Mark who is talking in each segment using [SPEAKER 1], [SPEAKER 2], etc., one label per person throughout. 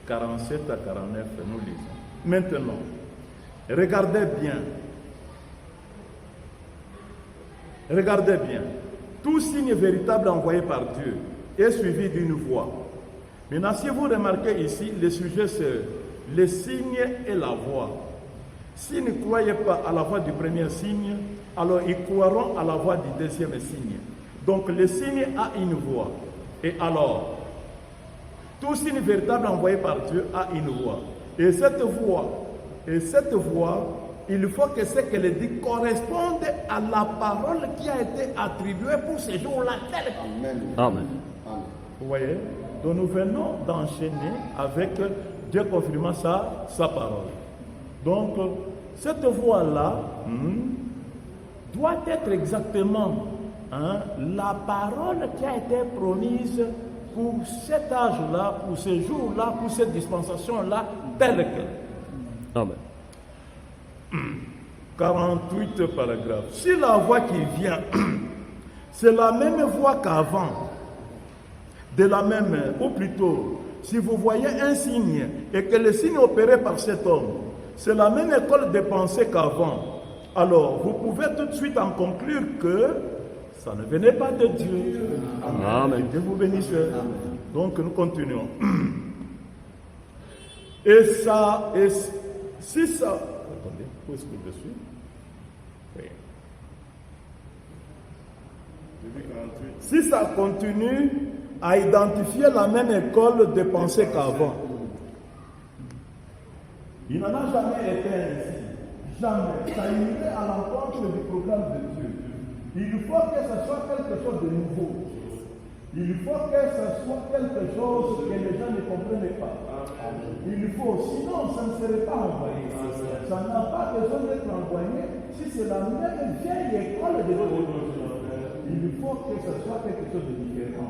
[SPEAKER 1] 47 à 49, nous lisons. Maintenant, regardez bien. Regardez bien. Tout signe véritable envoyé par Dieu est suivi d'une voix. Maintenant, si vous remarquez ici, le sujet c'est le signe et la voix. S'ils ne croyaient pas à la voix du premier signe, alors ils croiront à la voix du deuxième signe. Donc le signe a une voix. Et alors, tout signe véritable envoyé par Dieu a une voix. Et cette voix, il faut que ce qu'elle dit corresponde à la parole qui a été attribuée pour ce jour-là.
[SPEAKER 2] Amen.
[SPEAKER 3] Amen.
[SPEAKER 1] Vous voyez? Donc nous venons d'enchaîner avec Dieu confirmant sa parole. Donc, cette voix-là doit être exactement la parole qui a été promise pour cet âge-là, pour ce jour-là, pour cette dispensation-là, telle que.
[SPEAKER 3] Amen.
[SPEAKER 1] 48 paragraphes. Si la voix qui vient, c'est la même voix qu'avant, de la même, ou plutôt, si vous voyez un signe et que le signe opéré par cet homme, c'est la même école de pensée qu'avant, alors vous pouvez tout de suite en conclure que ça ne venait pas de Dieu.
[SPEAKER 3] Amen.
[SPEAKER 1] Que Dieu vous bénisse. Donc nous continuons. Et si ça... Attendez, où est-ce que je suis? Oui. Si ça continue à identifier la même école de pensée qu'avant, il n'en a jamais été ainsi. Jamais. Ça irait à l'encontre du programme de Dieu. Il faut que ce soit quelque chose de nouveau. Il faut que ce soit quelque chose que les gens ne comprennent pas. Il faut, sinon ça ne serait pas envoyé. Ça n'a pas besoin d'être envoyé si c'est la même vieille école de l'autre. Il faut que ce soit quelque chose de différent.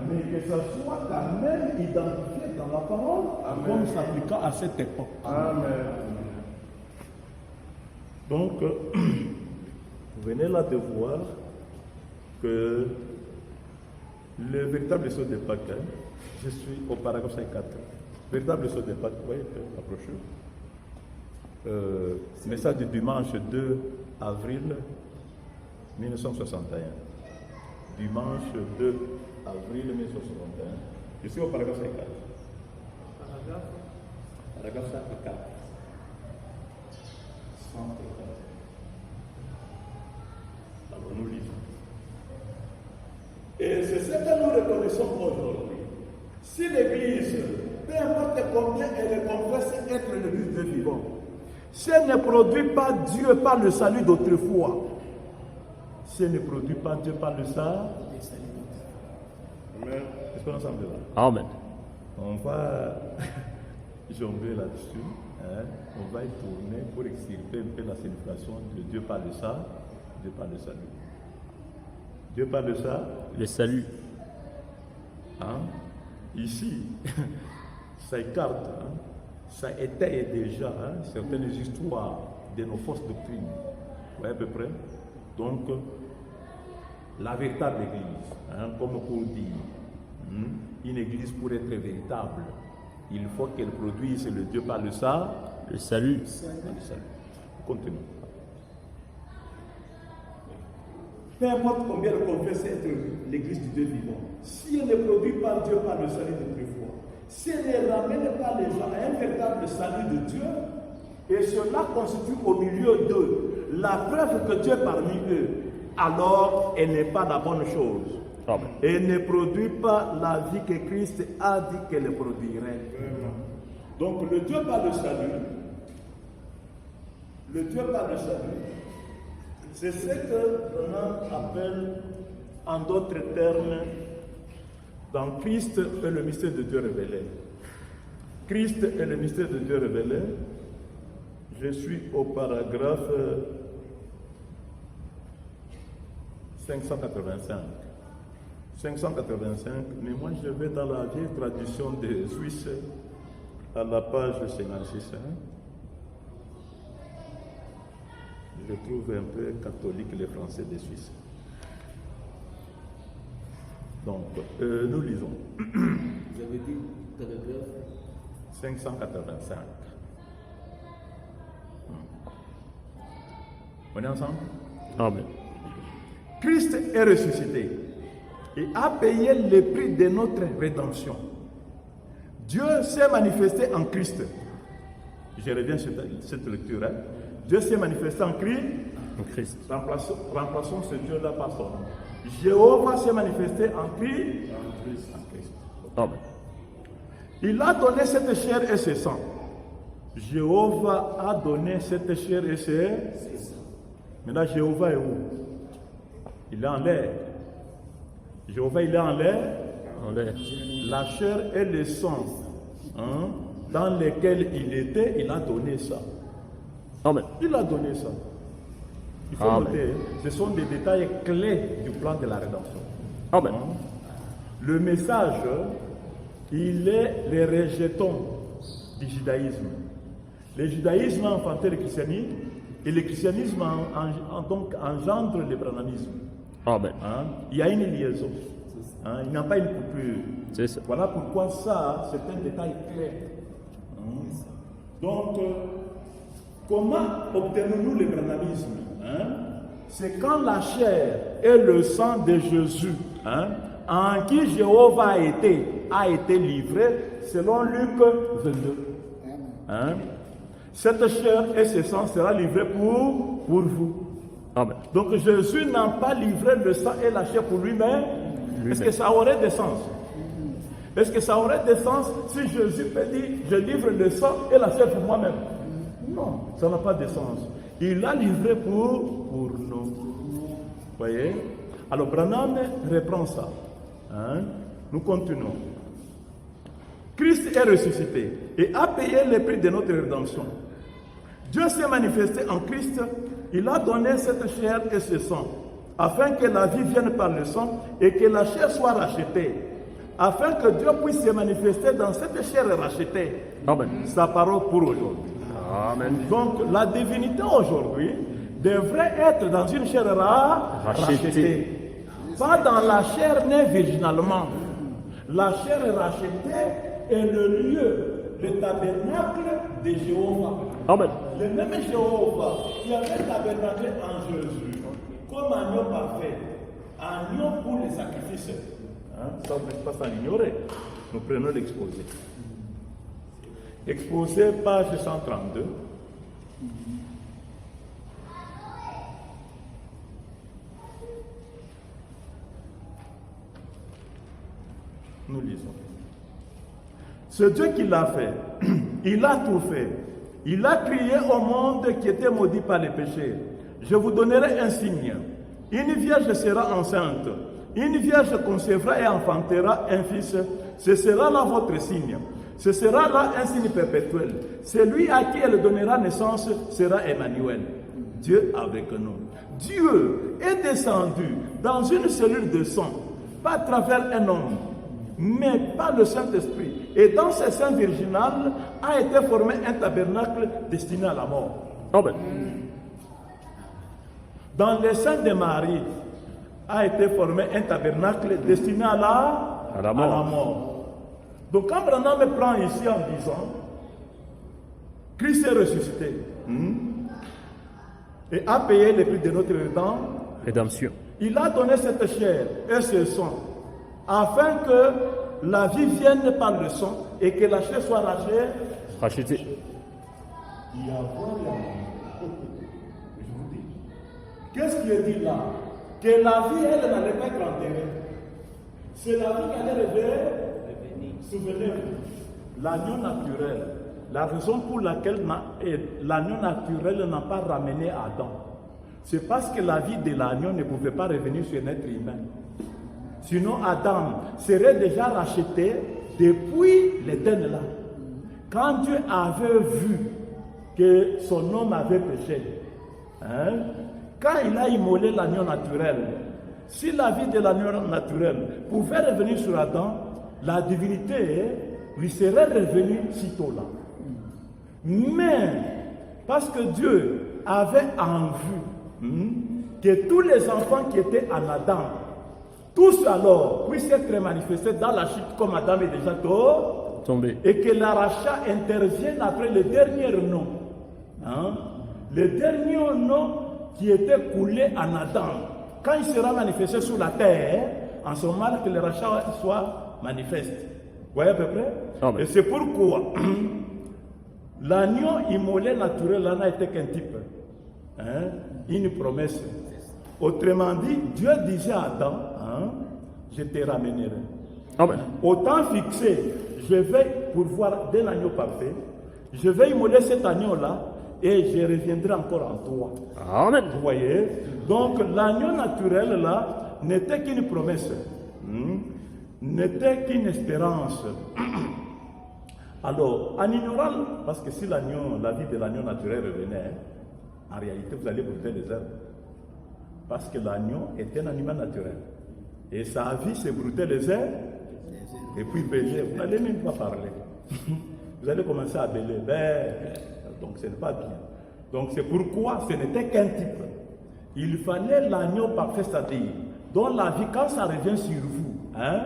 [SPEAKER 1] Mais que ce soit quand même identifié dans la parole comme s'appliquant à cette époque. Donc, vous venez là de voir que le véritable saut de Pâques, je suis au paragraphe 54. Véritable saut de Pâques, vous voyez, approchez. Message du dimanche 2 avril 1961. Dimanche 2 avril 1961. Je suis au paragraphe 54. Paragraphe 54. 104. Alors nous lisons. Et c'est ce que nous reconnaissons aujourd'hui. Si l'Église, peu importe combien elle confesse être l'Église de vivant, si elle ne produit pas Dieu par le salut d'autrefois, si elle ne produit pas Dieu par le salut, Amen. Est-ce qu'on est ensemble là?
[SPEAKER 3] Amen.
[SPEAKER 1] On va jongler là-dessus. On va y tourner pour extirper un peu la célébration de Dieu par le salut. Dieu par le salut. Dieu par le salut.
[SPEAKER 3] Le salut.
[SPEAKER 1] Ici, ça écarte, ça étaye déjà certaines histoires de nos fausses doctrines. Vous voyez à peu près? Donc, la véritable Église, comme pour dire, une Église pour être véritable, il faut qu'elle produise le Dieu par le salut.
[SPEAKER 3] Le salut.
[SPEAKER 1] Le salut. Continuons. Peu importe combien elle confesse être l'Église du Dieu vivant, si elle ne produit pas Dieu par le salut d'autrefois, si elle ne ramène pas les gens à un véritable salut de Dieu, et cela constitue au milieu d'eux la preuve que Dieu est parmi eux, alors elle n'est pas la bonne chose.
[SPEAKER 3] Amen.
[SPEAKER 1] Et ne produit pas la vie que Christ a dit qu'elle produirait. Donc le Dieu par le salut, c'est ce que l'on appelle en d'autres termes, dans Christ est le mystère de Dieu révélé. Christ est le mystère de Dieu révélé. Je suis au paragraphe 585. 585, mais moi je vais dans la vieille tradition des Suisses, à la page 56. Je trouve un peu catholique les Français des Suisses. Donc, nous lisons.
[SPEAKER 2] Vous avez dit
[SPEAKER 1] 585. On est ensemble?
[SPEAKER 3] Amen.
[SPEAKER 1] Christ est ressuscité et a payé le prix de notre rédemption. Dieu s'est manifesté en Christ. Je reviens sur cette lecture. Hein. Dieu s'est manifesté en Christ.
[SPEAKER 3] En Christ.
[SPEAKER 1] Remplaçons ce Dieu-là par son nom. Jéhovah s'est manifesté en Christ. En Christ.
[SPEAKER 3] Amen.
[SPEAKER 1] Il a donné cette chair et ce sang. Jéhovah a donné cette chair et ce sang. Maintenant, Jéhovah est où? Il est en l'air. Jéhovah, il est en l'air.
[SPEAKER 3] En l'air.
[SPEAKER 1] La chair et le sang, hein, dans lesquels il était, il a donné ça.
[SPEAKER 3] Amen.
[SPEAKER 1] Il a donné ça. Il faut
[SPEAKER 3] Amen.
[SPEAKER 1] noter, ce sont des détails clés du plan de la rédemption.
[SPEAKER 3] Amen.
[SPEAKER 1] Hein. Le message, il est les rejetons du judaïsme. Le judaïsme a enfanté le christianisme et le christianisme donc engendre le brahmanisme.
[SPEAKER 3] Amen.
[SPEAKER 1] Hein? Il y a une liaison. Hein? Il n'y a pas une coupure.
[SPEAKER 3] C'est ça.
[SPEAKER 1] Voilà pourquoi ça, c'est un détail clair. Hein? Donc, comment obtenons-nous le brahmanisme? Hein? C'est quand la chair et le sang de Jésus, hein, en qui Jéhovah a été livré, selon Luc 22. Hein? Cette chair et ce sang sera livré pour vous.
[SPEAKER 3] Amen.
[SPEAKER 1] Donc Jésus n'a pas livré le sang et la chair pour lui-même. Est-ce que ça aurait des sens? Est-ce que ça aurait des sens si Jésus peut dire je livre le sang et la chair pour moi-même? Non, ça n'a pas de sens. Il l'a livré pour nous. Voyez? Alors Branham reprend ça. Hein? Nous continuons. Christ est ressuscité et a payé le prix de notre rédemption. Dieu s'est manifesté en Christ, il a donné cette chair et ce sang, afin que la vie vienne par le sang et que la chair soit rachetée, afin que Dieu puisse se manifester dans cette chair rachetée.
[SPEAKER 3] Amen.
[SPEAKER 1] Sa parole pour aujourd'hui.
[SPEAKER 3] Amen.
[SPEAKER 1] Donc la divinité aujourd'hui devrait être dans une chair rachetée. Pas dans la chair née virginalement. La chair rachetée est le lieu, le tabernacle de Jéhovah.
[SPEAKER 3] Amen.
[SPEAKER 1] Le même Jéhovah qui avait tabernacle en Jésus, comme agneau parfait, agneau pour les sacrifices. Hein? Ça, vous n'êtes pas sans l'ignorer. Nous prenons l'exposé. Exposé, page 132. Nous lisons. Ce Dieu qui l'a fait, il a tout fait. Il a crié au monde qui était maudit par les péchés. Je vous donnerai un signe. Une vierge sera enceinte. Une vierge concevra et enfantera un fils. Ce sera là votre signe. Ce sera là un signe perpétuel. Celui à qui elle donnera naissance sera Emmanuel. Dieu avec nous. Dieu est descendu dans une cellule de sang, pas à travers un homme, mais par le Saint-Esprit. Et dans ce sein virginal a été formé un tabernacle destiné à la mort.
[SPEAKER 3] Amen.
[SPEAKER 1] Dans le sein de Marie a été formé un tabernacle destiné à la mort. Donc quand Branham prend ici en disant Christ est ressuscité et a payé le prix de notre
[SPEAKER 3] Rédemption.
[SPEAKER 1] il a donné cette chair et ce sang afin que la vie vienne par le sang et que la chair soit
[SPEAKER 3] Rachetée.
[SPEAKER 1] Il y a vraiment, je vous dis, qu'est-ce qui est dit là? Que la vie, elle n'allait pas être enterrée. C'est la vie qui allait revenir. Souvenez-vous, l'agneau naturel, la raison pour laquelle l'agneau naturel n'a pas ramené Adam, c'est parce que la vie de l'agneau ne pouvait pas revenir sur un être humain. Sinon, Adam serait déjà racheté depuis l'Éden là. Quand Dieu avait vu que son homme avait péché, hein, quand il a immolé l'agneau naturel, si la vie de l'agneau naturel pouvait revenir sur Adam, la divinité lui serait revenue sitôt là. Mais, parce que Dieu avait en vue que tous les enfants qui étaient en Adam, tous alors puissent être manifestés dans la chute comme Adam est déjà
[SPEAKER 3] Tombé.
[SPEAKER 1] Et que l'arrachat intervienne après le dernier nom. Hein? Le dernier nom qui était coulé en Adam. Quand il sera manifesté sur la terre, en ce moment que le rachat soit manifeste. Vous voyez à peu près?
[SPEAKER 3] Amen.
[SPEAKER 1] Et c'est pourquoi l'agneau immolé naturel n'a été qu'un type. Hein? Une promesse. Autrement dit, Dieu disait à Adam, hein, je te ramènerai.
[SPEAKER 3] Amen.
[SPEAKER 1] Au temps fixé, je vais pourvoir d'un agneau parfait, je vais immoler cet agneau-là et je reviendrai encore en toi.
[SPEAKER 3] Amen.
[SPEAKER 1] Vous voyez? Donc l'agneau naturel là n'était qu'une promesse, n'était qu'une espérance. Alors, en ignorant, parce que si l'agneau, la vie de l'agneau naturel revenait, en réalité vous allez brûler les herbes. Parce que l'agneau est un animal naturel. Et sa vie, c'est brouter les herbes et puis bêler. Vous n'allez même pas parler. Vous allez commencer à bêler. Donc ce n'est pas bien. Donc c'est pourquoi ce n'était qu'un type. Il fallait l'agneau parfait, c'est-à-dire dont la vie, quand ça revient sur vous, hein,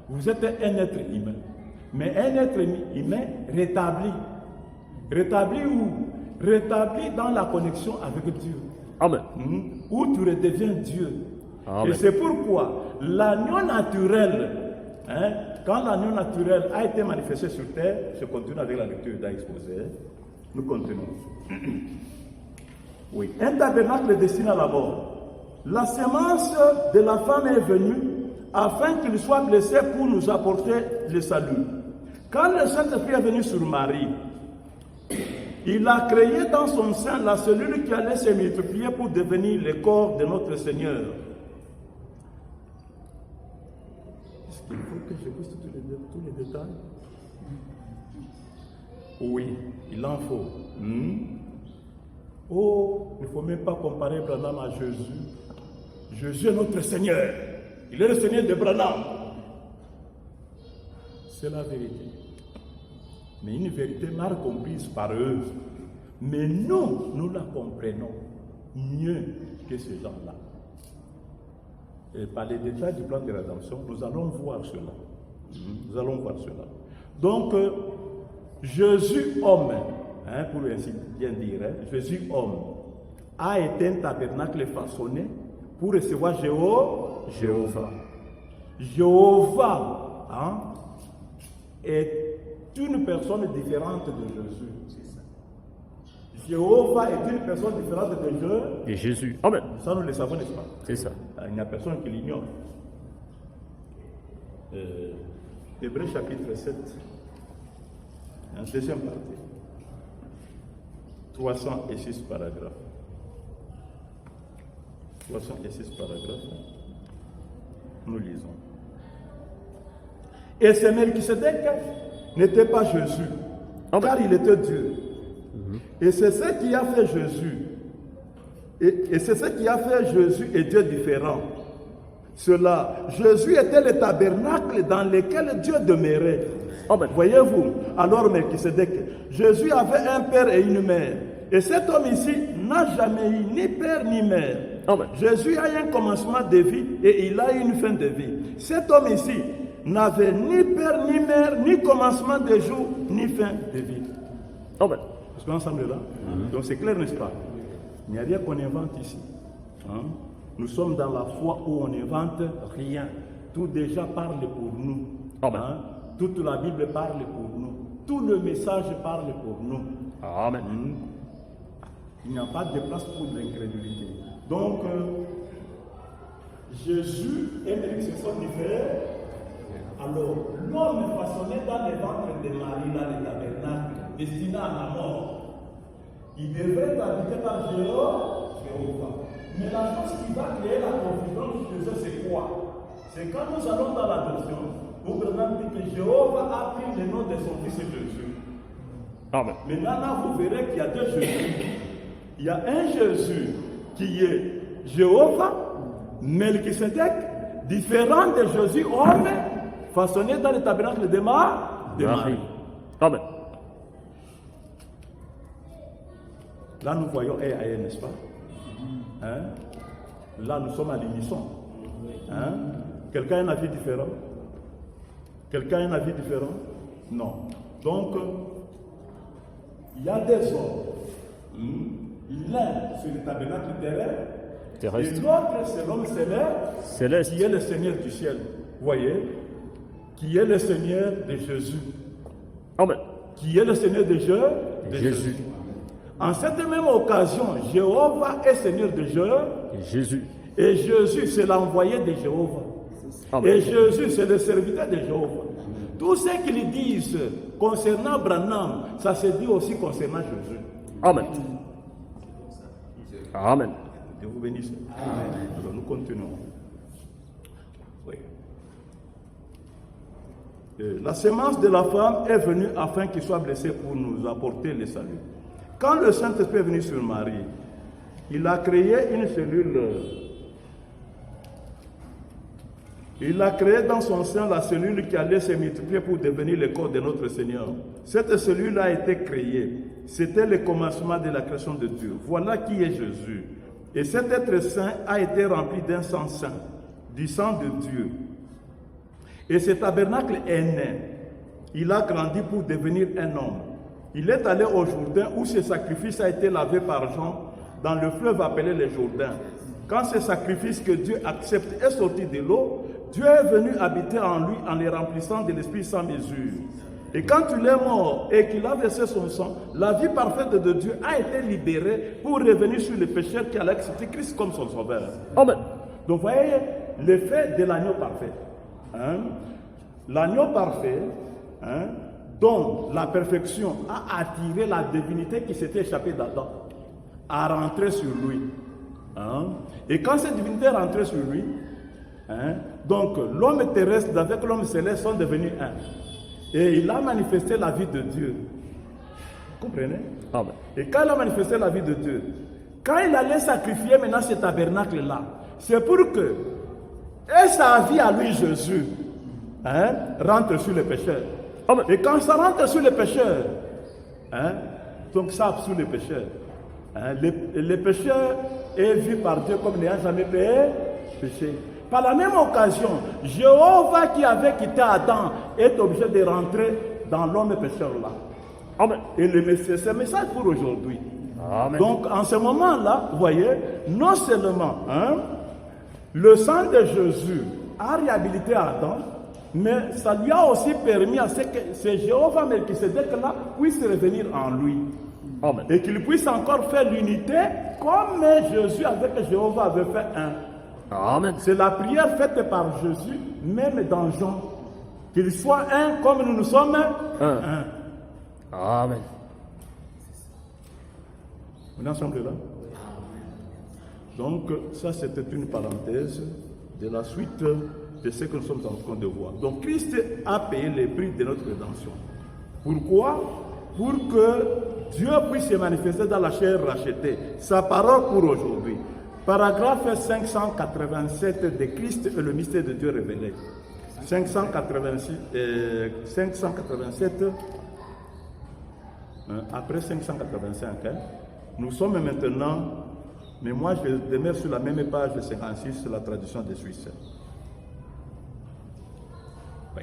[SPEAKER 1] vous êtes un être humain. Mais un être humain rétabli. Rétabli où? Rétabli dans la connexion avec Dieu.
[SPEAKER 3] Amen.
[SPEAKER 1] Où tu redeviens Dieu.
[SPEAKER 3] Amen.
[SPEAKER 1] Et c'est pourquoi l'agneau naturel, hein, quand l'agneau naturel a été manifesté sur terre, je continue avec la lecture d'exposé. Nous continuons. Oui. Un tabernacle est destiné à la mort. La semence de la femme est venue afin qu'il soit blessé pour nous apporter le salut. Quand le Saint-Esprit est venu sur Marie, il a créé dans son sein la cellule qui allait se multiplier pour devenir le corps de notre Seigneur. Est-ce qu'il faut que je pousse tous les détails? Oui, il en faut. Oh, il ne faut même pas comparer Branham à Jésus. Jésus est notre Seigneur. Il est le Seigneur de Branham. C'est la vérité. Mais une vérité mal comprise par eux. Mais nous la comprenons mieux que ces gens-là. Et par les détails du plan de rédemption, nous allons voir cela. Nous allons voir cela. Donc, Jésus homme, hein, pour ainsi bien dire, hein, Jésus homme, a été un tabernacle façonné pour recevoir Jéhovah. Jéhovah, hein, est une personne différente de Jésus. Jéhovah est une personne différente de Dieu.
[SPEAKER 3] Et Jésus. Amen.
[SPEAKER 1] Ça, nous le savons, n'est-ce pas?
[SPEAKER 3] C'est ça.
[SPEAKER 1] Il n'y a personne qui l'ignore. Hébreux chapitre 7, en deuxième partie. 306 paragraphes. 306 paragraphes. Nous lisons. Et ce Melchisedec n'était pas Jésus, car il était Dieu. Et c'est ce qui a fait Jésus. Et c'est ce qui a fait Jésus et Dieu différent. Cela, Jésus était le tabernacle dans lequel Dieu demeurait. Voyez-vous, alors Melchisedec, Jésus avait un père et une mère. Et cet homme ici n'a jamais eu ni père ni mère. Jésus a eu un commencement de vie et il a eu une fin de vie. Cet homme ici n'avait ni père ni mère, ni commencement de jour, ni fin de vie. Est-ce qu'on est ensemble là? Donc c'est clair, n'est-ce pas? Il n'y a rien qu'on invente ici. Hein? Nous sommes dans la foi où on n'invente rien. Tout déjà parle pour nous. Hein? Toute la Bible parle pour nous. Tout le message parle pour nous.
[SPEAKER 3] Amen.
[SPEAKER 1] Il n'y a pas de place pour l'incrédulité. Donc, Jésus et Melchisedec sont différents. Alors, l'homme façonné dans le ventre de Marie, dans le tabernacle, destiné à la mort, il devrait être habité par Jéhovah. Mais la chose qui va créer la confusion chez eux, c'est quoi? C'est quand nous allons dans l'adoption, où Branham dit que Jéhovah a pris le nom de son fils Jésus.
[SPEAKER 3] Amen.
[SPEAKER 1] Maintenant, là, vous verrez qu'il y a deux Jésus. Il y a un Jésus qui est Jéhovah, Melchisedec, différent de Jésus, homme, façonné dans le tabernacle de Marie.
[SPEAKER 3] Amen.
[SPEAKER 1] Là, nous voyons un, n'est-ce pas? Hein? Là, nous sommes à l'unisson. Hein? Quelqu'un a un avis différent? Quelqu'un a un avis différent? Non. Donc, il y a des hommes. L'un, c'est le tabernacle terrestre. Et l'autre, c'est l'homme céleste, qui est le Seigneur du ciel. Vous voyez? Qui est le Seigneur de Jésus.
[SPEAKER 3] Amen.
[SPEAKER 1] Qui est le Seigneur de Jésus. En cette même occasion, Jéhovah est Seigneur de
[SPEAKER 3] Jésus.
[SPEAKER 1] Et Jésus, c'est l'envoyé de Jéhovah.
[SPEAKER 3] Amen.
[SPEAKER 1] Et Jésus, c'est le serviteur de Jéhovah. Tout ce qu'ils disent concernant Branham, ça se dit aussi concernant Jésus.
[SPEAKER 3] Amen. Amen.
[SPEAKER 1] Dieu vous bénisse. Amen. Alors nous continuons. Oui. La semence de la femme est venue afin qu'il soit blessé pour nous apporter le salut. Quand le Saint-Esprit est venu sur Marie, il a créé une cellule. Il a créé dans son sein la cellule qui allait se multiplier pour devenir le corps de notre Seigneur. Cette cellule a été créée. C'était le commencement de la création de Dieu. Voilà qui est Jésus. Et cet être saint a été rempli d'un sang saint, du sang de Dieu. Et ce tabernacle est né. Il a grandi pour devenir un homme. Il est allé au Jourdain où ce sacrifice a été lavé par Jean dans le fleuve appelé le Jourdain. Quand ce sacrifice que Dieu accepte est sorti de l'eau, Dieu est venu habiter en lui en le remplissant de l'Esprit sans mesure. Et quand il est mort et qu'il a versé son sang, la vie parfaite de Dieu a été libérée pour revenir sur le pécheur qui allait accepter Christ comme son sauveur.
[SPEAKER 3] Amen.
[SPEAKER 1] Donc vous voyez l'effet de l'agneau parfait. L'agneau parfait, dont la perfection a attiré la divinité qui s'était échappée d'Adam, à rentrer sur lui. Et quand cette divinité est rentrée sur lui, donc l'homme terrestre avec l'homme céleste sont devenus un. Et il a manifesté la vie de Dieu. Vous comprenez?
[SPEAKER 3] Amen.
[SPEAKER 1] Et quand il a manifesté la vie de Dieu, quand il allait sacrifier maintenant ce tabernacle-là, c'est pour que, et sa vie à lui, Jésus, rentre sur les pécheurs.
[SPEAKER 3] Amen.
[SPEAKER 1] Et quand ça rentre sur les pécheurs, donc ça absout les pécheurs. Les pécheurs est vu par Dieu comme n'ayant jamais péché. Par la même occasion, Jéhovah qui avait quitté Adam est obligé de rentrer dans l'homme pécheur là.
[SPEAKER 3] Amen.
[SPEAKER 1] Et c'est un message pour aujourd'hui.
[SPEAKER 3] Amen.
[SPEAKER 1] Donc en ce moment-là, vous voyez, non seulement le sang de Jésus a réhabilité Adam, mais ça lui a aussi permis à ce que ce Jéhovah Melchisedec là puisse revenir en lui.
[SPEAKER 3] Amen.
[SPEAKER 1] Et qu'il puisse encore faire l'unité comme Jésus avec Jéhovah avait fait un.
[SPEAKER 3] Amen.
[SPEAKER 1] C'est la prière faite par Jésus, même dans Jean. Qu'il soit un comme nous sommes un.
[SPEAKER 3] Amen.
[SPEAKER 1] On est ensemble là? Donc, ça c'était une parenthèse de la suite de ce que nous sommes en train de voir. Donc, Christ a payé le prix de notre rédemption. Pourquoi? Pour que Dieu puisse se manifester dans la chair rachetée. Sa parole pour aujourd'hui. Paragraphe 587 de Christ et le mystère de Dieu révélé. 587, après 585, nous sommes maintenant, mais moi je demeure sur la même page de 56, la traduction des Suisses. Oui.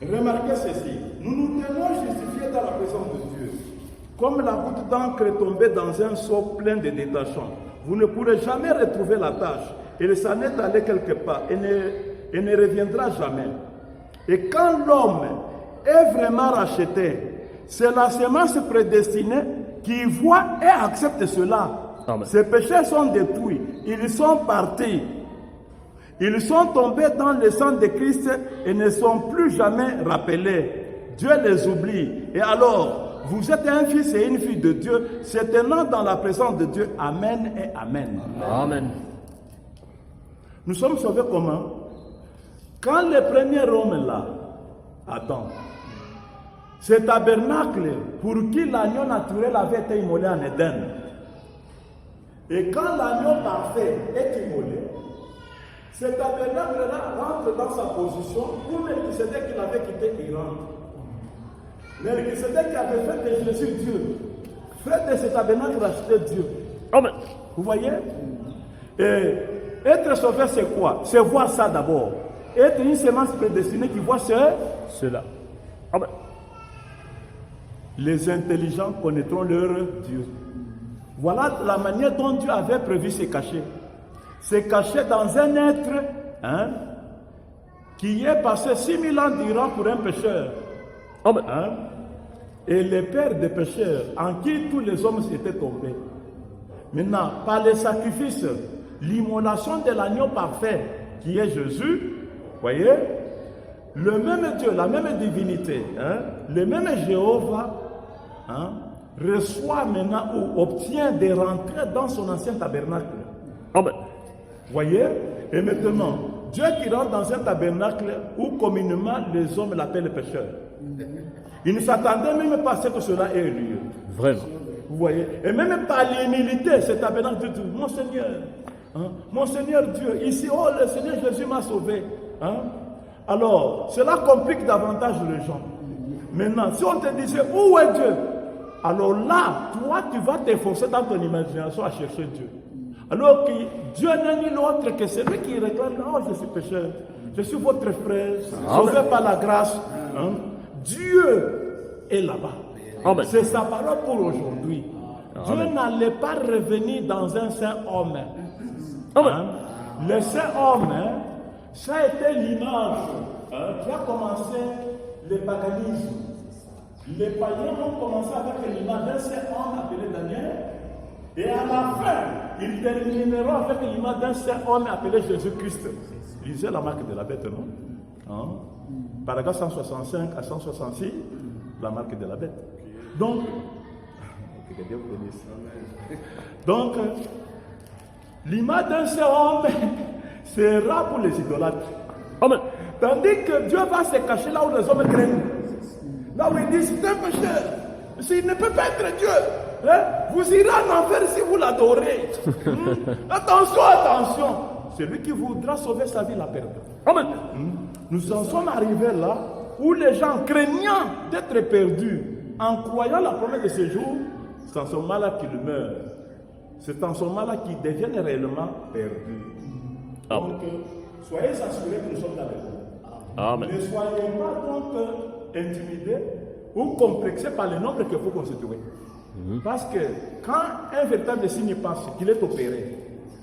[SPEAKER 1] Remarquez ceci, nous nous tenons justifiés dans la présence de Dieu. Comme la goutte d'encre est tombée dans un seau plein de détachants, vous ne pourrez jamais retrouver la tâche. Elle s'en est allée quelque part et ne reviendra jamais. Et quand l'homme est vraiment racheté, c'est la semence prédestinée qui voit et accepte cela.
[SPEAKER 3] Amen.
[SPEAKER 1] Ses péchés sont détruits, ils sont partis. Ils sont tombés dans le sang de Christ et ne sont plus jamais rappelés. Dieu les oublie. Et alors, vous êtes un fils et une fille de Dieu, c'est tenant dans la présence de Dieu. Amen et Amen.
[SPEAKER 3] Amen.
[SPEAKER 1] Nous sommes sauvés comment? Quand le premier homme là, Adam, ce tabernacle pour qui l'agneau naturel avait été immolé en Éden. Et quand l'agneau parfait est immolé, ce tabernacle-là rentre dans sa position pour Melchisedec qu'il avait quitté, il rentre. Melchisedec qui avait fait de Jésus Dieu, fait de ce tabernacle racheter Dieu.
[SPEAKER 3] Amen.
[SPEAKER 1] Vous voyez? Et être sauvé, c'est quoi? C'est voir ça d'abord. être une semence prédestinée qui voit
[SPEAKER 3] cela. Amen.
[SPEAKER 1] Les intelligents connaîtront leur Dieu. Voilà la manière dont Dieu avait prévu se cacher. Se cacher dans un être qui est passé 6000 ans durant pour un pécheur.
[SPEAKER 3] Amen.
[SPEAKER 1] Et le père des pécheurs, en qui tous les hommes s'étaient tombés. Maintenant, par les sacrifices, l'immolation de l'agneau parfait, qui est Jésus, voyez, le même Dieu, la même divinité, le même Jéhovah, reçoit maintenant ou obtient de rentrer dans son ancien tabernacle.
[SPEAKER 3] Amen.
[SPEAKER 1] Voyez, et maintenant, Dieu qui rentre dans un tabernacle où communément les hommes l'appellent pécheur. Il ne s'attendait même pas à ce que cela ait lieu.
[SPEAKER 3] Vraiment.
[SPEAKER 1] Vous voyez, et même par l'humilité, ce tabernacle dit, mon Seigneur Dieu, ici, oh le Seigneur Jésus m'a sauvé. Alors, cela complique davantage les gens. Maintenant, si on te disait, où est Dieu? Alors là, toi, tu vas t'efforcer dans ton imagination à chercher Dieu. Alors que Dieu n'est ni l'autre que celui qui réclame, oh, je suis pécheur, je suis votre frère, sauvé par la grâce. Dieu est là-bas.
[SPEAKER 3] Amen.
[SPEAKER 1] C'est sa parole pour aujourd'hui. Dieu n'allait pas revenir dans un saint homme. Le saint homme, ça a été l'image qui a commencé le paganisme. Les païens ont commencé avec l'image d'un saint homme appelé Daniel. Et à la fin, ils termineront avec l'image d'un saint homme appelé Jésus-Christ. Lisez la marque de la bête, non? Paragraphe 165 à 166, la marque de la bête. Donc, l'image d'un seul homme sera pour les idolâtres.
[SPEAKER 3] Amen.
[SPEAKER 1] Tandis que Dieu va se cacher là où les hommes craignent. Là où il dit, c'est un pécheur. S'il ne peut pas être Dieu, vous irez en enfer si vous l'adorez. Attention, attention. Celui qui voudra sauver sa vie la perdra.
[SPEAKER 3] Amen.
[SPEAKER 1] Nous en sommes arrivés là où les gens, craignant d'être perdus, en croyant la promesse de ce jour, c'est en ce moment-là qu'ils meurent. C'est en ce moment-là qu'ils deviennent réellement perdus.
[SPEAKER 3] Amen.
[SPEAKER 1] Donc, soyez assurés que nous sommes dans le monde.
[SPEAKER 3] Amen.
[SPEAKER 1] Ne soyez pas donc intimidés ou complexés par le nombre qu'il faut constituer. Parce que quand un véritable signe passe, qu'il est opéré,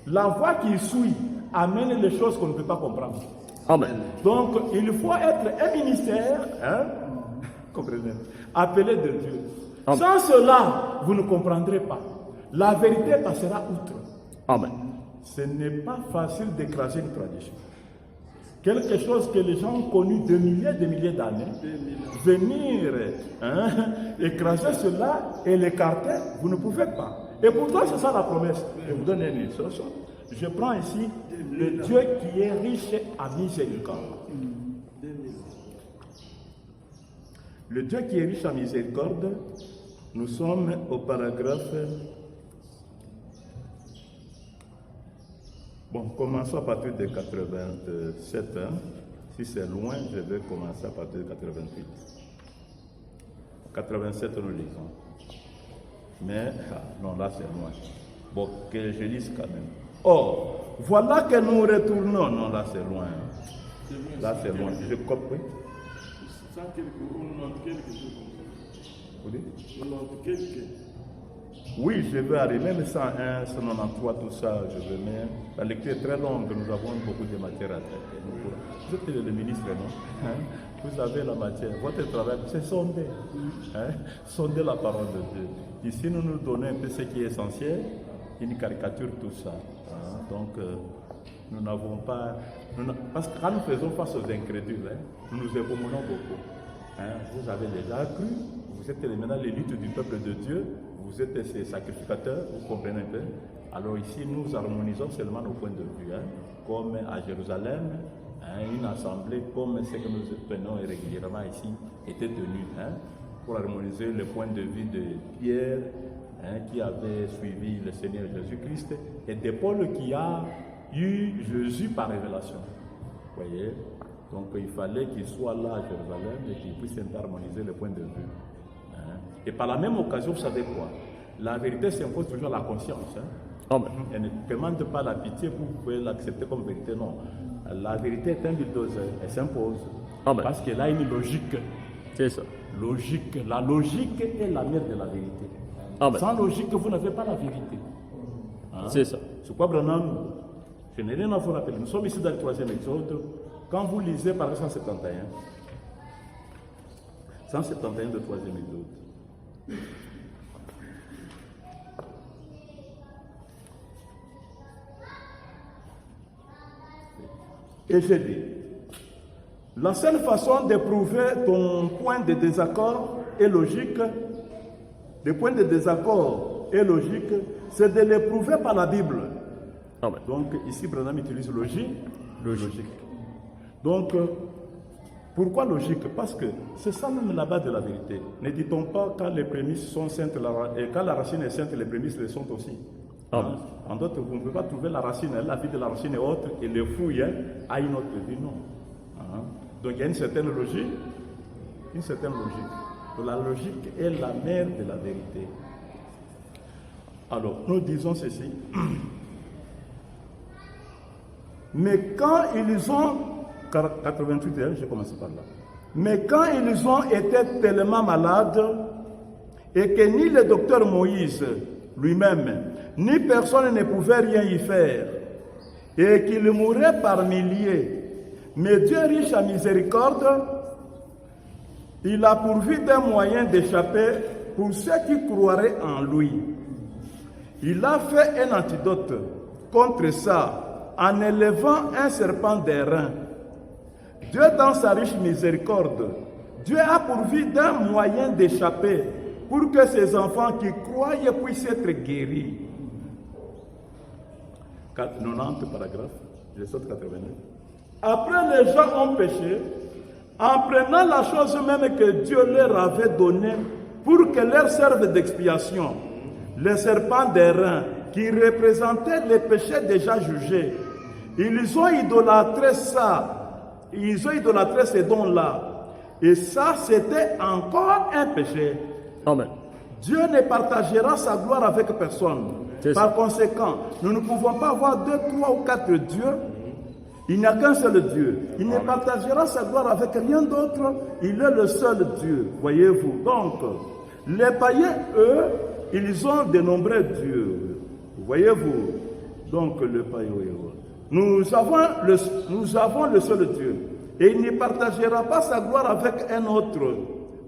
[SPEAKER 1] la voix qui suit amène les choses qu'on ne peut pas comprendre.
[SPEAKER 3] Amen.
[SPEAKER 1] Donc, il faut être un ministère, comprenez, appelé de Dieu.
[SPEAKER 3] Amen.
[SPEAKER 1] Sans cela, vous ne comprendrez pas. La vérité passera outre.
[SPEAKER 3] Amen.
[SPEAKER 1] Ce n'est pas facile d'écraser une tradition. Quelque chose que les gens ont connu de milliers d'années, venir écraser cela et l'écarter, vous ne pouvez pas. Et pourtant, c'est ça la promesse. Je vous donne une illustration. Je prends ici le Dieu qui est riche à miséricorde. Le Dieu qui est riche en miséricorde, nous sommes au paragraphe. Bon, commençons à partir de 87. Si c'est loin, je vais commencer à partir de 88. 87, nous lisons. Mais, non, là c'est loin. Bon, que je lise quand même. Or, voilà que nous retournons. Non, là c'est loin. Là c'est loin. Je copie, oui. Vous dites? Oui, je vais arriver, même 101, 193, tout ça, je vais mettre. La lecture est très longue, nous avons beaucoup de matière à traiter. Vous êtes le ministre, non? Vous avez la matière. Votre travail, c'est sonder. Sonder la parole de Dieu. Ici, nous donnons un peu ce qui est essentiel, une caricature, tout ça. Donc, nous n'avons pas... parce que quand nous faisons face aux incrédules, nous nous épromenons beaucoup. Vous avez déjà cru, vous êtes maintenant l'élite du peuple de Dieu, vous êtes ses sacrificateurs, vous comprenez un peu. Alors ici, nous harmonisons seulement nos points de vue, comme à Jérusalem, une assemblée comme ce que nous tenons régulièrement ici était tenue, pour harmoniser le point de vue de Pierre, qui avait suivi le Seigneur Jésus-Christ, et de Paul qui a eu Jésus par révélation. Vous voyez? Donc il fallait qu'il soit là à Jérusalem et qu'il puisse harmoniser le point de vue. Et par la même occasion, vous savez quoi? La vérité s'impose toujours à la conscience.
[SPEAKER 3] Amen.
[SPEAKER 1] Elle ne demande pas la pitié pour que vous pouvez l'accepter comme vérité, non. La vérité est un bulldozer, elle s'impose.
[SPEAKER 3] Amen.
[SPEAKER 1] Parce qu'elle a une logique.
[SPEAKER 3] C'est ça.
[SPEAKER 1] Logique. La logique est la mère de la vérité.
[SPEAKER 3] Amen.
[SPEAKER 1] Sans logique, vous n'avez pas la vérité. Hein?
[SPEAKER 3] C'est ça.
[SPEAKER 1] C'est quoi, Branham? Je n'ai rien à vous rappeler. Nous sommes ici dans le 3e exode. Quand vous lisez par 171, 171 de 3e exode. Et j'ai dit, la seule façon d'éprouver ton point de désaccord est logique. Le point de désaccord est logique, c'est de l'éprouver par la Bible.
[SPEAKER 3] Amen.
[SPEAKER 1] Donc ici, Branham utilise logique. Donc, pourquoi logique? Parce que c'est ça même la base de la vérité. Ne dit-on pas quand les prémices sont saintes, et quand la racine est sainte, les prémices le sont aussi.
[SPEAKER 3] Amen.
[SPEAKER 1] En d'autres, vous ne pouvez pas trouver la racine, la vie de la racine est autre, et le fruit a une autre vie, non. Donc il y a une certaine logique. Donc, la logique est la mère de la vérité. Alors, nous disons ceci. Mais quand ils ont, 88, j'ai commencé par là. Mais quand ils ont été tellement malades, et que ni le docteur Moïse lui-même, ni personne ne pouvait rien y faire, et qu'ils mouraient par milliers, mais Dieu riche à miséricorde, il a pourvu d'un moyen d'échapper pour ceux qui croiraient en lui. Il a fait un antidote contre ça en élevant un serpent d'airain. Dieu, dans sa riche miséricorde, Dieu a pourvu d'un moyen d'échapper pour que ses enfants qui croient puissent être guéris. 90 paragraphe, je saute 89. Après, les gens ont péché en prenant la chose même que Dieu leur avait donnée pour que leur serve d'expiation. Les serpents d'airain qui représentaient les péchés déjà jugés. Ils ont idolâtré ça. Ils ont idolâtré ces dons-là. Et ça, c'était encore un péché.
[SPEAKER 3] Amen.
[SPEAKER 1] Dieu ne partagera sa gloire avec personne. Par conséquent, nous ne pouvons pas avoir 2, 3 ou 4 dieux. Il n'y a qu'un seul Dieu. Il ne partagera sa gloire avec rien d'autre. Il est le seul Dieu. Voyez-vous. Donc, les païens, eux, ils ont de nombreux dieux. Voyez-vous. Donc, le païen, nous avons le seul Dieu. Et il ne partagera pas sa gloire avec un autre.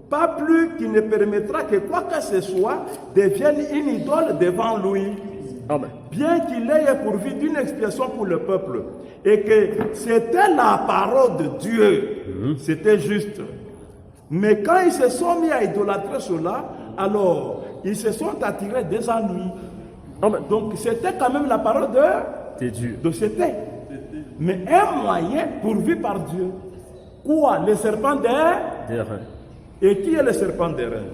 [SPEAKER 1] Pas plus qu'il ne permettra que quoi que ce soit devienne une idole devant lui.
[SPEAKER 3] Amen.
[SPEAKER 1] Bien qu'il ait pourvu d'une expiation pour le peuple. Et que c'était la parole de Dieu. C'était juste. Mais quand ils se sont mis à idolâtrer cela, alors ils se sont attirés des ennuis.
[SPEAKER 3] Amen.
[SPEAKER 1] Donc c'était quand même la parole de
[SPEAKER 3] Dieu.
[SPEAKER 1] Donc c'était. Mais un moyen pourvu par Dieu. Quoi? Les serpents d'airain. Et qui est le serpent d'airain?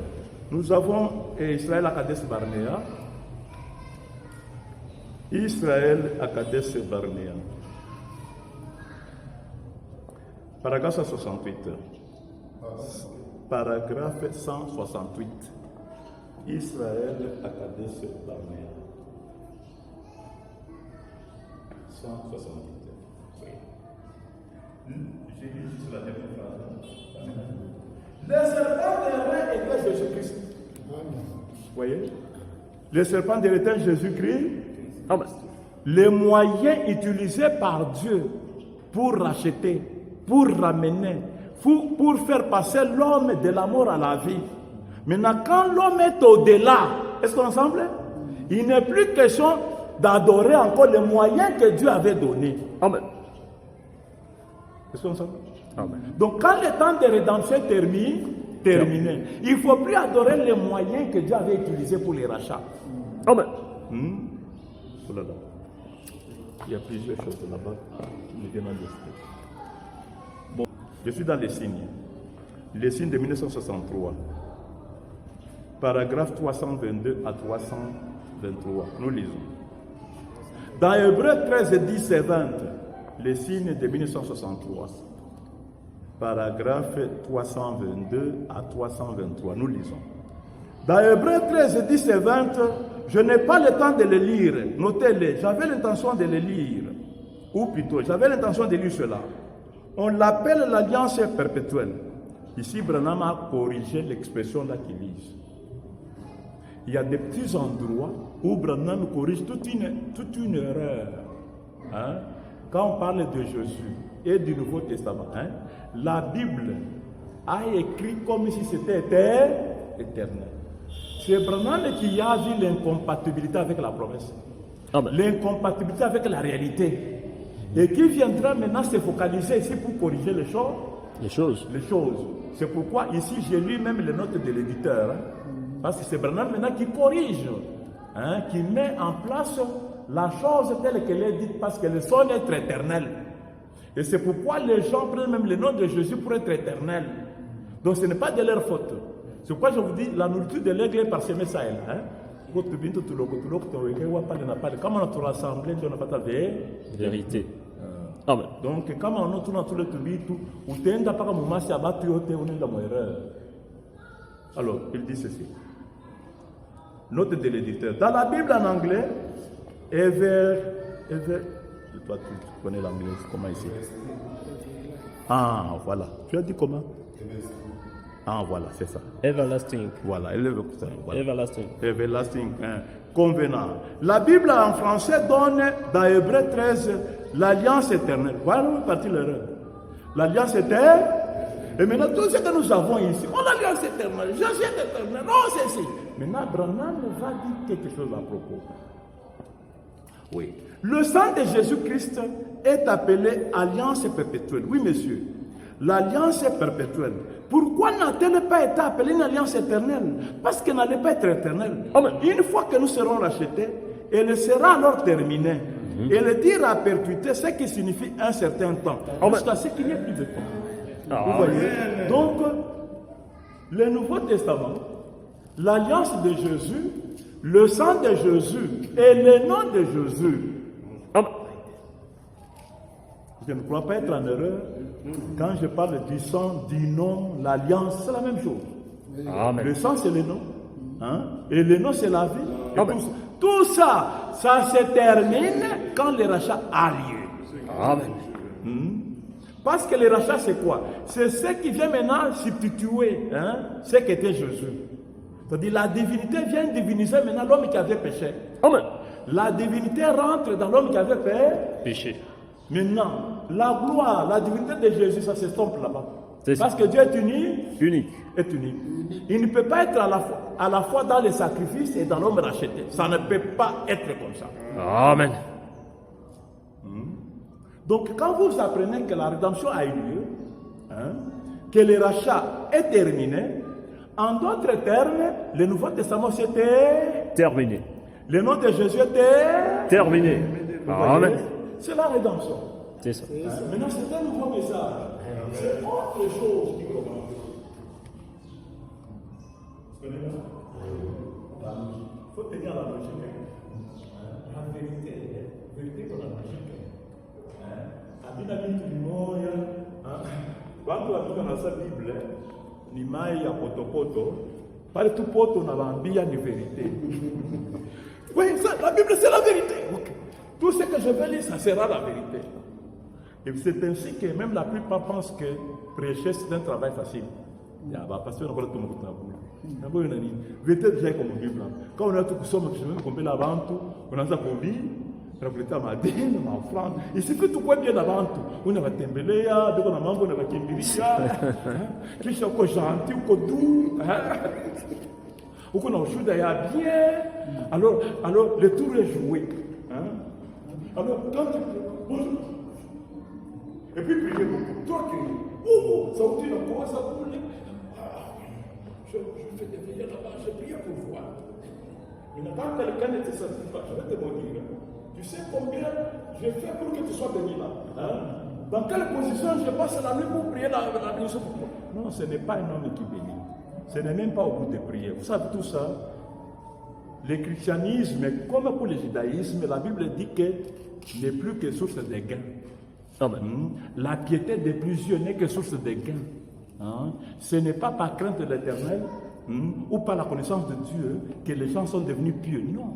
[SPEAKER 1] Nous avons Israël à Kadesh Barnea. Israël à Kadesh Barnea. Paragraphe 168. Paragraphe 168. Israël à Kadesh Barnea. 168. J'ai lu juste la dernière phrase. Le serpent d'airain était Jésus-Christ. Vous voyez? Le serpent d'airain était Jésus-Christ.
[SPEAKER 3] Amen.
[SPEAKER 1] Les moyens utilisés par Dieu pour racheter, pour ramener, pour faire passer l'homme de la mort à la vie. Maintenant, quand l'homme est au-delà, est-ce qu'on est ensemble? Il n'est plus question d'adorer encore les moyens que Dieu avait donnés.
[SPEAKER 3] Amen.
[SPEAKER 1] Est-ce qu'on est ensemble?
[SPEAKER 3] Amen.
[SPEAKER 1] Donc, quand le temps de rédemption est terminé, il ne faut plus adorer les moyens que Dieu avait utilisés pour les rachats.
[SPEAKER 3] Amen.
[SPEAKER 1] Oh là là. Il y a plusieurs choses là-bas qui me viennent à l'esprit. Bon, je suis dans les signes. Les signes de 1963. Paragraphe 322 à 323. Nous lisons. Dans Hébreux 13, 10 et 20, les signes de 1963. Paragraphe 322 à 323. Nous lisons. Dans Hébreux 13, 10 et 20, je n'ai pas le temps de les lire. Notez-les. J'avais l'intention de les lire. Ou plutôt, j'avais l'intention de lire cela. On l'appelle l'alliance perpétuelle. Ici, Branham a corrigé l'expression là qu'il lise. Il y a des petits endroits où Branham corrige toute une erreur. Hein? Quand on parle de Jésus et du Nouveau Testament, hein, la Bible a écrit comme si c'était éternel. C'est Branham qui a vu l'incompatibilité avec la promesse.
[SPEAKER 3] Amen.
[SPEAKER 1] L'incompatibilité avec la réalité. Et qui viendra maintenant se focaliser ici pour corriger les choses.
[SPEAKER 3] Les choses.
[SPEAKER 1] C'est pourquoi ici j'ai lu même les notes de l'éditeur. Hein, parce que c'est Branham maintenant qui corrige, hein, qui met en place la chose telle qu'elle est dite, parce qu'elle est son être éternel. Et c'est pourquoi les gens prennent même le nom de Jésus pour être éternel. Donc ce n'est pas de leur faute. C'est pourquoi je vous dis, la nourriture de l'aigle est parsemée ça et là. Comment notre assemblée, on n'a pas ta
[SPEAKER 3] vérité. Amen.
[SPEAKER 1] Donc, comme on a tout le tout, ou t'es pas comme moi, c'est abattu, on est dans mon erreur. Alors, il dit ceci. Note de l'éditeur. Dans la Bible en anglais, toi, tu connais l'anglais, comment ici? Ah, voilà. Tu as dit comment? Ah, voilà, c'est ça.
[SPEAKER 3] Everlasting.
[SPEAKER 1] Voilà, voilà.
[SPEAKER 3] Everlasting.
[SPEAKER 1] Everlasting, hein, convenant. La Bible en français donne, dans Hébreux 13, l'alliance éternelle. Voilà où est partie l'erreur. L'alliance éternelle. Et maintenant, tout ce que nous avons ici, on a l'alliance éternelle, Jésus est éternel, non, c'est ici. Maintenant, Branham va dire quelque chose à propos. Oui. Le sang de Jésus-Christ est appelé alliance perpétuelle. Oui, monsieur. L'alliance est perpétuelle. Pourquoi n'a-t-elle pas été appelée une alliance éternelle? Parce qu'elle n'allait pas être éternelle. Amen. Une fois que nous serons rachetés, elle sera alors terminée. Et le dire à perpétuité, c'est ce qui signifie un certain temps. Jusqu'à ce qu'il n'y ait plus de temps. Vous voyez? Donc, le Nouveau Testament, l'alliance de Jésus, le sang de Jésus et le nom de Jésus. Amen. Je ne crois pas être en erreur quand je parle du sang, du nom, l'alliance, c'est la même chose. Amen. Le sang, c'est le nom. Hein? Et le nom, c'est la vie. Tout ça, ça se termine quand le rachat a lieu. Amen. Parce que le rachat, c'est quoi? C'est ce qui vient maintenant substituer, hein, ce qu'était Jésus. C'est-à-dire la divinité vient diviniser maintenant l'homme qui avait péché. Amen. La divinité rentre dans l'homme qui avait péché. Maintenant, la gloire, la divinité de Jésus, ça s'estompe là-bas. Parce que Dieu est unique. Est unique. Il ne peut pas être à la fois dans les sacrifices et dans l'homme racheté. Ça ne peut pas être comme ça.
[SPEAKER 3] Amen.
[SPEAKER 1] Donc, quand vous apprenez que la rédemption a eu lieu, hein, que le rachat est terminé, en d'autres termes, le Nouveau Testament c'était
[SPEAKER 3] terminé.
[SPEAKER 1] Le nom de Jésus était
[SPEAKER 3] terminé. Amen.
[SPEAKER 1] C'est la rédemption.
[SPEAKER 3] C'est ça.
[SPEAKER 1] Maintenant, c'est un nouveau message. C'est autre chose qui commence. Il faut tenir la logique. La vérité pour la logique. Abinabintu limoya. Bantu wapika na sa Bible ni mai ya potopoto. Pale tu poto na bambia ni vérité. Oui, ça, la Bible c'est la vérité. Okay. Tout ce que je vais lire, ça sera la vérité. Et c'est ainsi que même la plupart pensent que prêcher c'est un travail facile. Parce qu'on a tout le monde. Vérité déjà comme Bible. Quand on a tout ça, on a avant tout, on a ça pour dire. Il suffit tout quoi bien avant tout. On a tembelé, donc on a mambo, on a kimbirisha, qui sont gentils ou doux, ou qu'on a joué d'ailleurs bien. Alors le tour est joué. Alors quand tu bonjour, et puis priez beaucoup, toi crier, ça vous dit comment ça vous dit? Je fais des prières là-bas, je prie pour voir. Mais quand quelqu'un ne te satisfait pas, je vais te dire. Tu sais combien je fais pour que tu sois béni là, hein? Dans quelle position je passe la nuit pour prier la bénédiction pour toi? Non, ce n'est pas un homme qui bénit. Ce n'est même pas au bout de prier. Vous savez tout ça? Le christianisme, comme pour le judaïsme, la Bible dit que n'est plus que source de gain. Amen. La piété des plusieurs n'est que source de gain. Hein? Ce n'est pas par crainte de l'Éternel, ou par la connaissance de Dieu que les gens sont devenus pieux. Non.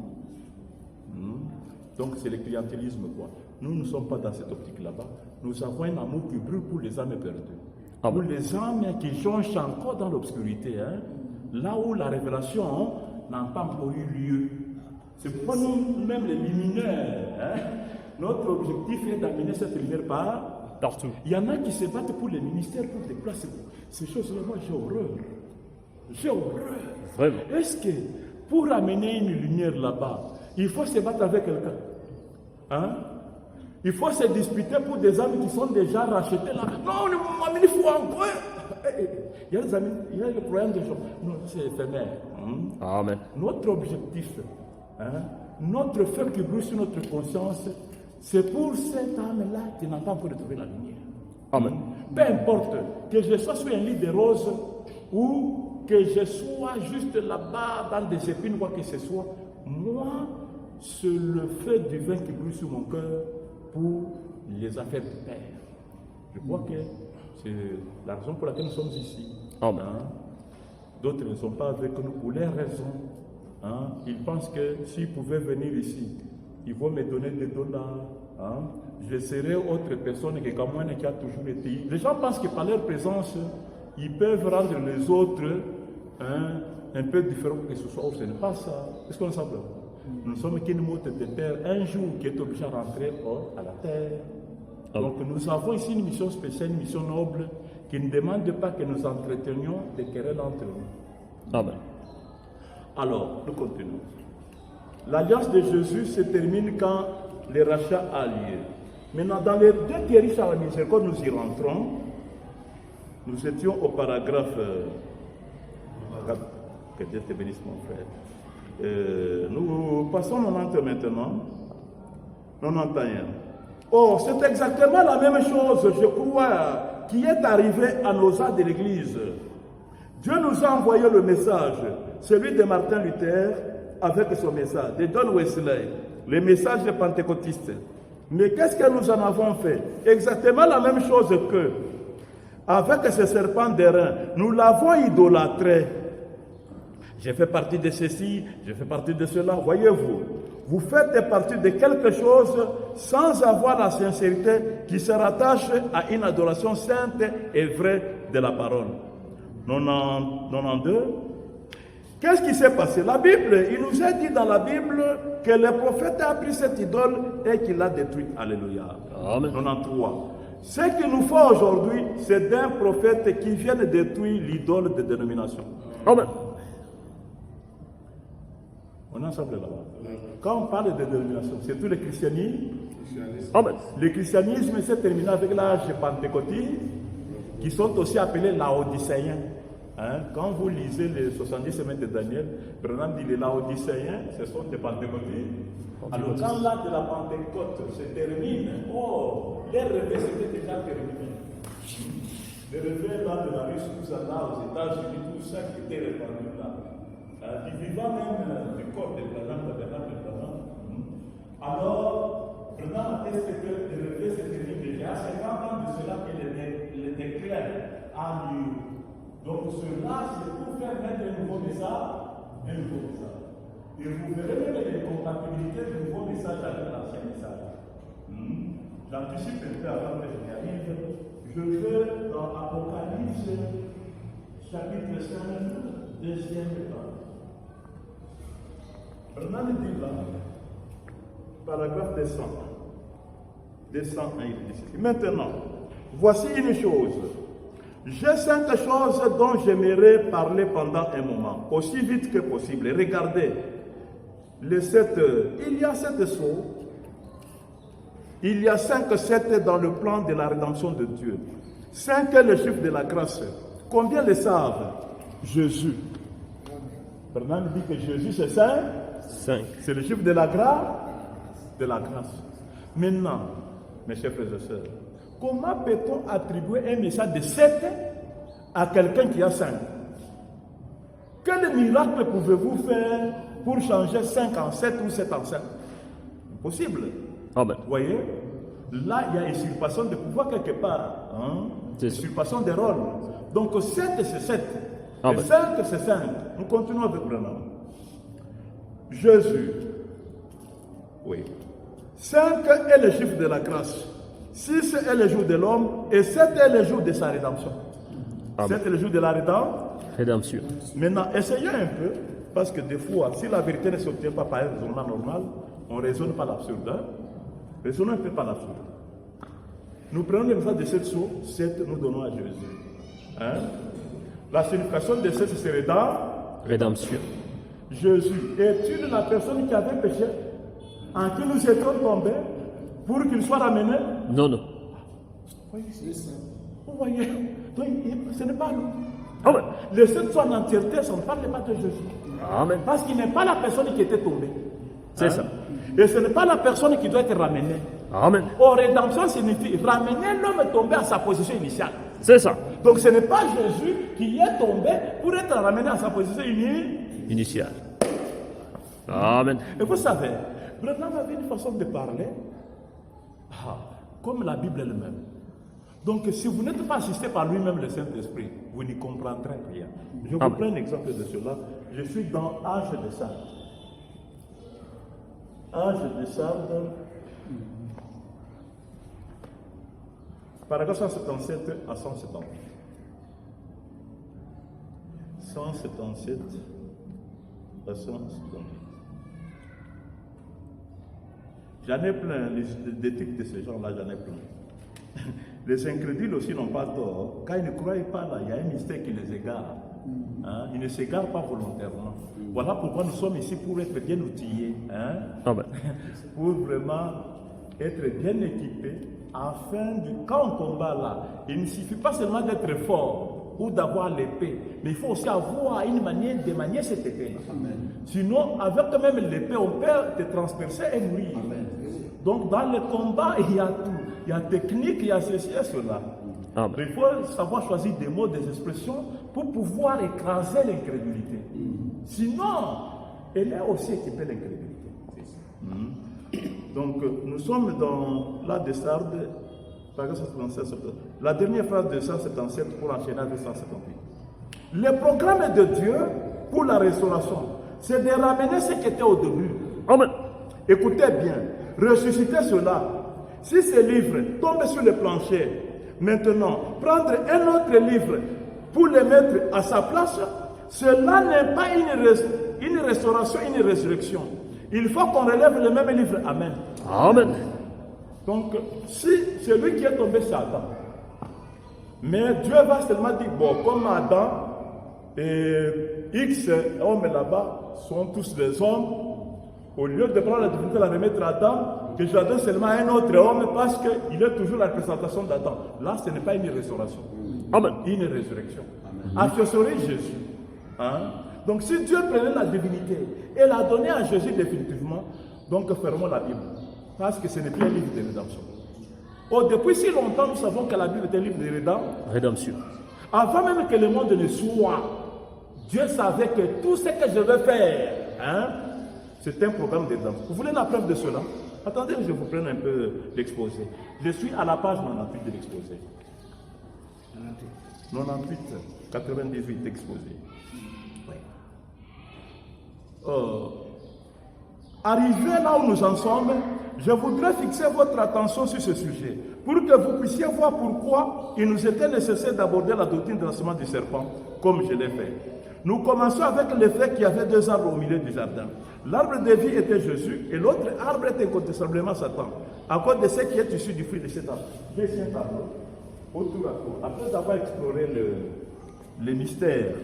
[SPEAKER 1] Donc c'est le clientélisme, quoi. Nous ne sommes pas dans cette optique là-bas. Nous avons un amour qui brûle pour les âmes perdues. Pour les âmes qui jonchent encore dans l'obscurité, là où la révélation n'a pas encore eu lieu. C'est pourquoi nous-mêmes les luminaires, notre objectif est d'amener cette lumière
[SPEAKER 3] partout.
[SPEAKER 1] Il y en a qui se battent pour les ministères, pour des places. Ces choses-là, moi j'ai horreur. J'ai horreur.
[SPEAKER 3] Vraiment.
[SPEAKER 1] Est-ce que pour amener une lumière là-bas, il faut se battre avec quelqu'un? Il faut se disputer pour des âmes qui sont déjà rachetées là. Non, il faut encore. Il y a des amis, il y a le problème des gens. Non, c'est éphémère.
[SPEAKER 3] Amen.
[SPEAKER 1] Notre objectif, notre feu qui brûle sur notre conscience, c'est pour cette âme-là qui n'a pas encore trouvé la lumière.
[SPEAKER 3] Amen.
[SPEAKER 1] Peu importe que je sois sur un lit de roses ou que je sois juste là-bas dans des épines, quoi que ce soit, moi, c'est le feu divin qui brûle sur mon cœur pour les affaires du Père. Je crois que c'est la raison pour laquelle nous sommes ici.
[SPEAKER 3] Amen.
[SPEAKER 1] D'autres ne sont pas avec nous pour les raisons. Ils pensent que s'ils pouvaient venir ici, ils vont me donner des dollars. Je serai autre personne que comme moi qui a toujours été. Les gens pensent que par leur présence, ils peuvent rendre les autres un peu différents que ce soit. Ce n'est pas ça. Est-ce qu'on s'en plaît? Nous sommes qu'une motte de terre, un jour qui est obligé à rentrer à la terre. Donc nous avons ici une mission spéciale, une mission noble, qui ne demande pas que nous entretenions des querelles entre nous.
[SPEAKER 3] Amen.
[SPEAKER 1] Alors, nous continuons. L'alliance de Jésus se termine quand le rachat a lieu. Maintenant, dans les deux qui riches à la miséricorde, nous y rentrons. Nous étions au paragraphe... que Dieu te bénisse, mon frère. Nous passons 90 maintenant. 91. Oh, c'est exactement la même chose, je crois, qui est arrivé à nos âges de l'Église. Dieu nous a envoyé le message, celui de Martin Luther, avec son message, de John Wesley, le message des pentecôtistes. Mais qu'est-ce que nous en avons fait? Exactement la même chose que, avec ce serpent d'airain, nous l'avons idolâtré. Je fais partie de ceci, je fais partie de cela. Voyez-vous, vous faites partie de quelque chose sans avoir la sincérité qui se rattache à une adoration sainte et vraie de la parole. 92. Qu'est-ce qui s'est passé? La Bible, il nous a dit dans la Bible que le prophète a pris cette idole et qu'il l'a détruite. Alléluia.
[SPEAKER 3] Amen.
[SPEAKER 1] 93. Ce qu'il nous faut aujourd'hui, c'est d'un prophète qui vient de détruire l'idole de dénomination.
[SPEAKER 3] Amen.
[SPEAKER 1] On est ensemble là-bas. Quand on parle de dénomination, c'est tout le christianisme.
[SPEAKER 3] Amen.
[SPEAKER 1] Le christianisme s'est terminé avec l'âge pentecôtiste, qui sont aussi appelés laodicéens. Quand vous lisez les 70 semaines de Daniel, Branham dit les laodicéens, ce sont des pentecôtistes. Alors quand l'âge de la Pentecôte se termine, les réveils c'était déjà terminé. Les réveils là de la Russie, tout ça là, aux États-Unis, tout ça qui était répandu là. Du vivant même du corps de Branham, Alors, Branham atteste que le réveil se termine déjà. C'est 50 ans de cela que le décret a lieu. Donc cela, c'est pour faire mettre un nouveau message, Et vous verrez même l'incompatibilité du nouveau message avec l'ancien message. J'anticipe un peu avant que je n'y arrive. Je veux dans Apocalypse, chapitre 5, deuxième étape. Bernard dit là, paragraphe 200. 201, il dit ceci. Maintenant, voici une chose. J'ai 5 choses dont j'aimerais parler pendant un moment, aussi vite que possible. Regardez, les 7 heures. Il y a 7 sceaux. Il y a 5 7 dans le plan de la rédemption de Dieu. 5 est le chiffre de la grâce. Combien le savent? Jésus. Bernard dit que Jésus c'est 5.
[SPEAKER 3] 5.
[SPEAKER 1] C'est le chiffre de la grâce. De la grâce. Maintenant, mes chers frères et sœurs, comment peut-on attribuer un message de 7 à quelqu'un qui a 5? Quel miracle pouvez-vous faire pour changer 5 en 7 ou 7 en 5? Impossible.
[SPEAKER 3] Amen.
[SPEAKER 1] Vous voyez? Là, il y a une usurpation de pouvoir quelque part. Usurpation des rôles. Donc 7, c'est 7.
[SPEAKER 3] Amen.
[SPEAKER 1] Et 5, c'est 5. Nous continuons avec Branham. Jésus. Oui. 5 est le chiffre de la grâce. 6 est le jour de l'homme. Et 7 est le jour de sa rédemption.
[SPEAKER 3] Amen.
[SPEAKER 1] 7 est le jour de la rédemption.
[SPEAKER 3] Rédemption.
[SPEAKER 1] Maintenant, essayons un peu. Parce que des fois, si la vérité ne s'obtient pas par un raisonnement normal, on ne raisonne pas l'absurde. Hein? Raisonnons un peu par l'absurde. Nous prenons le message de 7 sceaux, 7 nous donnons à Jésus. Hein? La signification de 7 serait dans
[SPEAKER 3] Rédemption.
[SPEAKER 1] Jésus. Es-tu la personne qui avait péché, en qui nous étions tombés, pour qu'il soit ramené?
[SPEAKER 3] Non, non.
[SPEAKER 1] Vous voyez, donc, ce n'est pas nous.
[SPEAKER 3] Amen.
[SPEAKER 1] Les 7 sont en entièreté, ça ne parle pas de Jésus.
[SPEAKER 3] Amen.
[SPEAKER 1] Parce qu'il n'est pas la personne qui était tombée.
[SPEAKER 3] C'est ça.
[SPEAKER 1] Et ce n'est pas la personne qui doit être ramenée.
[SPEAKER 3] Amen.
[SPEAKER 1] Or, rédemption signifie ramener l'homme tombé à sa position initiale.
[SPEAKER 3] C'est ça.
[SPEAKER 1] Donc ce n'est pas Jésus qui est tombé pour être ramené à sa position
[SPEAKER 3] Initial. Amen.
[SPEAKER 1] Et vous savez, Branham avait une façon de parler, comme la Bible elle-même. Donc si vous n'êtes pas assisté par lui-même le Saint-Esprit, vous n'y comprendrez rien. Je vous
[SPEAKER 3] Amen.
[SPEAKER 1] prends un exemple de cela. Je suis dans Âge de Sardes. Âge de Sardes. Paragraphe 177 à 170. 177 à 178. J'en ai plein, des trucs de ce genre-là, j'en ai plein. Les incrédules aussi n'ont pas tort. Quand ils ne croient pas, là, il y a un mystère qui les égare. Hein? Ils ne s'égarent pas volontairement. Voilà pourquoi nous sommes ici pour être bien outillés. Hein?
[SPEAKER 3] Amen.
[SPEAKER 1] Pour vraiment être bien équipés, afin de, quand on combat là, il ne suffit pas seulement d'être fort ou d'avoir l'épée, mais il faut aussi avoir une manière de manier cette épée. Amen. Sinon, avec même l'épée, on peut te transpercer et mourir. Amen. Donc dans le combat, il y a tout. Il y a technique, il y a ceci et cela.
[SPEAKER 3] Amen.
[SPEAKER 1] Mais il faut savoir choisir des mots, des expressions pour pouvoir écraser l'incrédulité. Sinon, elle est aussi équipée l'incrédulité. Donc, nous sommes dans la de Sardes, paragraphe 177, la dernière phrase de 177 pour enchaîner avec 178. Le programme de Dieu pour la restauration, c'est de ramener ce qui était au début.
[SPEAKER 3] Amen.
[SPEAKER 1] Écoutez bien, ressuscitez cela. Si ce livre tombe sur le plancher, maintenant, prendre un autre livre pour le mettre à sa place, cela n'est pas une restauration, une résurrection. Il faut qu'on relève le même livre. Amen.
[SPEAKER 3] Amen.
[SPEAKER 1] Donc, si celui qui est tombé, c'est Adam. Mais Dieu va seulement dire, bon, comme Adam et X hommes là-bas sont tous des hommes, au lieu de prendre la divinité de la remettre à Adam, que je la donne seulement à un autre homme parce qu'il est toujours la représentation d'Adam. Là, ce n'est pas une restauration.
[SPEAKER 3] Amen.
[SPEAKER 1] Une résurrection. Accessoire Jésus. Hein? Donc si Dieu prenait la divinité et l'a donnée à Jésus définitivement, donc fermons la Bible. Parce que ce n'est plus un livre de rédemption. Oh, depuis si longtemps, nous savons que la Bible est un livre de
[SPEAKER 3] Rédemption.
[SPEAKER 1] Avant même que le monde ne soit, Dieu savait que tout ce que je vais faire, hein, c'est un programme de rédemption. Vous voulez la preuve de cela? Attendez, je vous prenne un peu l'exposé. Je suis à la page 98 de l'exposé. 98, 98 exposé. Arrivé là où nous en sommes, je voudrais fixer votre attention sur ce sujet, pour que vous puissiez voir pourquoi il nous était nécessaire d'aborder la doctrine de l'enseignement du serpent, comme je l'ai fait. Nous commençons avec le fait qu'il y avait 2 arbres au milieu du jardin. L'arbre de vie était Jésus, et l'autre arbre était incontestablement Satan, à cause de ce qui est issu du fruit de cet arbre. J'ai un tableau, autour à tour. Après avoir exploré le mystère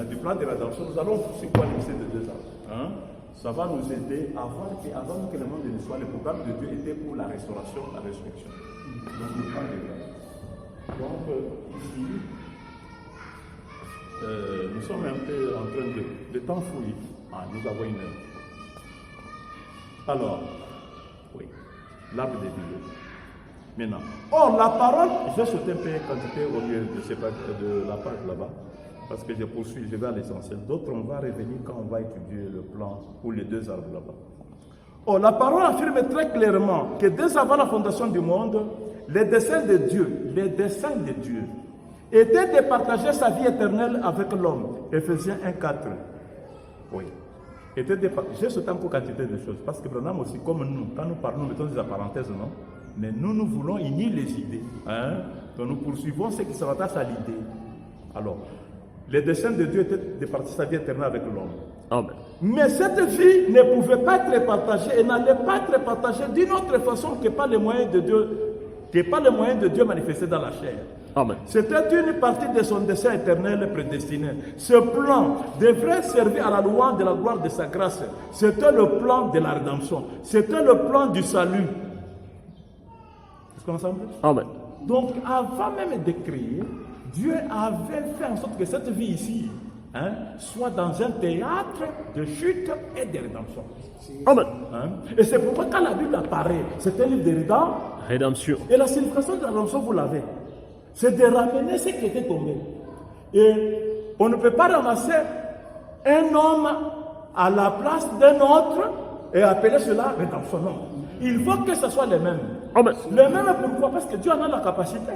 [SPEAKER 1] du plan de rédemption, nous allons sur quoi le mystère de 2 arbres. Ça va nous aider à voir qu'avant que le monde ne soit, le programme de Dieu était pour la restauration, la résurrection. Donc, le plan de grâce. Donc, ici, nous sommes un peu en train de temps fouiller. Nous avons une heure. Alors, oui, l'arbre de vie. Maintenant, or, la parole, j'ai sauté un peu une quantité au lieu de la page là-bas. Parce que je poursuis, je vais à l'essentiel. D'autres, on va revenir quand on va étudier le plan pour les 2 arbres là-bas. Oh, la parole affirme très clairement que dès avant la fondation du monde, les desseins de Dieu était de partager sa vie éternelle avec l'homme. Éphésiens 1:4. Oui. Était de partager. J'ai sauté encore quantité de choses. Parce que Branham aussi, comme nous, quand nous parlons, nous mettons des parenthèses, non? Mais nous voulons unir les idées. Hein? Donc nous poursuivons ce qui se rattache à l'idée. Alors, le dessein de Dieu était de partager sa vie éternelle avec l'homme.
[SPEAKER 3] Amen.
[SPEAKER 1] Mais cette vie ne pouvait pas être partagée et n'allait pas être partagée d'une autre façon que par les moyens de Dieu, manifestés dans la chair.
[SPEAKER 3] Amen.
[SPEAKER 1] C'était une partie de son dessein éternel prédestiné. Ce plan devrait servir à la louange de la gloire de sa grâce. C'était le plan de la rédemption. C'était le plan du salut. Est-ce qu'on ensemble?
[SPEAKER 3] Amen.
[SPEAKER 1] Donc, avant même de créer, Dieu avait fait en sorte que cette vie ici soit dans un théâtre de chute et de rédemption.
[SPEAKER 3] Amen.
[SPEAKER 1] Et c'est pourquoi quand la Bible apparaît, c'est un livre de
[SPEAKER 3] Rédemption.
[SPEAKER 1] et la signification de la rédemption, vous l'avez. C'est de ramener ce qui était tombé. Et on ne peut pas ramasser un homme à la place d'un autre et appeler cela rédemption. Non. Il faut que ce soit les mêmes.
[SPEAKER 3] Amen.
[SPEAKER 1] Les mêmes pourquoi? Parce que Dieu en a la capacité.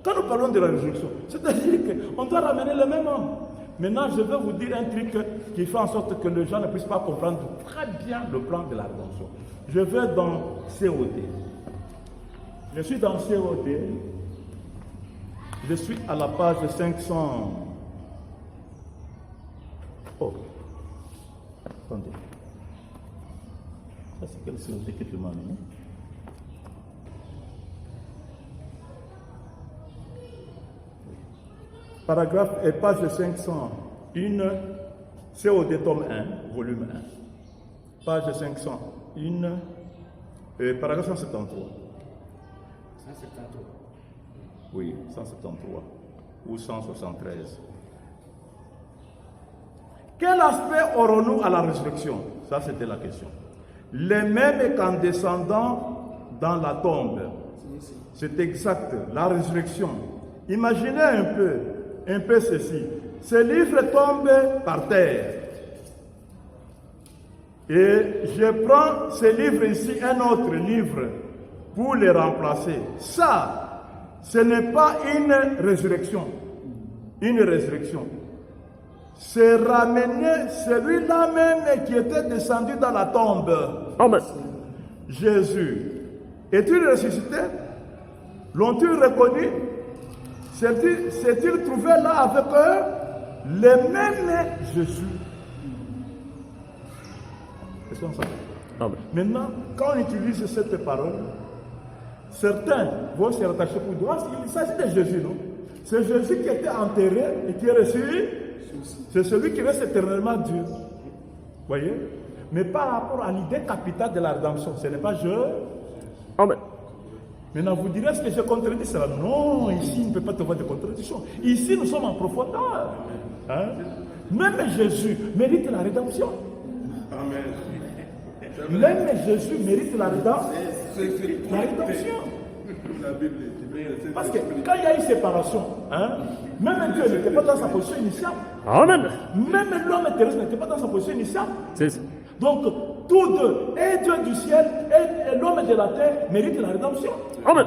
[SPEAKER 1] Quand nous parlons de la résurrection, c'est-à-dire qu'on doit ramener le même homme. Maintenant, je vais vous dire un truc qui fait en sorte que les gens ne puissent pas comprendre très bien le plan de la rédemption. Je vais dans COD. Je suis dans COD. Je suis à la page 500. Oh. Attendez. Ça, c'est quel COD que tu m'as mis? Paragraphe et page 501, COD tome 1, volume 1. Page 501, paragraphe 173.
[SPEAKER 2] 173.
[SPEAKER 1] Oui, 173 ou 173. Quel aspect aurons-nous à la résurrection? Ça, c'était la question. Les mêmes qu'en descendant dans la tombe. C'est exact, la résurrection. Imaginez un peu ceci. Ce livre tombe par terre. Et je prends ce livre ici, un autre livre, pour le remplacer. Ça, ce n'est pas une résurrection. Une résurrection. C'est ramener celui-là même qui était descendu dans la tombe.
[SPEAKER 3] Amen.
[SPEAKER 1] Jésus. Est-il ressuscité? L'ont-ils reconnu? S'est-il trouvé là avec eux? Le même Jésus. Est-ce qu'on s'entend?
[SPEAKER 3] Amen.
[SPEAKER 1] Maintenant, quand on utilise cette parole, certains vont se rattacher pour dire, il s'agit de Jésus, non? C'est Jésus qui était enterré et qui est ressuscité. C'est celui qui reste éternellement Dieu. Vous voyez? Mais par rapport à l'idée capitale de la rédemption, ce n'est pas je.
[SPEAKER 3] Amen.
[SPEAKER 1] Maintenant, vous direz, est-ce que je contredis cela? Non, ici, il ne peut pas te voir de contradiction. Ici, nous sommes en profondeur. Hein? Même Jésus mérite la rédemption.
[SPEAKER 2] Amen.
[SPEAKER 1] Même Jésus mérite la rédemption. La rédemption. Parce que quand il y a une séparation, même Dieu n'était pas dans sa position initiale.
[SPEAKER 3] Amen.
[SPEAKER 1] Même l'homme terrestre n'était pas dans sa position initiale.
[SPEAKER 3] C'est ça.
[SPEAKER 1] Donc, tous deux, et Dieu du ciel et l'homme de la terre, méritent la rédemption.
[SPEAKER 3] Amen.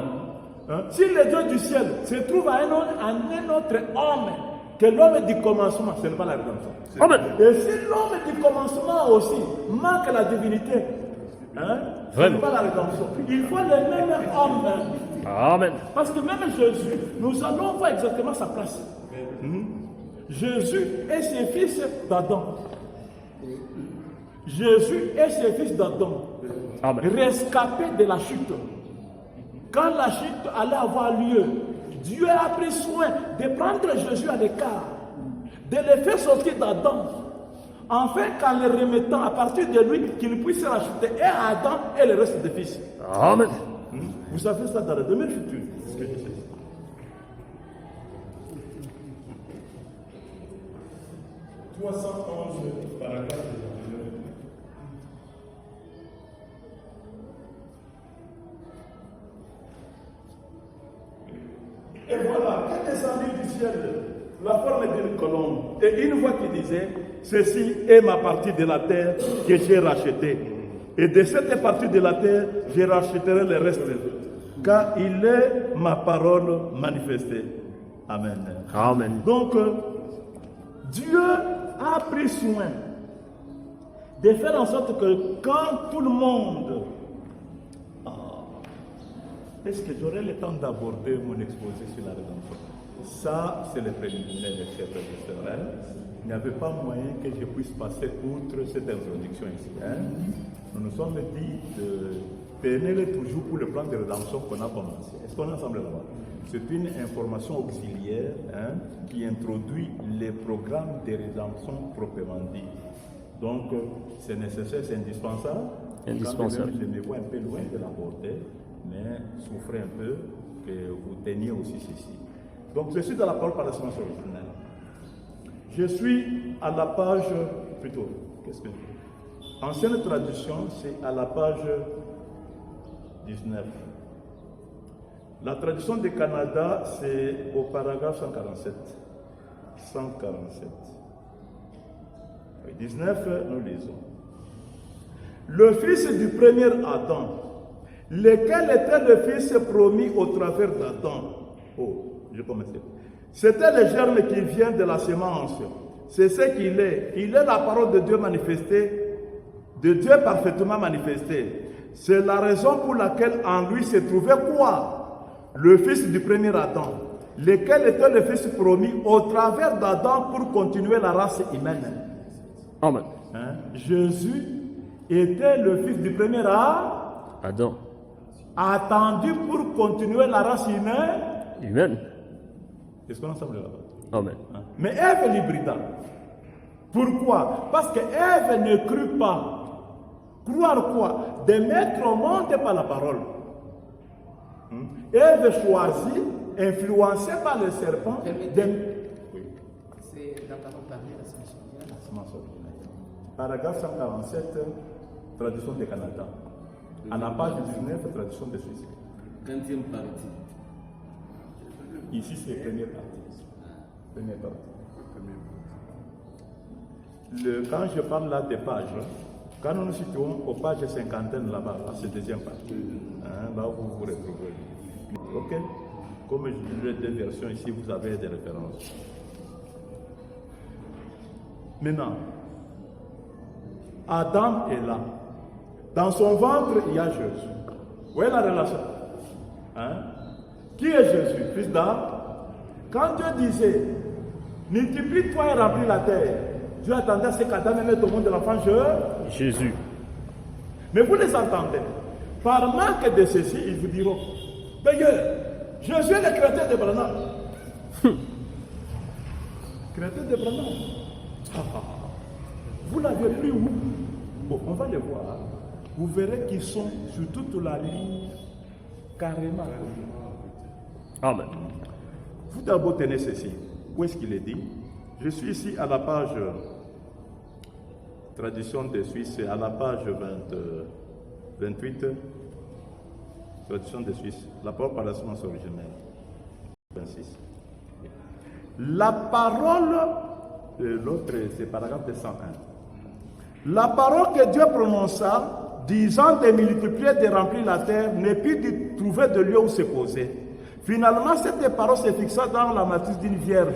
[SPEAKER 1] Si le Dieu du ciel se trouve à un autre homme que l'homme du commencement, ce n'est pas la rédemption.
[SPEAKER 3] Amen.
[SPEAKER 1] Et si l'homme du commencement aussi manque la divinité, ce n'est pas la rédemption. Il faut le même homme.
[SPEAKER 3] Amen.
[SPEAKER 1] Parce que même Jésus, nous allons voir exactement sa place. Jésus et ses fils d'Adam. Jésus et ses fils d'Adam, rescapés de la chute. Quand la chute allait avoir lieu, Dieu a pris soin de prendre Jésus à l'écart, de le faire sortir d'Adam, afin qu'en le remettant à partir de lui, qu'il puisse racheter et Adam et le reste des fils.
[SPEAKER 3] Amen.
[SPEAKER 1] Vous savez ça dans le domaine futur. 311 paragraphe. Et voilà, qu'est descendu du ciel la forme d'une colombe et une voix qui disait, ceci est ma partie de la terre que j'ai rachetée. Et de cette partie de la terre, je racheterai le reste, car il est ma parole manifestée. Amen.
[SPEAKER 3] Amen.
[SPEAKER 1] Donc, Dieu a pris soin de faire en sorte que quand tout le monde... Est-ce que j'aurai le temps d'aborder mon exposé sur la rédemption? Ça, c'est le préliminaire, mes chers frères et sœurs. Il n'y avait pas moyen que je puisse passer outre cette introduction ici. Nous nous sommes dit de pénétrer toujours pour le plan de rédemption qu'on a commencé. Est-ce qu'on est ensemble là-bas? C'est une information auxiliaire qui introduit les programmes de rédemption proprement dit. Donc, c'est nécessaire, c'est indispensable.
[SPEAKER 3] Indispensable.
[SPEAKER 1] Quand même, je me vois un peu loin de l'aborder, mais souffrez un peu que vous teniez aussi ceci. Donc, je suis dans la parole par la semence originelle. Je suis à la page, plutôt, qu'est-ce que je... Ancienne traduction, c'est à la page 19. La traduction du Canada, c'est au paragraphe 147. 147. 19, nous lisons. Le fils du premier Adam, lequel était le fils promis au travers d'Adam. Oh, je commence. C'était le germe qui vient de la semence. C'est ce qu'il est. Il est la parole de Dieu manifestée, de Dieu parfaitement manifestée. C'est la raison pour laquelle en lui se trouvait quoi? Le fils du premier Adam, lequel était le fils promis au travers d'Adam pour continuer la race humaine.
[SPEAKER 3] Amen.
[SPEAKER 1] Jésus était le fils du premier
[SPEAKER 3] Adam.
[SPEAKER 1] Attendu pour continuer la race
[SPEAKER 3] Humaine.
[SPEAKER 1] Est-ce qu'on est ensemble là-bas?
[SPEAKER 3] Amen.
[SPEAKER 1] Mais Ève l'hybrida. Pourquoi? Parce que Ève ne crut pas. Croire quoi? De mettre au monde par la parole. Ève choisit, influencée par le serpent. Oui.
[SPEAKER 2] C'est la parole parlée, la semence originale.
[SPEAKER 1] Paragraphe 147, traduction du Canada. À la page 19, traduction de Suisse.
[SPEAKER 2] 20e partie.
[SPEAKER 1] Ici, c'est la première partie. Première partie. Quand je parle là des pages, quand nous nous situons aux pages 50 là-bas, c'est deuxième partie. Là où vous vous retrouvez. Ok? Comme je dis deux versions ici, vous avez des références. Maintenant, Adam est là. Dans son ventre, il y a Jésus. Vous voyez la relation? Qui est Jésus? Fils d'Adam. Quand Dieu disait, multiplie-toi et remplis la terre, Dieu attendait à ce qu'Adam mette au monde de l'enfant
[SPEAKER 3] Jésus.
[SPEAKER 1] Mais vous les entendez. Par manque de ceci, ils vous diront, d'ailleurs, Jésus est le créateur d'Abraham. Créateur d'Abraham. Vous l'avez pris où? Bon, on va le voir. Vous verrez qu'ils sont sur toute la ligne carrément.
[SPEAKER 3] Amen.
[SPEAKER 1] Vous d'abord tenez ceci. Où est-ce qu'il est dit? Je suis ici à la page tradition de Suisse, à la page 28, tradition de Suisse, la parole par la semence originelle. 26. La parole, l'autre c'est paragraphe 201. La parole que Dieu prononça, disant de multiplier, de remplir la terre, ne put trouver de lieu où se poser. Finalement, cette parole se fixa dans la matrice d'une vierge.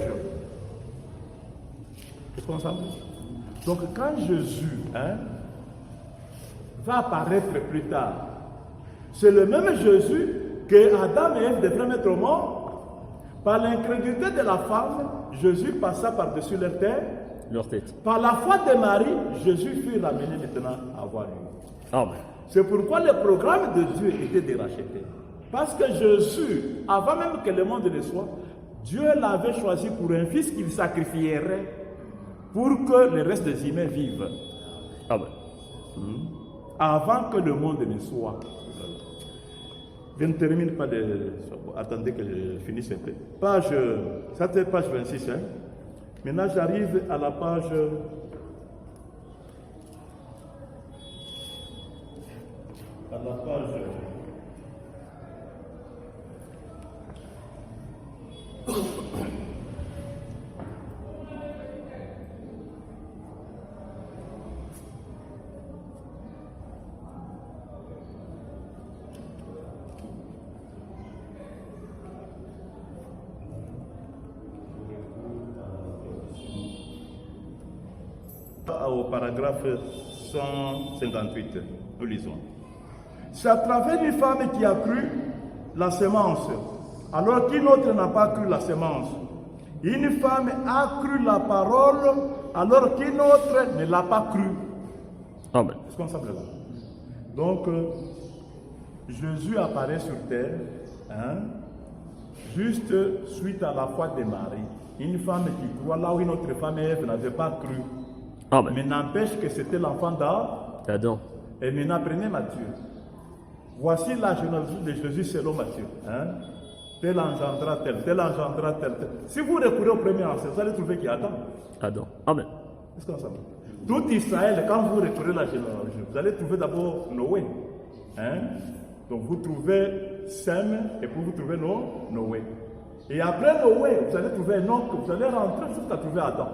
[SPEAKER 1] Est-ce qu'on s'en dit? Donc, quand Jésus va apparaître plus tard, c'est le même Jésus que Adam et Ève devraient mettre au monde. Par l'incrédulité de la femme, Jésus passa par-dessus leur tête.
[SPEAKER 3] Leur tête.
[SPEAKER 1] Par la foi de Marie, Jésus fut ramené maintenant à voir lui.
[SPEAKER 3] Amen.
[SPEAKER 1] C'est pourquoi le programme de Dieu était de racheter. Parce que Jésus, avant même que le monde ne soit, Dieu l'avait choisi pour un fils qu'il sacrifierait pour que le reste des humains vivent.
[SPEAKER 3] Amen.
[SPEAKER 1] Avant que le monde ne soit. Je ne termine pas de... Attendez que je finisse un peu. Ça c'est page 26. Maintenant j'arrive à la page... À la page... Au paragraphe 158, nous lisons. C'est à travers une femme qui a cru la semence, alors qu'une autre n'a pas cru la semence. Une femme a cru la parole, alors qu'une autre ne l'a pas cru.
[SPEAKER 3] Amen.
[SPEAKER 1] Est-ce qu'on s'appelle là? Donc, Jésus apparaît sur terre, juste suite à la foi de Marie. Une femme qui croit là où une autre femme, Ève, n'avait pas cru.
[SPEAKER 3] Amen.
[SPEAKER 1] Mais n'empêche que c'était l'enfant
[SPEAKER 3] d'Adam.
[SPEAKER 1] Et maintenant, prenez Matthieu. Voici la généalogie de Jésus selon Matthieu. Tel engendra tel, tel engendra tel, tel. Si vous recourez au premier ancêtre, vous allez trouver qu'il y a Adam.
[SPEAKER 3] Adam. Amen.
[SPEAKER 1] Est-ce qu'on s'appelle? Tout Israël, quand vous recourez à la généalogie, vous allez trouver d'abord Noé. Donc vous trouvez Sem et puis vous trouvez Noé. Et après Noé, vous allez trouver Enoch, vous allez rentrer jusqu'à trouver Adam.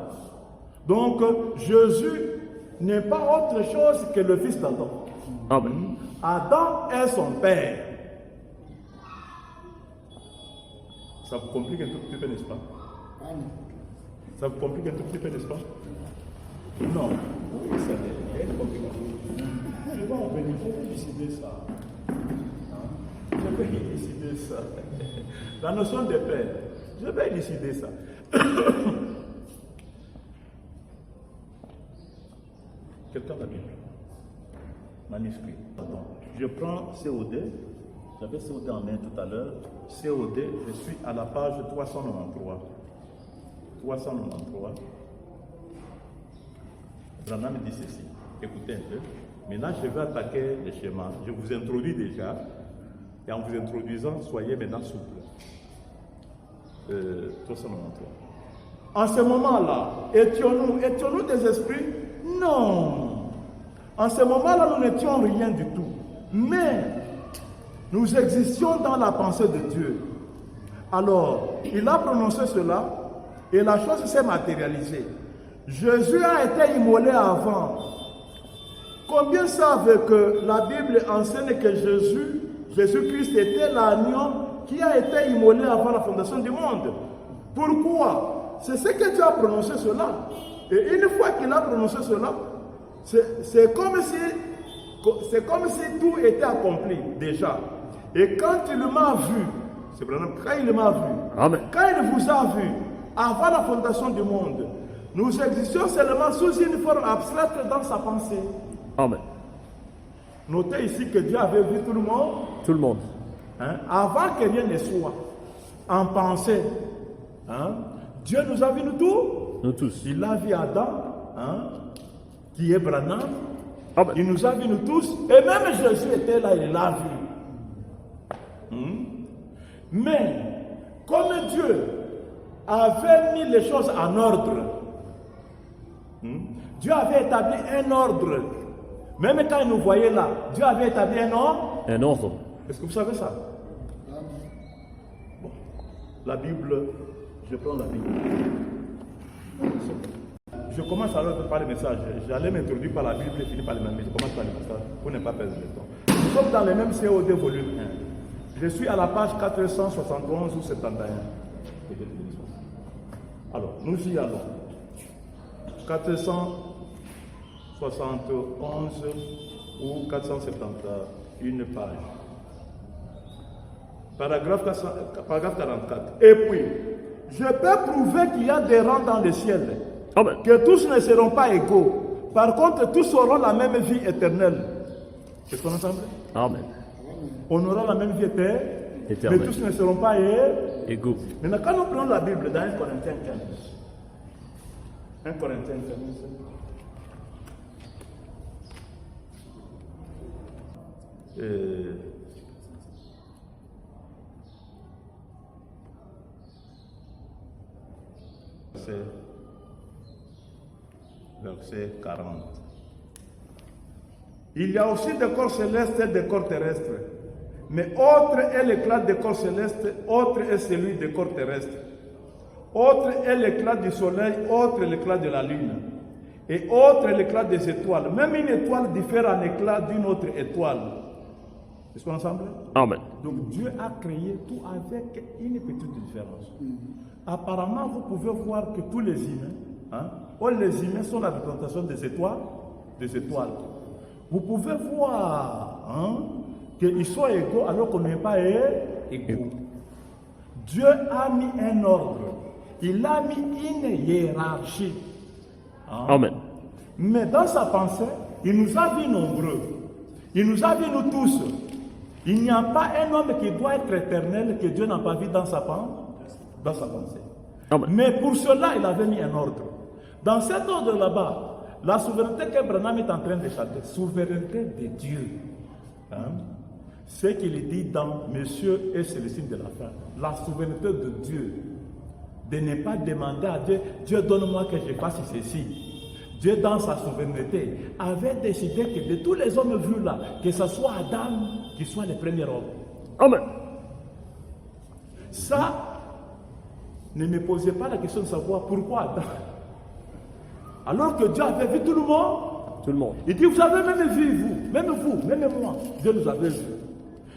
[SPEAKER 1] Donc Jésus n'est pas autre chose que le fils d'Adam.
[SPEAKER 3] Amen.
[SPEAKER 1] Adam est son père. Ça vous complique un tout petit peu, n'est-ce pas? Ça vous complique un tout petit peu, n'est-ce pas? Non. Oui, ça n'est pas compliqué. Je vais en venir, je vais décider ça. Je vais décider ça. La notion de père, je vais décider ça. Quelqu'un l'a Bible? Manuscrit. Pardon. Je prends COD. J'avais COD en main tout à l'heure. COD, je suis à la page 393. 393. Branham dit ceci. Écoutez un peu. Maintenant, je vais attaquer le schéma. Je vous introduis déjà. Et en vous introduisant, soyez maintenant souple. 393. En ce moment-là, étions-nous des esprits? Non. En ce moment-là, nous n'étions rien du tout. Mais nous existions dans la pensée de Dieu. Alors, il a prononcé cela et la chose s'est matérialisée. Jésus a été immolé avant. Combien savent que la Bible enseigne que Jésus-Christ était l'agneau qui a été immolé avant la fondation du monde? Pourquoi? C'est ce que Dieu a prononcé cela. Et une fois qu'il a prononcé cela, c'est comme si tout était accompli déjà. Et quand il m'a vu, c'est vraiment quand il m'a vu,
[SPEAKER 3] Amen.
[SPEAKER 1] quand il vous a vu, avant la fondation du monde, nous existions seulement sous une forme abstraite dans sa pensée.
[SPEAKER 3] Amen.
[SPEAKER 1] Notez ici que Dieu avait vu tout le monde.
[SPEAKER 3] Tout le monde.
[SPEAKER 1] Avant que rien ne soit, en pensée. Dieu nous a vu nous tous.
[SPEAKER 3] Nous tous.
[SPEAKER 1] Il a vu Adam, qui est Branham.
[SPEAKER 3] Amen.
[SPEAKER 1] Il nous a vu nous tous. Et même Jésus était là, il l'a vu. Mais, comme Dieu avait mis les choses en ordre, Dieu avait établi un ordre. Même quand il nous voyait là, Dieu avait établi un ordre.
[SPEAKER 3] Un ordre.
[SPEAKER 1] Est-ce que vous savez ça? Bon. La Bible, je prends la Bible. Je commence alors par les messages. J'allais m'introduire par la Bible et finir par les mêmes. Je commence par les messages pour ne pas perdre le temps. Nous sommes dans le même COD volume 1. Je suis à la page 471 ou 71. Alors, nous y allons. 471 ou 471 pages. Paragraphe 44. Et puis, je peux prouver qu'il y a des rangs dans le ciel.
[SPEAKER 3] Amen.
[SPEAKER 1] Que tous ne seront pas égaux. Par contre, tous auront la même vie éternelle. Est-ce qu'on entend?
[SPEAKER 3] Amen.
[SPEAKER 1] On aura la même vie éternelle,
[SPEAKER 3] Éternelle.
[SPEAKER 1] mais tous ne seront pas
[SPEAKER 3] Égaux.
[SPEAKER 1] Maintenant, quand nous prenons la Bible dans 1 Corinthiens 15, 1 Corinthiens 15, verset 40. Il y a aussi des corps célestes et des corps terrestres. Mais autre est l'éclat des corps célestes, autre est celui des corps terrestres. Autre est l'éclat du soleil, autre est l'éclat de la lune. Et autre est l'éclat des étoiles. Même une étoile diffère en éclat d'une autre étoile. Est-ce qu'on est ensemble?
[SPEAKER 3] Amen.
[SPEAKER 1] Donc Dieu a créé tout avec une petite différence. Apparemment, vous pouvez voir que tous les humains Hein? Oh, les humains sont la représentation des étoiles. Vous pouvez voir qu'ils sont égaux alors qu'on n'est pas égaux. Dieu a mis un ordre. Il a mis une hiérarchie.
[SPEAKER 3] Amen.
[SPEAKER 1] Mais dans sa pensée, il nous a vus nombreux. Il nous a vus nous tous. Il n'y a pas un homme qui doit être éternel que Dieu n'a pas vu dans sa pensée.
[SPEAKER 3] Amen.
[SPEAKER 1] Mais pour cela, il avait mis un ordre. Dans cet ordre là-bas, la souveraineté que Branham est en train de chanter, souveraineté de Dieu. Ce qu'il dit dans Monsieur et Célestine de la fin, la souveraineté de Dieu. De ne pas demander à Dieu, Dieu donne-moi que je fasse ceci. Dieu, dans sa souveraineté, avait décidé que de tous les hommes vus là, que ce soit Adam qui soit le premier homme.
[SPEAKER 3] Amen.
[SPEAKER 1] Ça, ne me posez pas la question de savoir pourquoi Adam. Alors que Dieu avait vu tout le monde.
[SPEAKER 3] Tout le monde.
[SPEAKER 1] Il dit, vous avez même vu, même moi. Dieu nous avait vu.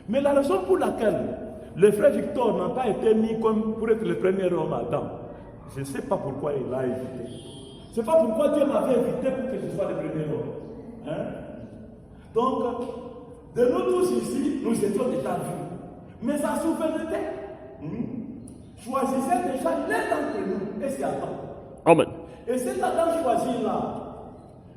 [SPEAKER 1] Mais la raison pour laquelle le frère Victor n'a pas été mis comme pour être le premier homme Adam, je ne sais pas pourquoi il l'a évité. Ce n'est pas pourquoi Dieu m'avait invité pour que je sois le premier homme. Donc, de nous tous ici, nous étions déjà vus. Mais sa souveraineté choisissait déjà l'un d'entre nous, et c'est Adam.
[SPEAKER 3] Amen.
[SPEAKER 1] Et cet Adam choisi là,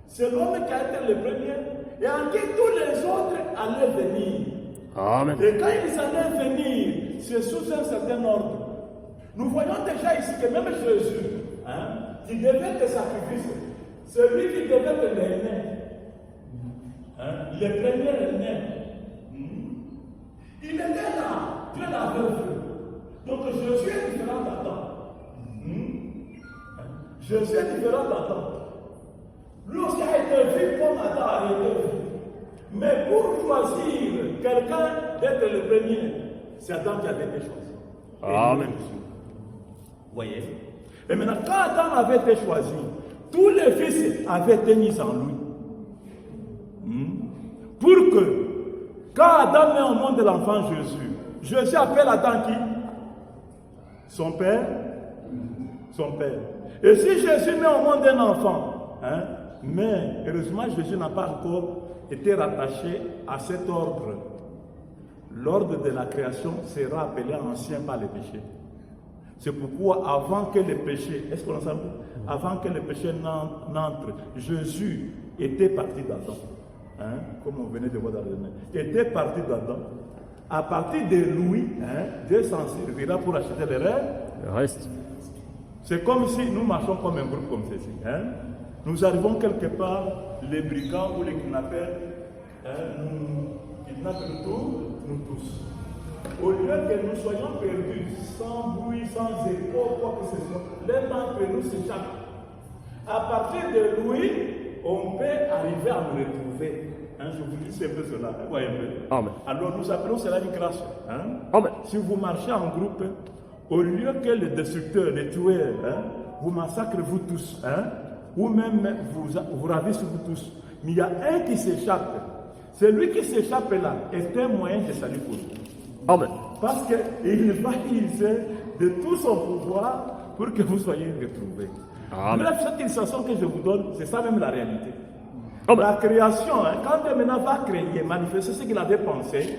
[SPEAKER 1] c'est l'homme qui a été le premier, et en qui tous les autres allaient venir.
[SPEAKER 3] Amen.
[SPEAKER 1] Et quand ils allaient venir, c'est sous un certain ordre. Nous voyons déjà ici que même Jésus, qui devait être sacrifice, celui qui devait être l'aîné, le premier aîné, il était là, Dieu l'avait vu. Donc Jésus est différent d'Adam. Jésus est différent d'Adam. Lui aussi a été vu comme Adam a été vu. Mais pour choisir quelqu'un d'être le premier, c'est Adam qui avait été choisi.
[SPEAKER 3] Amen.
[SPEAKER 1] Vous voyez? Et maintenant, quand Adam avait été choisi, tous les fils avaient été mis en lui. Pour que, quand Adam met au monde l'enfant Jésus appelle Adam qui? Son père. Son père. Et si Jésus met au monde un enfant, mais heureusement Jésus n'a pas encore été rattaché à cet ordre. L'ordre de la création sera appelé ancien par le péché. C'est pourquoi avant que le péché, est-ce qu'on entend? Avant que le péché n'entre, Jésus était parti d'Adam. Comme on venait de voir dans le mains. Était parti d'Adam. À partir de lui, Dieu s'en servira pour acheter les rêves.
[SPEAKER 3] Le reste.
[SPEAKER 1] C'est comme si nous marchons comme un groupe comme ceci. Nous arrivons quelque part, les brigands ou les kidnappeurs nous kidnappent nous tous. Au lieu que nous soyons perdus, sans bruit, sans écho, quoi que ce soit, l'un d'entre nous s'échappe. À partir de lui, on peut arriver à nous retrouver. Je vous dis c'est un peu cela. Voyez un peu.
[SPEAKER 3] Amen.
[SPEAKER 1] Alors nous appelons cela une grâce.
[SPEAKER 3] Amen.
[SPEAKER 1] Si vous marchez en groupe, au lieu que le destructeur, le tueur, vous massacrez vous tous, ou même vous ravissez vous tous, mais il y a un qui s'échappe. Celui qui s'échappe là est un moyen de salut pour vous.
[SPEAKER 3] Amen.
[SPEAKER 1] Parce qu'il va user de tout son pouvoir pour que vous soyez retrouvés.
[SPEAKER 3] Amen.
[SPEAKER 1] Bref, cette illustration que je vous donne, c'est ça même la réalité.
[SPEAKER 3] Amen.
[SPEAKER 1] La création, quand Dieu maintenant va créer, manifester ce qu'il avait pensé,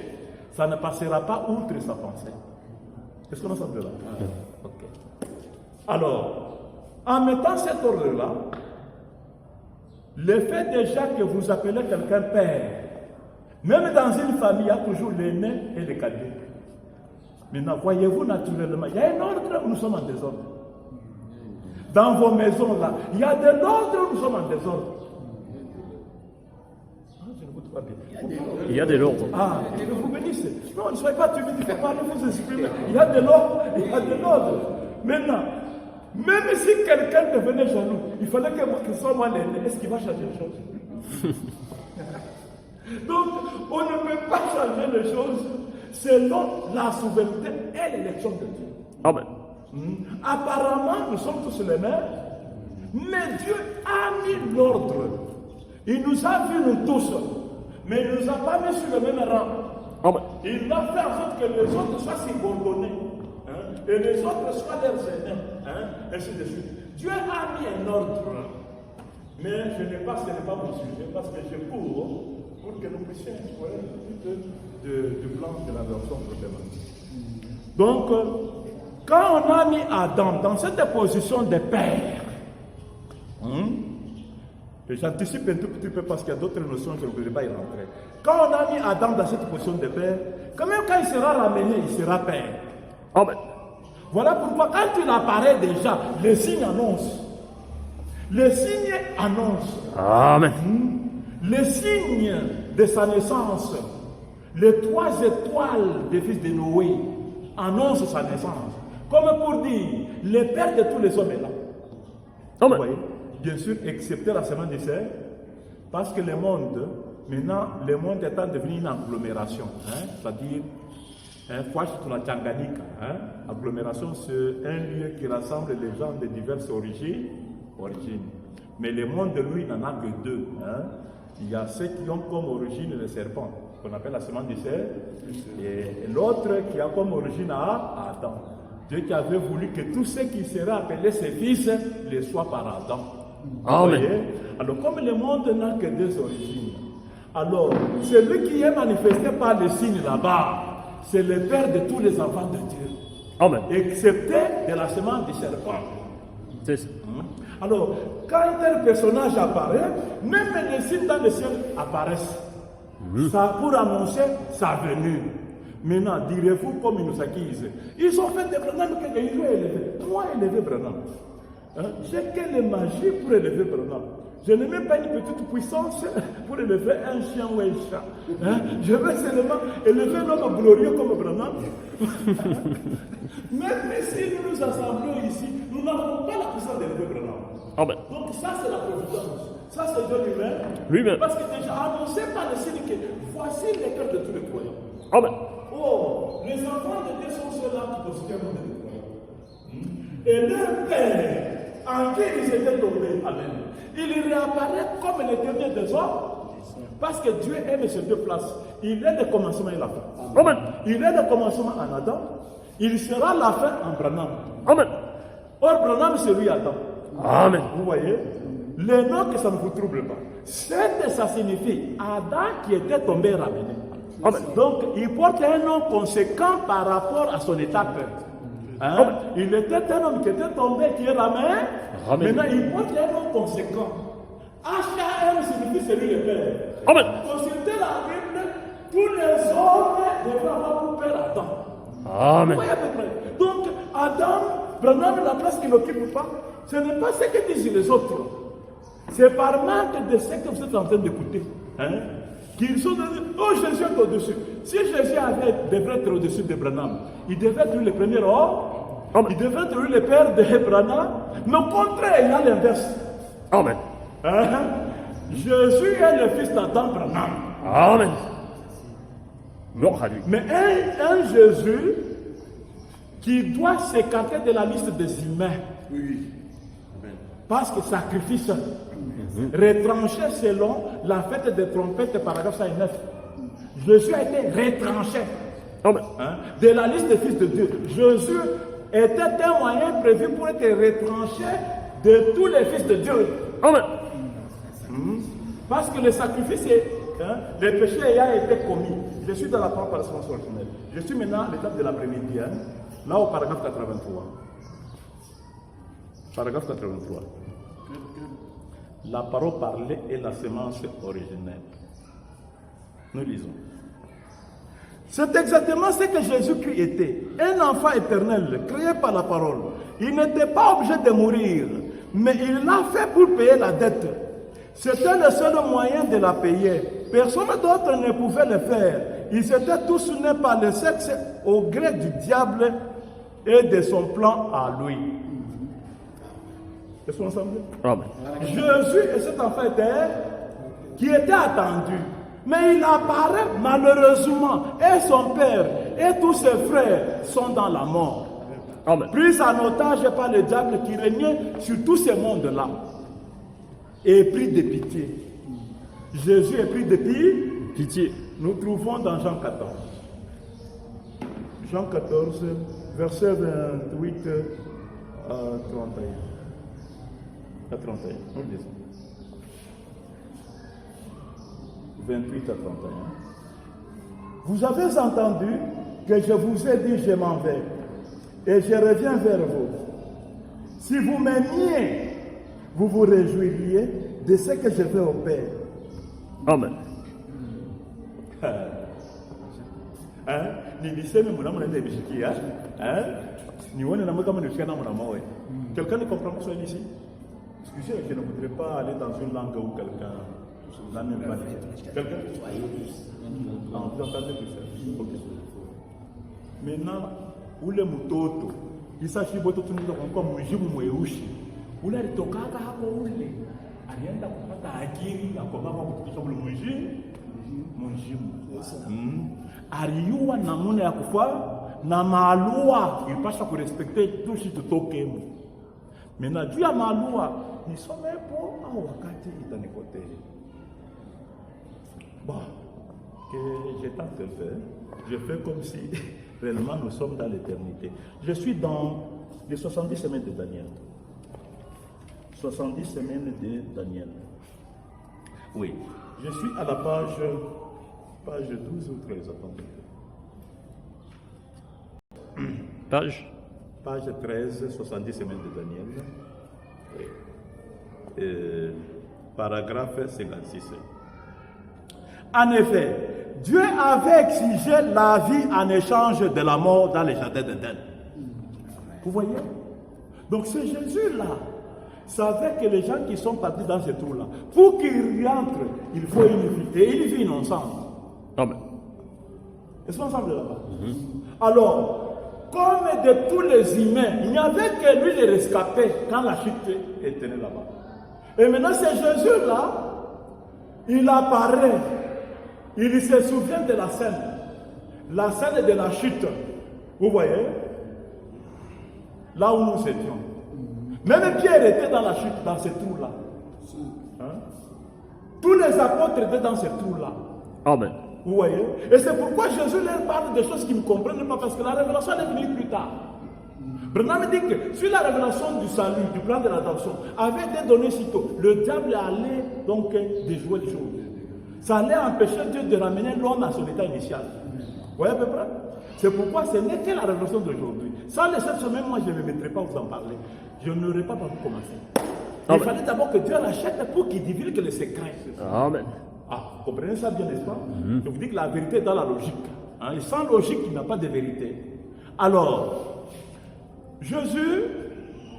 [SPEAKER 1] ça ne passera pas outre sa pensée. Est-ce qu'on entend de là? Ok. Alors, en mettant cet ordre-là, le fait déjà que vous appelez quelqu'un père, même dans une famille, il y a toujours l'aîné et le cadet. Maintenant, voyez-vous naturellement, il y a un ordre où nous sommes en désordre. Dans vos maisons là, il y a de l'ordre où nous sommes en désordre. Je ne vous trouve pas bien.
[SPEAKER 3] Il y a de l'ordre.
[SPEAKER 1] Ah, vous me dites, non, ne soyez pas timide, il ne faut pas vous exprimer. Il y a de l'ordre, il y a de l'ordre. Maintenant, même si quelqu'un devenait jaloux, il fallait que ce soit moi l'aîné. Est-ce qu'il va changer les choses? Donc, on ne peut pas changer les choses selon la souveraineté et l'élection de Dieu.
[SPEAKER 3] Amen.
[SPEAKER 1] Apparemment, nous sommes tous les mêmes, mais Dieu a mis l'ordre. Il nous a vus nous tous, mais il ne nous a pas mis sur le même rang.
[SPEAKER 3] Amen.
[SPEAKER 1] Il a fait en sorte que les autres soient subordonnés, et les autres soient leurs aînés, ainsi de suite. Dieu a mis un ordre. Mais ce n'est pas mon sujet, parce que je cours pour que nous puissions explorer du plan de la version problématique. Donc, quand on a mis Adam dans cette position de père, et j'anticipe un tout petit peu parce qu'il y a d'autres notions que je ne voulais pas y rentrer. Quand on a mis Adam dans cette position de père, quand même quand il sera ramené, il sera père.
[SPEAKER 3] Amen.
[SPEAKER 1] Voilà pourquoi quand il apparaît déjà, les signes annoncent. Les signes annoncent.
[SPEAKER 3] Amen.
[SPEAKER 1] Les signes de sa naissance, les 3 étoiles des fils de Noé annoncent sa naissance. Comme pour dire, le père de tous les hommes est là.
[SPEAKER 3] Amen.
[SPEAKER 1] Vous voyez? Bien sûr, excepté la semaine du cerf, parce que le monde, maintenant, le monde est devenu une agglomération. C'est-à-dire, Fouach sur la Tanganyika. Agglomération, c'est un lieu qui rassemble les gens de diverses origines. Mais le monde, lui, n'en a que 2. Il y a ceux qui ont comme origine le serpent, qu'on appelle la semence du cerf, et l'autre qui a comme origine Adam. Dieu qui avait voulu que tous ceux qui seraient appelés ses fils les soient par Adam.
[SPEAKER 3] Amen.
[SPEAKER 1] Alors, comme le monde n'a que 2 origines, alors celui qui est manifesté par le signe là-bas, c'est le père de tous les enfants de Dieu.
[SPEAKER 3] Amen.
[SPEAKER 1] Excepté de la semence du serpent.
[SPEAKER 3] C'est ça.
[SPEAKER 1] Alors, quand un personnage apparaît, même les signes dans le ciel apparaissent. Ça pour annoncer sa venue. Maintenant, direz-vous comme ils nous accusent. Ils ont fait des Branham que Dieu a élevé. Moi, élevé Branham. J'ai quelle magie pour élever Branham. Je n'ai même pas une petite puissance pour élever un chien ou un chat. Je veux seulement élever un homme glorieux comme Branham. Même si nous nous assemblons ici, nous n'avons pas la puissance d'élever Branham.
[SPEAKER 3] Amen.
[SPEAKER 1] Donc ça c'est la providence. Ça c'est Dieu lui-même.
[SPEAKER 3] Lui-même.
[SPEAKER 1] Parce que déjà annoncé par le signe que voici les cœurs de tous les croyants.
[SPEAKER 3] Amen.
[SPEAKER 1] Oh, les enfants de Dieu sont ceux-là qui considèrent le monde des croyants. Et leur père, en qui ils étaient tombés, amen, il réapparaît comme l'éternel des hommes. Parce que Dieu aime ces 2 places. Il est le commencement et la fin.
[SPEAKER 3] Amen.
[SPEAKER 1] Il est le commencement en Adam. Il sera la fin en Branham.
[SPEAKER 3] Amen.
[SPEAKER 1] Or, Branham, c'est lui Adam.
[SPEAKER 3] Amen.
[SPEAKER 1] Vous voyez? Le nom que ça ne vous trouble pas. Ça signifie Adam qui était tombé ramené.
[SPEAKER 3] Amen.
[SPEAKER 1] Donc, il porte un nom conséquent par rapport à son étape. Il était un homme qui était tombé, qui est ramené.
[SPEAKER 3] Amen.
[SPEAKER 1] Maintenant, il porte un nom conséquent. HAM signifie celui le Père.
[SPEAKER 3] Amen.
[SPEAKER 1] Consultez la Bible, tous les hommes devraient avoir pour père Adam.
[SPEAKER 3] Amen.
[SPEAKER 1] Vous voyez à peu près. Donc, Adam, Branham, la place qu'il n'occupe pas, ce n'est pas ce que disent les autres. C'est par manque de ce que vous êtes en train d'écouter. Qu'ils sont devenus, oh Jésus est au-dessus. Si Jésus devrait être au-dessus de Branham, il devait être le premier homme, il devait être le père de Branham, mais au contraire, il y a l'inverse.
[SPEAKER 3] Amen.
[SPEAKER 1] Jésus est le fils d'Adam Branham.
[SPEAKER 3] Amen. Gloire à lui.
[SPEAKER 1] Mais un Jésus qui doit s'écarter de la liste des humains.
[SPEAKER 2] Oui.
[SPEAKER 1] Parce que sacrifice, retranché selon la fête des trompettes, paragraphe 109. Jésus a été retranché de la liste des fils de Dieu. Jésus était un moyen prévu pour être retranché de tous les fils de Dieu.
[SPEAKER 3] Amen.
[SPEAKER 1] Parce que le sacrifice, le péché ayant été commis. Je suis dans la parole par la semence originelle. Je suis maintenant à l'étape de l'après-midi, là au paragraphe 83. Paragraphe 83. La parole parlée est la semence originelle. Nous lisons. C'est exactement ce que Jésus-Christ était. Un enfant éternel, créé par la parole. Il n'était pas obligé de mourir, mais il l'a fait pour payer la dette. C'était le seul moyen de la payer. Personne d'autre ne pouvait le faire. Ils étaient tous nés par le sexe au gré du diable et de son plan à lui. Est-ce qu'on ensemble?
[SPEAKER 3] Amen.
[SPEAKER 1] Jésus et cet enfant qui était attendu. Mais il apparaît malheureusement. Et son père et tous ses frères sont dans la mort.
[SPEAKER 3] Amen.
[SPEAKER 1] Pris en otage par le diable qui régnait sur tous ces mondes-là. Et pris de pitié. Jésus est pris de
[SPEAKER 3] Pitié.
[SPEAKER 1] Nous trouvons dans Jean 14. Jean 14, verset 28 31. À 31, on descend. 28 à 31. Vous avez entendu que je vous ai dit je m'en vais et je reviens vers vous. Si vous m'aimiez, vous vous réjouiriez de ce que je fais au Père.
[SPEAKER 3] Amen.
[SPEAKER 1] Quelqu'un ne comprend pas ça ici? Excusez, je ne voudrais pas aller dans une langue où quelqu'un n'aime pas. Quelqu'un? Non, vous entendez tout ça? Ok. Maintenant, où le mutoto, il s'agit de tout le monde comme mujimu mweushi. Où le tokaka hapo ule, alienda kupata akili na kwa mama kutukisha ule mujimu. Aliua namuna ya kufa na maalua ilipasha kurespekte tushi tutokemo. Maintenant, juu ya maalua nisome hapo au wakati itanikotea. Bon, que j'ai tant de faire, je fais comme si réellement nous sommes dans l'éternité. Je suis dans les 70 semaines de Daniel. 70 semaines de Daniel. Oui, je suis à la page 12 ou 13, attendez.
[SPEAKER 3] Page.
[SPEAKER 1] Page 13, 70 semaines de Daniel. Oui. Paragraphe 56. En effet, Dieu avait exigé la vie en échange de la mort dans les jardins d'Éden. Vous voyez? Donc ce Jésus-là savait que les gens qui sont partis dans ce trou-là, pour qu'ils rentrent, il faut une vie. Et une vie innocente.
[SPEAKER 3] Amen.
[SPEAKER 1] Est-ce qu'on ensemble là-bas? Alors, comme de tous les humains, il n'y avait que lui les rescapés quand la chute était là-bas. Et maintenant, c'est Jésus-là, il apparaît. Il se souvient de la scène de la chute. Vous voyez? Là où nous étions. Même Pierre était dans la chute, dans ce trou-là. Hein? Tous les apôtres étaient dans ce trou-là.
[SPEAKER 3] Amen.
[SPEAKER 1] Vous voyez? Et c'est pourquoi Jésus leur parle de choses qu'ils ne comprennent pas, parce que la révélation est venue plus tard. Branham dit que sur la révélation du salut, du plan de l'adoption, avait été donné sitôt, le diable allait donc déjouer les choses. Ça allait empêcher Dieu de ramener l'homme à son état initial. Vous voyez à peu près? C'est pourquoi ce n'est que la révélation d'aujourd'hui. Sans les 7 semaines, moi je ne me mettrai pas à vous en parler. Je n'aurais pas par où commencer. Il fallait d'abord que Dieu l'achète pour qu'il divulgue les secrets.
[SPEAKER 3] Amen.
[SPEAKER 1] Ah, vous comprenez ça bien, n'est-ce pas? Je vous dis que la vérité est dans la logique. Hein? Et sans logique, il n'y a pas de vérité. Alors, Jésus,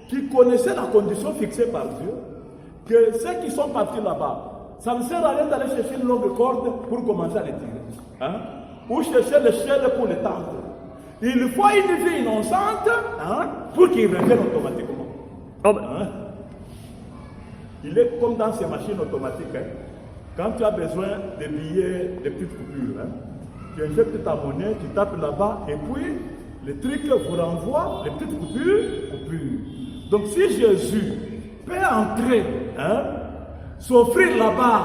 [SPEAKER 1] qui connaissait la condition fixée par Dieu, que ceux qui sont partis là-bas, ça ne sert à rien d'aller chercher une longue corde pour commencer à les tirer. Hein? Ou chercher l'échelle pour les tendre. Il faut une vie innocente, hein, pour qu'ils reviennent automatiquement.
[SPEAKER 3] Amen.
[SPEAKER 1] Hein? Il est comme dans ces machines automatiques. Hein? Quand tu as besoin de billets, de petites coupures, hein? Tu injectes ta monnaie, tu tapes là-bas, et puis le truc vous renvoie les petites coupures. Donc si Jésus peut entrer, hein, s'offrir là-bas,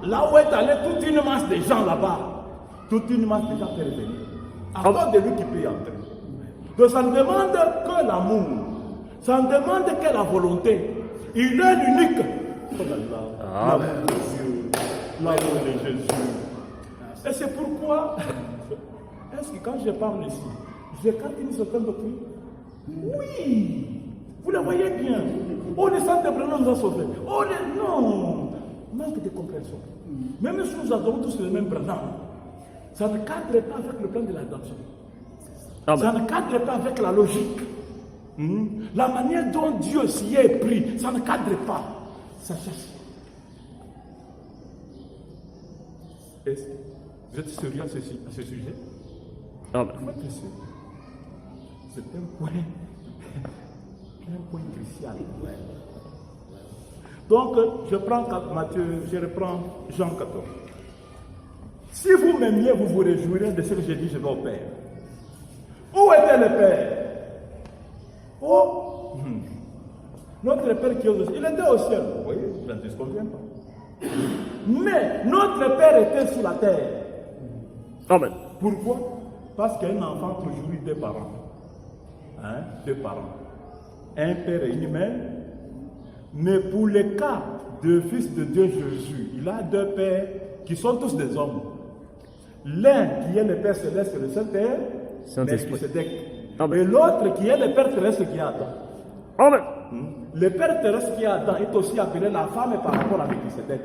[SPEAKER 1] là où est allée toute une masse de gens là-bas, toute une masse de gens peut revenir. À part de lui qui peut y entrer. Donc ça ne demande que l'amour, ça ne demande que la volonté. Il est l'unique. Oh là là, l'amour de Dieu, l'amour de Jésus. Et c'est pourquoi, est-ce que quand je parle ici, j'écarte une certaine doctrine? Oui, vous la voyez bien. Oh, les saints de Branham nous a sauvés. Oh, non, manque de compréhension. Même si nous adorons tous le même Branham, ça ne cadre pas avec le plan de l'adoption. Ça ne cadre pas avec la logique. La manière dont Dieu s'y est pris, ça ne cadre pas. Ça cherche. Est-ce que vous êtes sérieux à ce sujet?
[SPEAKER 3] Amen.
[SPEAKER 1] C'est un point crucial. Donc, je prends Matthieu, je reprends Jean 14. Si vous m'aimiez, vous vous réjouirez de ce que j'ai dit, je vais au Père. Où était le Père? Oh, notre Père qui est au ciel, il était au ciel. Vous voyez, je ne conviens pas. Mais notre Père était sur la terre.
[SPEAKER 3] Amen.
[SPEAKER 1] Pourquoi? Parce qu'un enfant toujours eu deux parents. Hein? Deux parents. un père et une mère. Mais pour le cas du Fils de Dieu Jésus, il a deux pères qui sont tous des hommes. L'un qui est le Père Céleste et le Saint-Père,
[SPEAKER 3] Saint-Esprit.
[SPEAKER 1] Et l'autre qui est le Père terrestre qui est Adam.
[SPEAKER 3] Amen.
[SPEAKER 1] Le Père terrestre qui est Adam est aussi appelé la femme par rapport à Melchisédek.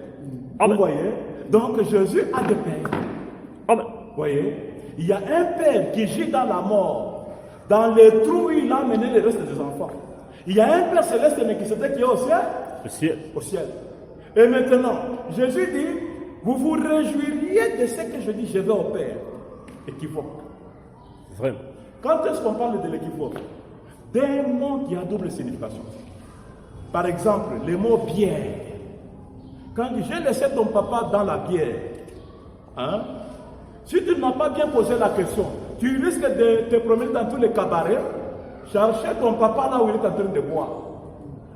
[SPEAKER 1] Vous
[SPEAKER 3] Amen.
[SPEAKER 1] voyez? Donc Jésus a deux pères.
[SPEAKER 3] Amen.
[SPEAKER 1] Vous voyez? Il y a un père qui gît dans la mort, dans les trous où il a amené le reste des enfants. Il y a un Père céleste mais qui s'était qui est au ciel.
[SPEAKER 3] Le ciel.
[SPEAKER 1] Au ciel. Et maintenant, Jésus dit, vous vous réjouiriez de ce que je dis, je vais au Père. Équivoque.
[SPEAKER 3] Vraiment.
[SPEAKER 1] Quand est-ce qu'on parle de l'équivoque? D'un mot qui a double signification. Par exemple, le mot bière. Quand il dit, j'ai laissé ton papa dans la bière, hein? Si tu ne m'as pas bien posé la question, tu risques de te promener dans tous les cabarets, chercher ton papa là où il est en train de boire.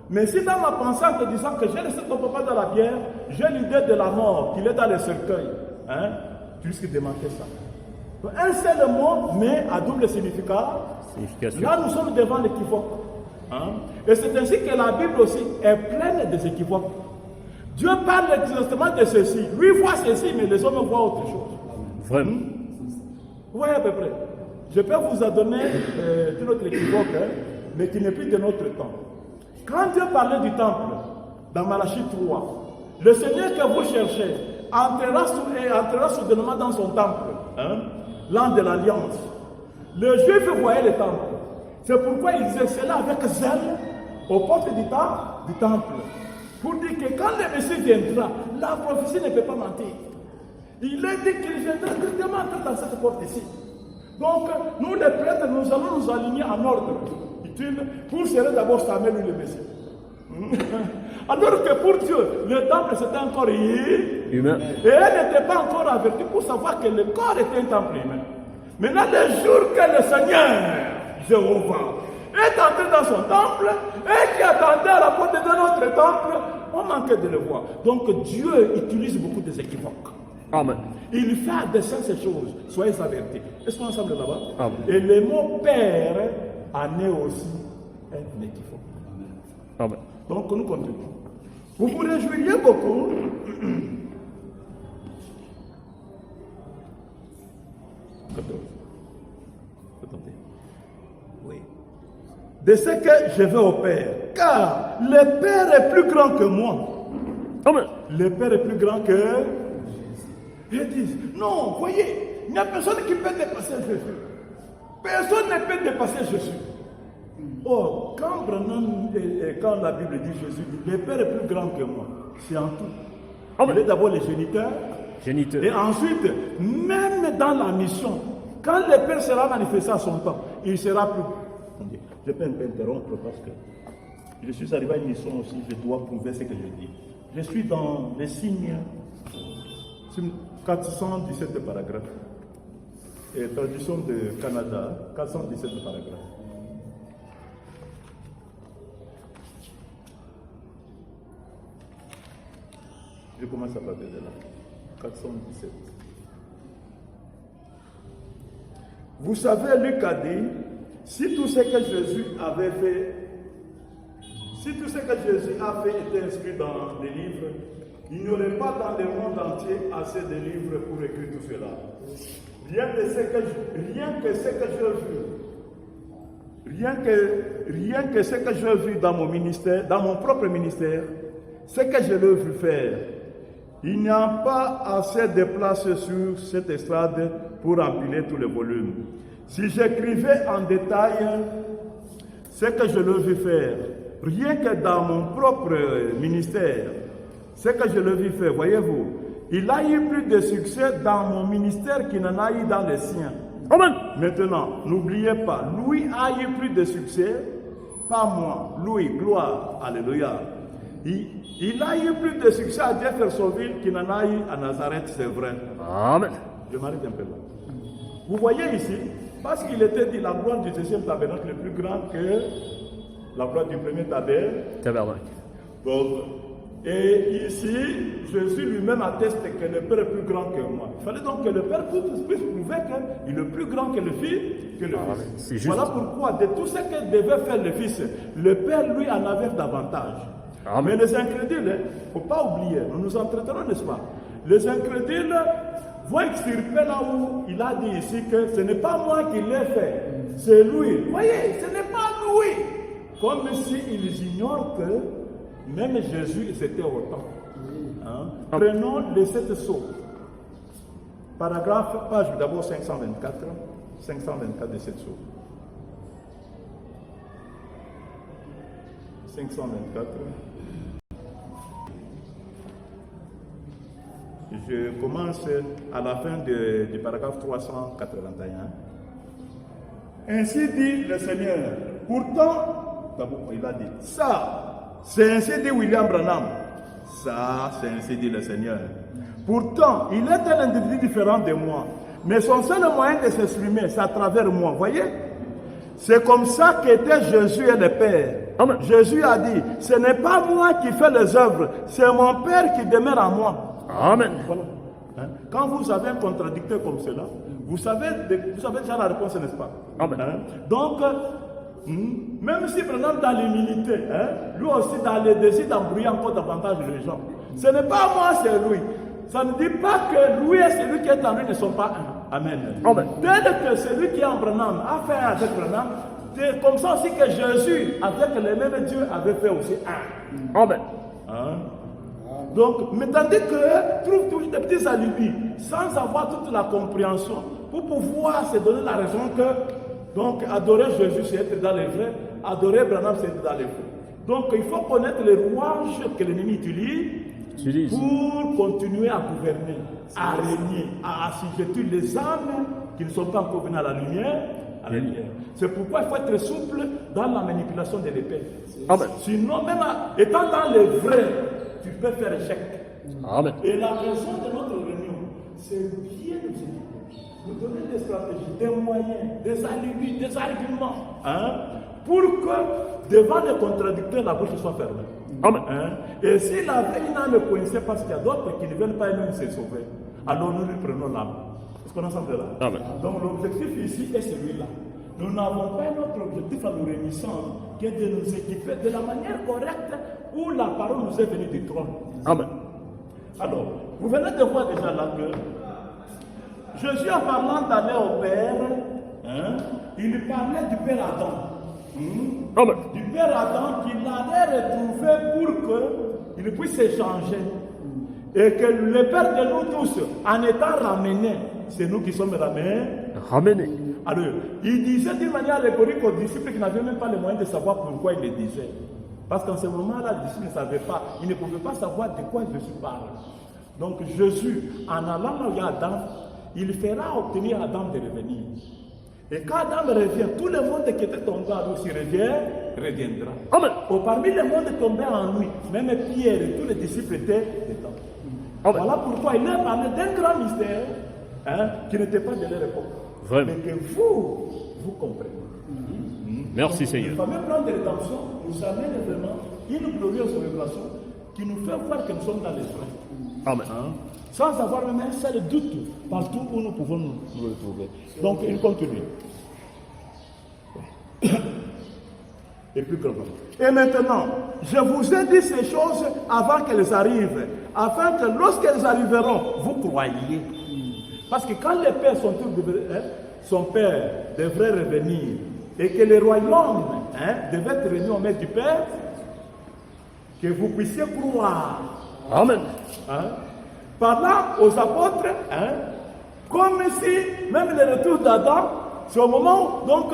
[SPEAKER 1] Mais si dans ma pensée en te disant que j'ai laissé ton papa dans la bière, j'ai l'idée de la mort, qu'il est dans le cercueil, hein? Tu risques de manquer ça. Donc, un seul mot, mais à double signification. Là, nous sommes devant l'équivoque. Hein? Et c'est ainsi que la Bible aussi est pleine des équivoques. Dieu parle exactement de ceci. Lui voit ceci, mais les hommes voient autre chose.
[SPEAKER 3] Vraiment.
[SPEAKER 1] Vous voyez à peu près. Je peux vous en donner une autre équivoque, hein, mais qui n'est plus de notre temps. Quand Dieu parlait du temple, dans Malachie 3, le Seigneur que vous cherchez entrera soudainement dans son temple, hein, l'an de l'Alliance. Le Juif voyait le temple. C'est pourquoi il disait cela avec zèle aux portes du temple. Pour dire que quand le Messie viendra, la prophétie ne peut pas mentir. Il est dit qu'il viendra directement dans cette porte ici. Donc, nous les prêtres, nous allons nous aligner en ordre pour serrer d'abord Samuel ou le Messie. Alors que pour Dieu, le temple c'était un corps humain. Et elle n'était pas encore avertie pour savoir que le corps était un temple humain. Maintenant, le jour que le Seigneur, Jéhovah, est entré dans son temple et qui attendait à la porte de notre temple, on manquait de le voir. Donc Dieu utilise beaucoup des équivoques.
[SPEAKER 3] Amen.
[SPEAKER 1] Il fait à dessein ces choses. Soyez avertis. Est-ce qu'on est ensemble là-bas?
[SPEAKER 3] Amen.
[SPEAKER 1] Et le mot père en est aussi un équivoque.
[SPEAKER 3] Amen.
[SPEAKER 1] Donc nous continuons. Vous vous réjouiriez beaucoup. Oui. De ce que je vais au Père, car le Père est plus grand que moi.
[SPEAKER 3] Amen.
[SPEAKER 1] Le Père est plus grand que... Ils disent, non, voyez, il n'y a personne qui peut dépasser Jésus. Personne ne peut dépasser Jésus. Or, quand la Bible dit Jésus, le Père est plus grand que moi. C'est en tout.
[SPEAKER 3] Amen.
[SPEAKER 1] Il est d'abord le géniteur.
[SPEAKER 3] Géniteur.
[SPEAKER 1] Et ensuite, même dans la mission, quand le Père sera manifesté à son temps, il sera plus... Je peux un peu interrompre parce que je suis arrivé à une mission aussi, je dois prouver ce que je dis. Je suis dans les signes, 417 paragraphes. Et traduction de Canada, 417 paragraphes. Je commence à parler de là. 417. Vous savez, Luc a dit, si tout ce que Jésus avait fait, si tout ce que Jésus a fait était inscrit dans les livres, il n'y aurait pas dans le monde entier assez de livres pour écrire tout cela. Rien que ce que j'ai vu dans mon ministère, dans mon propre ministère, ce que je l'ai vu faire, il n'y a pas assez de place sur cette estrade pour empiler tous les volumes. Si j'écrivais en détail ce que je l'ai vu faire, rien que dans mon propre ministère, ce que je l'ai vu faire, voyez-vous, il a eu plus de succès dans mon ministère qu'il n'en a eu dans les siens.
[SPEAKER 3] Amen.
[SPEAKER 1] Maintenant, n'oubliez pas, lui a eu plus de succès, pas moi, lui, gloire, alléluia. Il a eu plus de succès à Jeffersonville qu'il n'en a eu à Nazareth, c'est vrai.
[SPEAKER 3] Amen.
[SPEAKER 1] Je m'arrête un peu là. Vous voyez ici, parce qu'il était dit la gloire du deuxième tabernacle est plus grande que la gloire du premier tabernacle.
[SPEAKER 3] Tabernacle.
[SPEAKER 1] Donc, Et ici, Jésus lui-même atteste que le Père est plus grand que moi. Il fallait donc que le Père puisse prouver qu'il est plus grand que le Fils.
[SPEAKER 3] C'est juste.
[SPEAKER 1] Voilà pourquoi, de tout ce que devait faire le Fils, le Père, lui, en avait davantage.
[SPEAKER 3] Amen.
[SPEAKER 1] Mais les incrédules, il ne faut pas oublier, nous nous entretenons, n'est-ce pas? Les incrédules vont extirper là où il a dit ici que ce n'est pas moi qui l'ai fait, c'est lui. Vous voyez, ce n'est pas lui. Comme s'ils ignorent que même Jésus, c'était autant. Hein? Prenons les 7 sceaux. Paragraphe, page d'abord 524. 524 de 7 sceaux. 524. Je commence à la fin du paragraphe 381. Ainsi dit le Seigneur. Pourtant, d'abord il a dit, ça, c'est ainsi dit William Branham. Ça, c'est ainsi dit le Seigneur. Pourtant, il est un individu différent de moi. Mais son seul moyen de s'exprimer, c'est à travers moi. Voyez? C'est comme ça qu'était Jésus et le Père.
[SPEAKER 3] Amen.
[SPEAKER 1] Jésus a dit, ce n'est pas moi qui fais les œuvres, c'est mon Père qui demeure en moi.
[SPEAKER 3] Amen.
[SPEAKER 1] Voilà. Hein? Quand vous avez un contradicteur comme cela, vous savez déjà la réponse, n'est-ce pas?
[SPEAKER 3] Amen.
[SPEAKER 1] Hein? Donc, même si, par exemple, dans l'humilité, lui aussi dans le désir d'embrouiller encore davantage les gens, ce n'est pas moi, c'est lui. Ça ne dit pas que lui et celui qui est en lui ne sont pas un. Amen.
[SPEAKER 3] Amen.
[SPEAKER 1] Tel que celui qui est en Branham a fait avec Branham, c'est comme ça aussi que Jésus, avec le même Dieu, avait fait aussi un.
[SPEAKER 3] Amen.
[SPEAKER 1] Hein? Donc, mais tandis que trouve toujours des petits alibis, sans avoir toute la compréhension, pour pouvoir se donner la raison que, donc, adorer Jésus, c'est être dans les vrais, adorer Branham, c'est être dans les faux. Donc, il faut connaître les rouages que l'ennemi utilise pour continuer à gouverner, à régner, à assujettir les âmes qui ne sont pas encore venues à la lumière. C'est pourquoi il faut être souple dans la manipulation de l'épée.
[SPEAKER 3] Amen.
[SPEAKER 1] Sinon, même étant dans les vrais, tu peux faire échec.
[SPEAKER 3] Amen.
[SPEAKER 1] Et la raison de notre réunion, c'est bien nous donner des stratégies, des moyens, des alibis, des arguments, pour que devant les contradicteurs, la bouche soit fermée.
[SPEAKER 3] Amen.
[SPEAKER 1] Et si la veille ne coïncide parce qu'il y a d'autres qui ne veulent pas même se sauver, alors nous lui prenons l'âme. Est-ce qu'on est ensemble là?
[SPEAKER 3] Amen.
[SPEAKER 1] Donc l'objectif ici est celui-là. Nous n'avons pas notre objectif à nous réunissant qui est de nous équiper de la manière correcte où la parole nous est venue du trône.
[SPEAKER 3] Amen.
[SPEAKER 1] Alors, vous venez de voir déjà là que Jésus, en parlant d'aller au Père, il lui parlait du Père Adam.
[SPEAKER 3] Amen.
[SPEAKER 1] Du Père Adam qu'il allait retrouver pour qu'il puisse échanger. Et que le Père de nous tous, en étant ramenés, c'est nous qui sommes ramenés.
[SPEAKER 3] Ramenez.
[SPEAKER 1] Alors, il disait d'une manière allégorique aux disciples qui n'avaient même pas les moyens de savoir pourquoi il le disait. Parce qu'en ce moment-là, les disciples ne savaient pas, ils ne pouvaient pas savoir de quoi Jésus parle. Donc Jésus, en allant là où il y a Adam, il fera obtenir Adam de revenir. Et quand Adam revient, tout le monde qui était tombé en lui, s'il reviendra.
[SPEAKER 3] Amen.
[SPEAKER 1] Parmi les mondes tombés en lui, même Pierre et tous les disciples étaient dedans.
[SPEAKER 3] Amen.
[SPEAKER 1] Voilà pourquoi il a parlé d'un grand mystère qui n'était pas de leur époque.
[SPEAKER 3] Vraiment.
[SPEAKER 1] Mais que vous comprenez.
[SPEAKER 3] Merci
[SPEAKER 1] Donc,
[SPEAKER 3] Seigneur.
[SPEAKER 1] le fameux plan de rédemption nous amène vraiment une glorieuse révélation qui nous fait voir que nous sommes dans l'esprit.
[SPEAKER 3] Amen.
[SPEAKER 1] Sans avoir même un seul doute partout où nous pouvons nous retrouver. Donc, il continue. Et plus grand. Et maintenant, je vous ai dit ces choses avant qu'elles arrivent, afin que lorsqu'elles arriveront, vous croyiez. Parce que quand les pères son père devrait revenir, et que le royaume devait être réuni au maître du Père, que vous puissiez croire.
[SPEAKER 3] Amen.
[SPEAKER 1] Parlant aux apôtres, comme si même le retour d'Adam, c'est au moment où donc,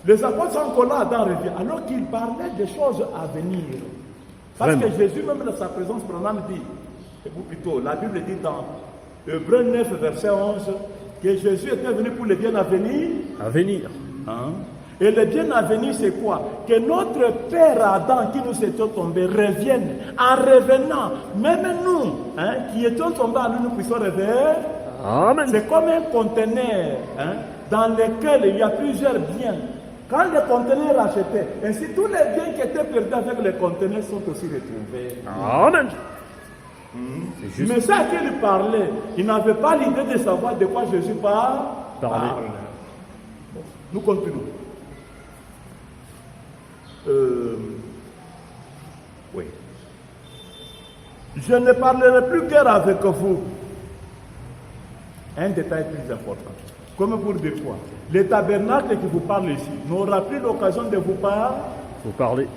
[SPEAKER 1] les apôtres sont encore là, Adam revient, alors qu'il parlait des choses à venir. Parce
[SPEAKER 3] Vraiment.
[SPEAKER 1] que Jésus, même dans sa présence, Branham dit, ou plutôt, la Bible dit dans Hébreux 9, verset 11, que Jésus était venu pour le bien à venir.
[SPEAKER 3] À venir.
[SPEAKER 1] Et le bien à venir, c'est quoi? Que notre père Adam, qui nous étions tombés, revienne. En revenant, même nous, qui étions tombés en nous, nous puissions revenir.
[SPEAKER 3] Amen.
[SPEAKER 1] C'est comme un conteneur dans lequel il y a plusieurs biens. Quand les conteneurs rachetés, ainsi tous les biens qui étaient perdus avec les conteneurs sont aussi retrouvés.
[SPEAKER 3] Amen. C'est juste.
[SPEAKER 1] Mais ça qu'il parlait, il n'avait pas l'idée de savoir de quoi Jésus parle.
[SPEAKER 3] Parler.
[SPEAKER 1] Bon, nous continuons. Oui. Je ne parlerai plus guère avec vous. Un détail plus important. Comme pour des fois, le tabernacle qui vous parle ici n'aura plus l'occasion de vous parler.
[SPEAKER 3] Vous parlez.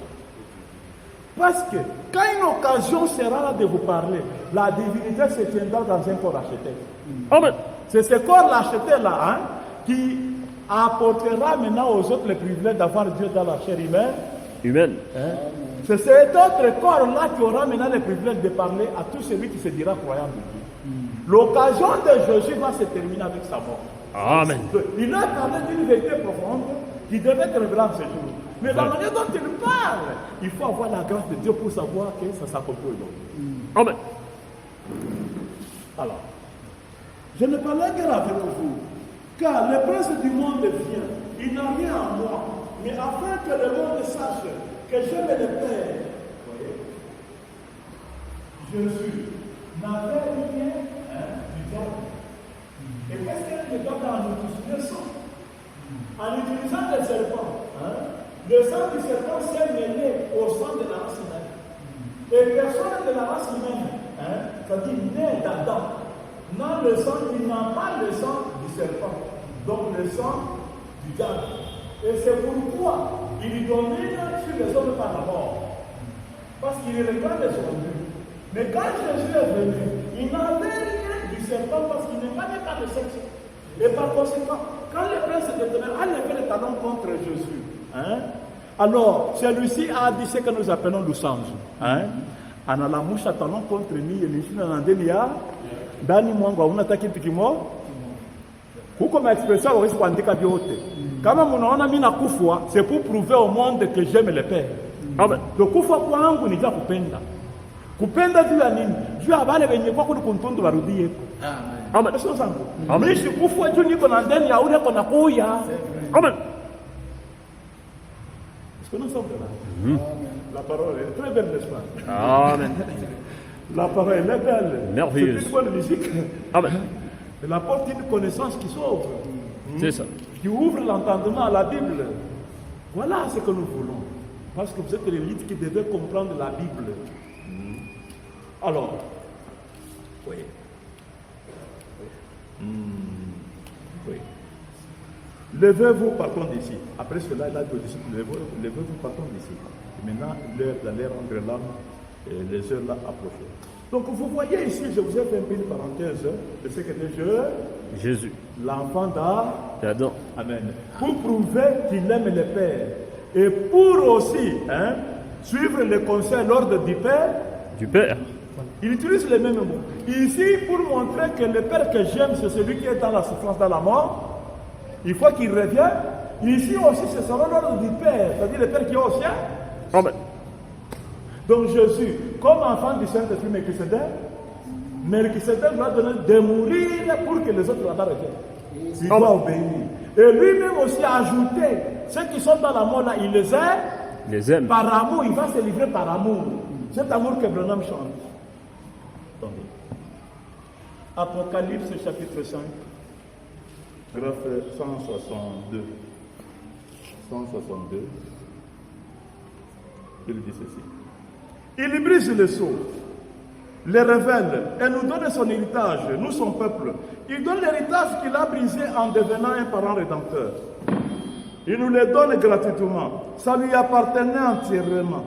[SPEAKER 1] Parce que quand une occasion sera là de vous parler, la divinité se tiendra dans un corps acheté.
[SPEAKER 3] Amen.
[SPEAKER 1] C'est ce corps acheté là hein, qui apportera maintenant aux autres le privilège d'avoir Dieu dans la chair humaine.
[SPEAKER 3] Humaine.
[SPEAKER 1] Hein. C'est cet autre corps là qui aura maintenant le privilège de parler à tout celui qui se dira croyant de Dieu. L'occasion de Jésus va se terminer avec sa mort.
[SPEAKER 3] Amen.
[SPEAKER 1] Il a parlé d'une vérité profonde qui devait être révélée ce jour. Mais la manière dont il parle, il faut avoir la grâce de Dieu pour savoir que ça s'accomplit aujourd'hui.
[SPEAKER 3] Amen.
[SPEAKER 1] Alors, je ne parlerai guère avec vous, car le prince du monde vient. Il n'a rien à moi, mais afin que le monde sache que j'aime le Père. Jésus n'avait rien du diable. Et qu'est-ce qu'il doit en utilisant le sang? En utilisant le serpent, le sang du serpent s'est mêlé au sang de la race humaine. Et personne de la race humaine, c'est-à-dire né d'Adam, n'a le sang, il n'a pas le sang du serpent, donc le sang du diable. Et c'est pourquoi il domine sur les hommes par la mort. Parce qu'il regarde son Dieu. Mais quand Jésus est venu, il n'avait rien du serpent parce qu'il n'est pas né par le sexe. Et par conséquent, quand le prince de ténèbres a levé le talon contre Jésus, alors celui-ci a dit ce que nous appelons lousange. Analamusha talon contre lui, et l'issue n'andelia, Dani Mwangwa, on attaque Tikimo. Kuko ma expression au risque d'andika biote. Kama munaona mimi nakufa, c'est pour prouver au monde que j'aime le Père.
[SPEAKER 3] Amen.
[SPEAKER 1] Donc kufa kwangu ni ja kupenda. Kupenda juu ya nini? Juu ya wale wenye kwa kuntundu warudie yeko.
[SPEAKER 3] Amen.
[SPEAKER 1] Sio zangu.
[SPEAKER 3] Amen.
[SPEAKER 1] Mimi sikufa juu niko na ndani ya ule kona kuya.
[SPEAKER 3] Amen.
[SPEAKER 1] Est-ce que nous sommes là? La parole est très belle, n'est-ce pas?
[SPEAKER 3] Amen.
[SPEAKER 1] La parole est belle.
[SPEAKER 3] Merveilleuse.
[SPEAKER 1] C'est une bonne musique.
[SPEAKER 3] Amen.
[SPEAKER 1] Elle apporte une connaissance qui s'ouvre.
[SPEAKER 3] C'est ça.
[SPEAKER 1] Qui ouvre l'entendement à la Bible. Voilà ce que nous voulons. Parce que vous êtes l'élite qui devait comprendre la Bible. Alors, oui. Oui. Levez-vous, partons d'ici. Après cela, il a dit aux disciples, levez-vous, partons d'ici. Et maintenant, l'heure d'aller rendre l'âme, et les heures là approchent. Donc vous voyez ici, je vous ai fait une parenthèse de ce qu'était
[SPEAKER 3] Jésus.
[SPEAKER 1] l'enfant
[SPEAKER 3] D'Adam.
[SPEAKER 1] Amen. Pour prouver qu'il aime le Père. Et pour aussi suivre le conseil, l'ordre du Père.
[SPEAKER 3] Du Père.
[SPEAKER 1] Il utilise les mêmes mots. Ici, pour montrer que le Père que j'aime, c'est celui qui est dans la souffrance, dans la mort. Il faut qu'il revienne. Ici aussi, ce sera l'ordre du Père, c'est-à-dire le Père qui est au ciel.
[SPEAKER 3] Amen.
[SPEAKER 1] Donc Jésus, comme enfant du Saint-Esprit Melchisédek lui a donné de mourir pour que les autres là-bas reviennent. Il doit obéir. Et lui-même aussi a ajouté, ceux qui sont dans la mort là, il les aime.
[SPEAKER 3] Les aime.
[SPEAKER 1] Par amour, il va se livrer par amour. Cet amour que Branham chante. Apocalypse chapitre 5, graphe 162. 162. Il dit ceci. Il brise le sceau, les révèle et nous donne son héritage, nous son peuple. Il donne l'héritage qu'il a brisé en devenant un parent rédempteur. Il nous le donne gratuitement. Ça lui appartenait entièrement.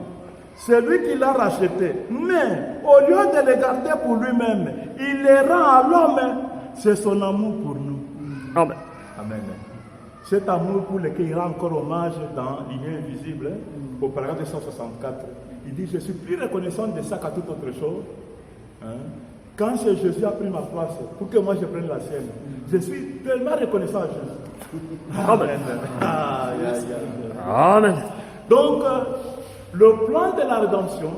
[SPEAKER 1] C'est lui qui l'a racheté. Mais au lieu de le garder pour lui-même, il les rend à l'homme. C'est son amour pour nous.
[SPEAKER 3] Amen.
[SPEAKER 1] Amen. Cet amour pour lequel il rend encore hommage dans l'Union invisible, au paragraphe 164, il dit, je suis plus reconnaissant de ça qu'à toute autre chose. Quand Jésus a pris ma place, pour que moi je prenne la sienne, je suis tellement reconnaissant à Jésus.
[SPEAKER 3] Amen. Amen.
[SPEAKER 1] Donc, le plan de la rédemption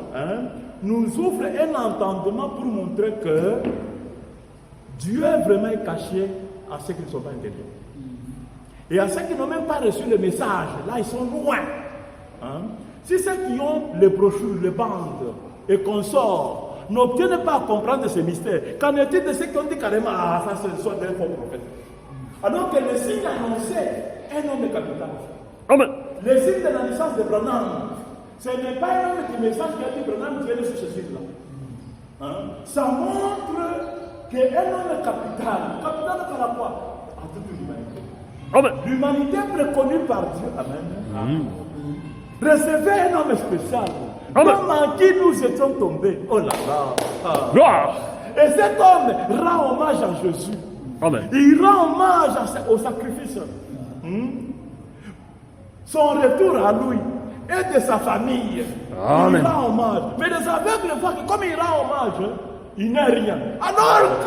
[SPEAKER 1] nous ouvre un entendement pour montrer que Dieu est vraiment caché à ceux qui ne sont pas intelligents. Et à ceux qui n'ont même pas reçu le message, là ils sont loin. Hein? Si ceux qui ont les brochures, les bandes et consorts n'obtiennent pas à comprendre ces mystères, qu'en est-il de ceux qui ont dit carrément, ah ça c'est soit d'un faux prophète. Alors que le signe annoncé est un homme capital.
[SPEAKER 3] Amen.
[SPEAKER 1] Le signe de la naissance de Branham, ce n'est pas un homme du message qui a dit Branham qui est sur ce signe-là. Hein? Ça montre qu'un homme capital par quoi? À toute l'humanité.
[SPEAKER 3] Amen.
[SPEAKER 1] L'humanité préconue par Dieu. Amen. Recevez un homme spécial.
[SPEAKER 3] Amen.
[SPEAKER 1] L'homme en qui nous étions tombés. Oh là là. Ah.
[SPEAKER 3] Gloire.
[SPEAKER 1] Et cet homme rend hommage à Jésus.
[SPEAKER 3] Amen.
[SPEAKER 1] Il rend hommage au sacrifice. Son retour à lui et de sa famille.
[SPEAKER 3] Amen.
[SPEAKER 1] Il rend hommage. Mais les aveugles voient que comme il rend hommage, il n'est rien. Alors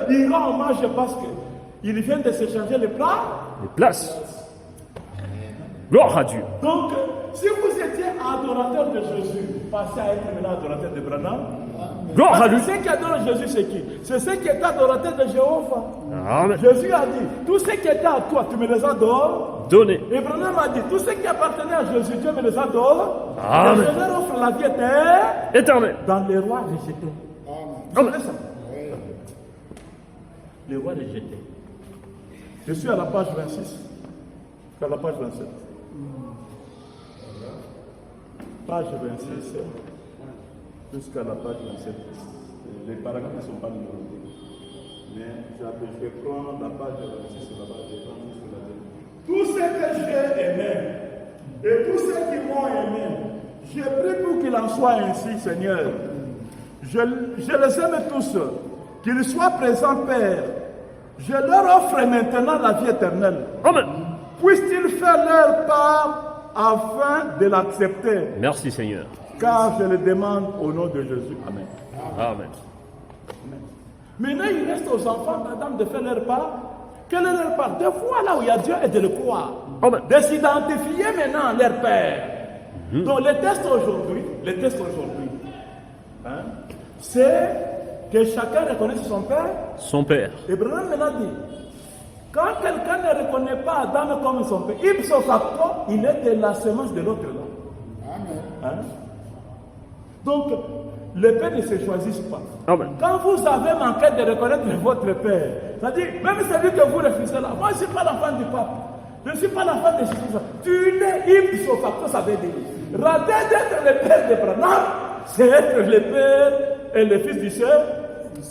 [SPEAKER 1] qu'il rend hommage parce qu'il vient de s'échanger les plats.
[SPEAKER 3] Les places. Gloire à Dieu.
[SPEAKER 1] Donc, si vous étiez adorateur de Jésus, passez à être maintenant adorateur de Branham.
[SPEAKER 3] Gloire à
[SPEAKER 1] Parce que
[SPEAKER 3] lui.
[SPEAKER 1] ceux qui adorent Jésus, c'est qui? C'est ceux qui étaient adorateurs de Jéhovah.
[SPEAKER 3] Amen.
[SPEAKER 1] Jésus a dit, tous ceux qui étaient à toi, tu me les adores.
[SPEAKER 3] Donnez.
[SPEAKER 1] Et Branham a dit, tous ceux qui appartenaient à Jésus, Dieu me les adore.
[SPEAKER 3] Amen.
[SPEAKER 1] Et je leur offre la vie éternelle
[SPEAKER 3] Éternel.
[SPEAKER 1] dans les rois rejetés.
[SPEAKER 3] Amen.
[SPEAKER 1] C'est ça. Les rois rejetés. Je suis à la page 26. À la page 27. Page 26 jusqu'à la page 27. Les paragraphes ne sont pas numérotés. Mais je vais prendre la page 26 là-bas. Tous ceux que j'ai aimés et tous ceux qui m'ont aimé, j'ai pris pour qu'il en soit ainsi, Seigneur. Je les aime tous. Qu'ils soient présents, Père. Je leur offre maintenant la vie éternelle.
[SPEAKER 3] Amen.
[SPEAKER 1] Puissent-ils faire leur part afin de l'accepter,
[SPEAKER 3] Merci Seigneur.
[SPEAKER 1] car je le demande au nom de Jésus. Amen.
[SPEAKER 3] Amen.
[SPEAKER 1] Maintenant, il reste aux enfants d'Adam de faire leur part. Quelle est leur part? De voir là où il y a Dieu et de le croire.
[SPEAKER 3] Amen.
[SPEAKER 1] De s'identifier maintenant à leur Père. Donc, le test aujourd'hui, hein, c'est que chacun reconnaisse son Père.
[SPEAKER 3] Son Père.
[SPEAKER 1] Et Branham maintenant dit, quand quelqu'un ne reconnaît pas Adam comme son père, ipso facto, il est de la semence de l'autre là. Hein? Donc, les pères ne se choisissent pas.
[SPEAKER 3] Amen.
[SPEAKER 1] Quand vous avez manqué de reconnaître votre père, c'est-à-dire, même celui que vous refusez là, moi je ne suis pas l'enfant du pape, je ne suis pas l'enfant de Jésus. Tu n'es ipso facto, ça veut dire. Rater d'être le père de Branham, c'est être le père et le fils du Seigneur.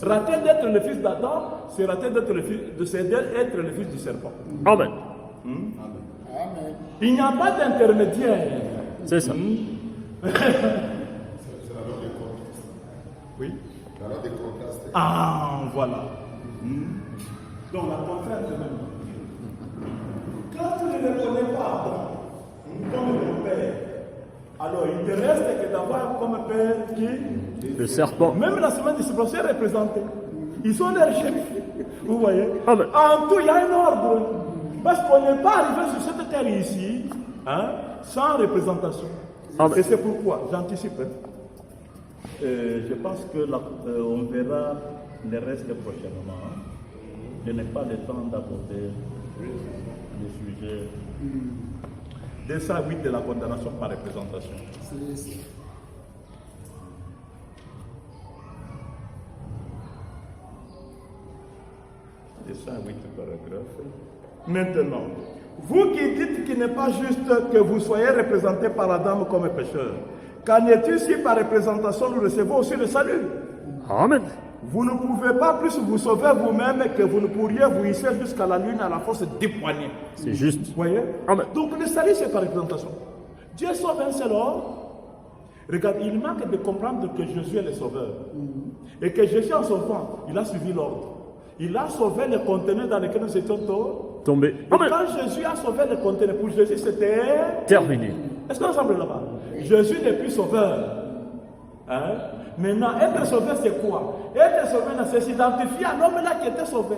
[SPEAKER 1] Rater d'être le fils d'Adam, c'est rater d'être le fils de Seigneur, être le fils du serpent.
[SPEAKER 3] Amen.
[SPEAKER 1] Il n'y a pas d'intermédiaire.
[SPEAKER 3] C'est ça.
[SPEAKER 1] Oui.
[SPEAKER 4] La loi des contrastes.
[SPEAKER 1] Ah, voilà. Donc la contrainte même. Quand tu ne le connais pas comme le père, alors il te reste que d'avoir comme père qui?
[SPEAKER 3] Le serpent.
[SPEAKER 1] Même la semaine du serpent est représenté. Ils sont les chefs. Vous voyez?
[SPEAKER 3] Amen.
[SPEAKER 1] En tout, il y a un ordre. Parce qu'on n'est pas arrivé sur cette terre ici, hein, sans représentation.
[SPEAKER 3] Amen.
[SPEAKER 1] Et c'est pourquoi, j'anticipe. Je pense que on verra le reste prochainement. Je n'ai pas le temps d'aborder le sujet. 208 de la condamnation par représentation. 208 paragraphes. Maintenant, vous qui dites qu'il n'est pas juste que vous soyez représenté par Adam comme pécheur, qu'en est-il si par représentation nous recevons aussi le salut?
[SPEAKER 3] Amen.
[SPEAKER 1] Vous ne pouvez pas plus vous sauver vous-même que vous ne pourriez vous hisser jusqu'à la lune à la force des poignets.
[SPEAKER 3] C'est juste.
[SPEAKER 1] Vous voyez?
[SPEAKER 3] Amen.
[SPEAKER 1] Donc le salut c'est par représentation. Dieu sauve un seul homme. Regarde, il manque de comprendre que Jésus est le sauveur. Et que Jésus en sauvant, il a suivi l'ordre. Il a sauvé le conteneur dans lequel nous étions
[SPEAKER 3] Tombé.
[SPEAKER 1] Et
[SPEAKER 3] Amen.
[SPEAKER 1] quand Jésus a sauvé le conteneur, pour Jésus c'était
[SPEAKER 3] Terminé.
[SPEAKER 1] Est-ce qu'on semble là-bas? Jésus n'est plus sauveur. Hein? Maintenant, être sauveur, c'est quoi? Être sauveur, c'est s'identifier à l'homme là qui était sauvé.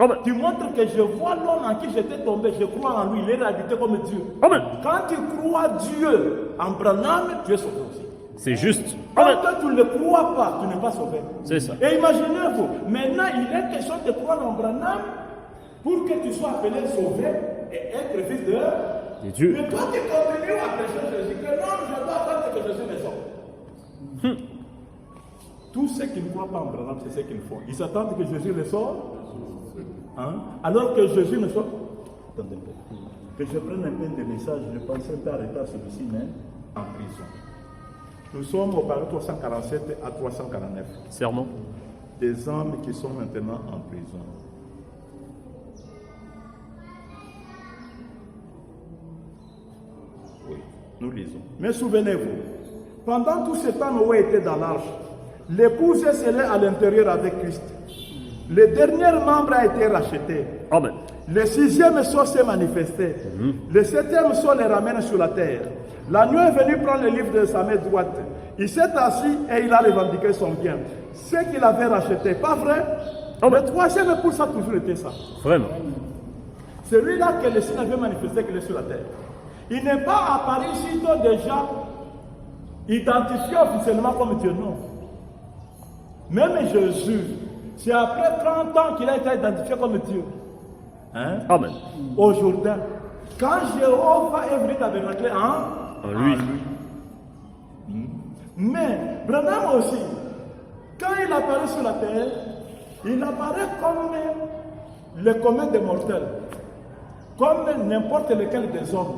[SPEAKER 3] Amen.
[SPEAKER 1] Tu montres que je vois l'homme en qui j'étais tombé, je crois en lui, il est réalité comme Dieu.
[SPEAKER 3] Amen.
[SPEAKER 1] Quand tu crois Dieu en Branham, tu es sauvé aussi.
[SPEAKER 3] C'est juste.
[SPEAKER 1] Quand
[SPEAKER 3] Amen.
[SPEAKER 1] tu ne le crois pas, tu n'es pas sauvé.
[SPEAKER 3] C'est ça.
[SPEAKER 1] Et imaginez-vous, maintenant il est question de croire en Branham pour que tu sois appelé sauvé. être fils de
[SPEAKER 3] Dieu.
[SPEAKER 1] Mais toi, tu continues à prêcher Jésus, que non, je dois attendre que Jésus me sorte. Tous ceux qui ne croient pas en Branham, c'est ce qu'ils font. Ils s'attendent que Jésus les sorte. Hein? Alors que Jésus ne sort. Attendez un peu. Que je prenne un peu de messages, je pensais pas arrêter celui-ci, mais en prison. Nous sommes au paragraphe 347 à 349.
[SPEAKER 3] Serment.
[SPEAKER 1] Des hommes qui sont maintenant en prison. Oui, nous lisons. Mais souvenez-vous, pendant tout ce temps, Noé était dans l'arche. L'épouse est scellée à l'intérieur avec Christ. Le dernier membre a été racheté.
[SPEAKER 3] Amen.
[SPEAKER 1] Le sixième sceau s'est manifesté. Le septième sceau les ramène sur la terre. L'agneau est venu prendre le livre de sa main droite. Il s'est assis et il a revendiqué son bien. Ce qu'il avait racheté, pas vrai? Le troisième époux, ça a toujours été ça.
[SPEAKER 3] Vraiment.
[SPEAKER 1] Celui-là que le signe avait manifesté qu'il est sur la terre. Il n'est pas apparu sitôt déjà identifié officiellement comme Dieu, non. Même Jésus, c'est après 30 ans qu'il a été identifié comme Dieu. Hein?
[SPEAKER 3] Amen.
[SPEAKER 1] Au Jourdain. Quand Jéhovah est venu tabernacler en
[SPEAKER 3] lui.
[SPEAKER 1] Mais Branham aussi, quand il apparaît sur la terre, il apparaît comme le commun des mortels, comme n'importe lequel des hommes.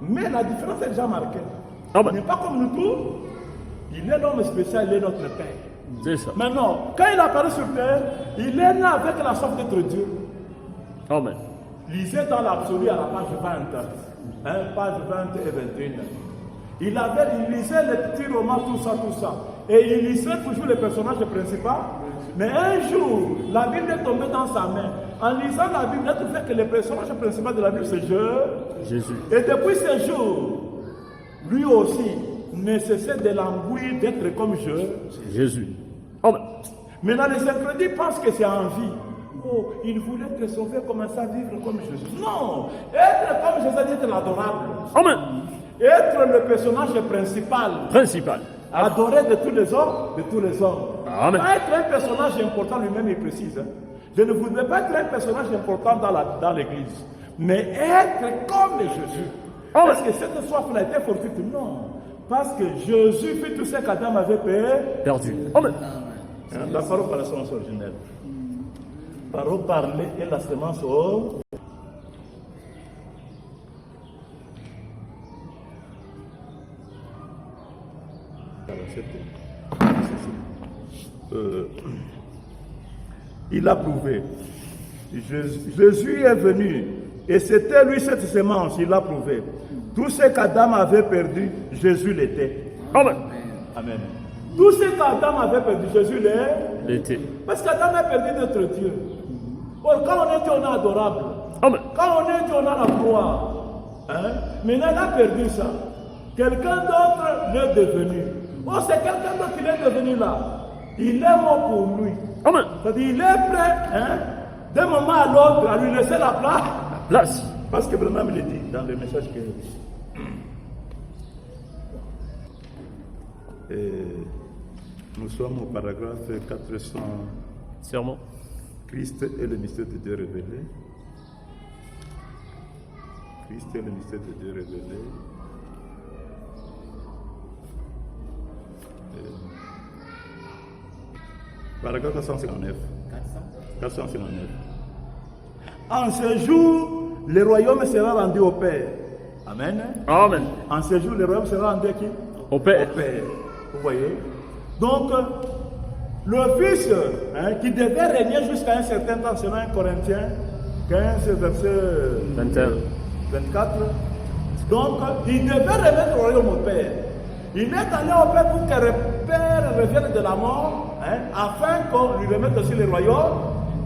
[SPEAKER 1] Mais la différence est déjà marquée.
[SPEAKER 3] Amen.
[SPEAKER 1] Il n'est pas comme nous tous. Il est l'homme spécial, il est notre Père.
[SPEAKER 3] C'est ça.
[SPEAKER 1] Maintenant, quand il apparaît sur terre, il est né avec la soif d'être Dieu.
[SPEAKER 3] Amen.
[SPEAKER 1] Lisez dans l'absolu à la page 20, page 20 et 21. Il lisait les petits romans, tout ça. Et il lisait toujours les personnages principaux. Mais un jour, la Bible est tombée dans sa main. En lisant la Bible, il a trouvé que le personnage principal de la Bible, c'est
[SPEAKER 3] Jésus.
[SPEAKER 1] Et depuis ce jour, lui aussi ne cessait de l'embrouiller d'être comme
[SPEAKER 3] Jésus. Amen.
[SPEAKER 1] Maintenant, les incrédules pensent que c'est en vie. Oh, il voulait être sauvé, commencer à vivre comme Jésus. Non, être comme Jésus, c'est être l'adorable.
[SPEAKER 3] Amen.
[SPEAKER 1] Être le personnage principal. Adoré de tous les hommes,
[SPEAKER 3] Amen.
[SPEAKER 1] Pas être un personnage important lui-même, il précise. Je ne voudrais pas être un personnage important dans l'église, mais être comme Jésus.
[SPEAKER 3] Amen.
[SPEAKER 1] Parce que cette soif n'a été fortuite. Non. Parce que Jésus fit tout ce qu'Adam avait
[SPEAKER 3] perdu. Amen.
[SPEAKER 1] La parole par la semence originelle. Parole parlée et la semence au. Il a prouvé. Jésus est venu et c'était lui cette semence, il l'a prouvé. Tout ce qu'Adam avait perdu, Jésus l'était.
[SPEAKER 3] Amen.
[SPEAKER 1] Amen. Tout ce qu'Adam avait perdu, Jésus
[SPEAKER 3] l'était.
[SPEAKER 1] Parce qu'Adam a perdu notre Dieu. Or, quand on est Dieu, on est adorable.
[SPEAKER 3] Amen.
[SPEAKER 1] Quand on est Dieu, on a la gloire. Maintenant, il a perdu ça. Quelqu'un d'autre l'est devenu. Oh, c'est quelqu'un d'autre qui est devenu là. Il est mort pour lui.
[SPEAKER 3] Amen.
[SPEAKER 1] C'est-à-dire, il est prêt, d'un moment à l'autre, à lui laisser la place. Parce que Branham le dit dans le message que. Nous sommes au paragraphe 400.
[SPEAKER 3] Serment.
[SPEAKER 1] Christ est le mystère de Dieu révélé. Christ est le mystère de Dieu révélé. Paragraphe 459. 459. En ce jour, le royaume sera rendu au Père. Amen.
[SPEAKER 3] Amen.
[SPEAKER 1] En ce jour, le royaume sera rendu à qui?
[SPEAKER 3] Au Père.
[SPEAKER 1] Au Père. Vous voyez? Donc, le Fils qui devait régner jusqu'à un certain temps, selon 1 Corinthiens 15, verset
[SPEAKER 3] 21.
[SPEAKER 1] 24. Donc, il devait remettre le royaume au Père. Il est allé au Père pour que le Père revienne de la mort, afin qu'on lui remette aussi le royaume,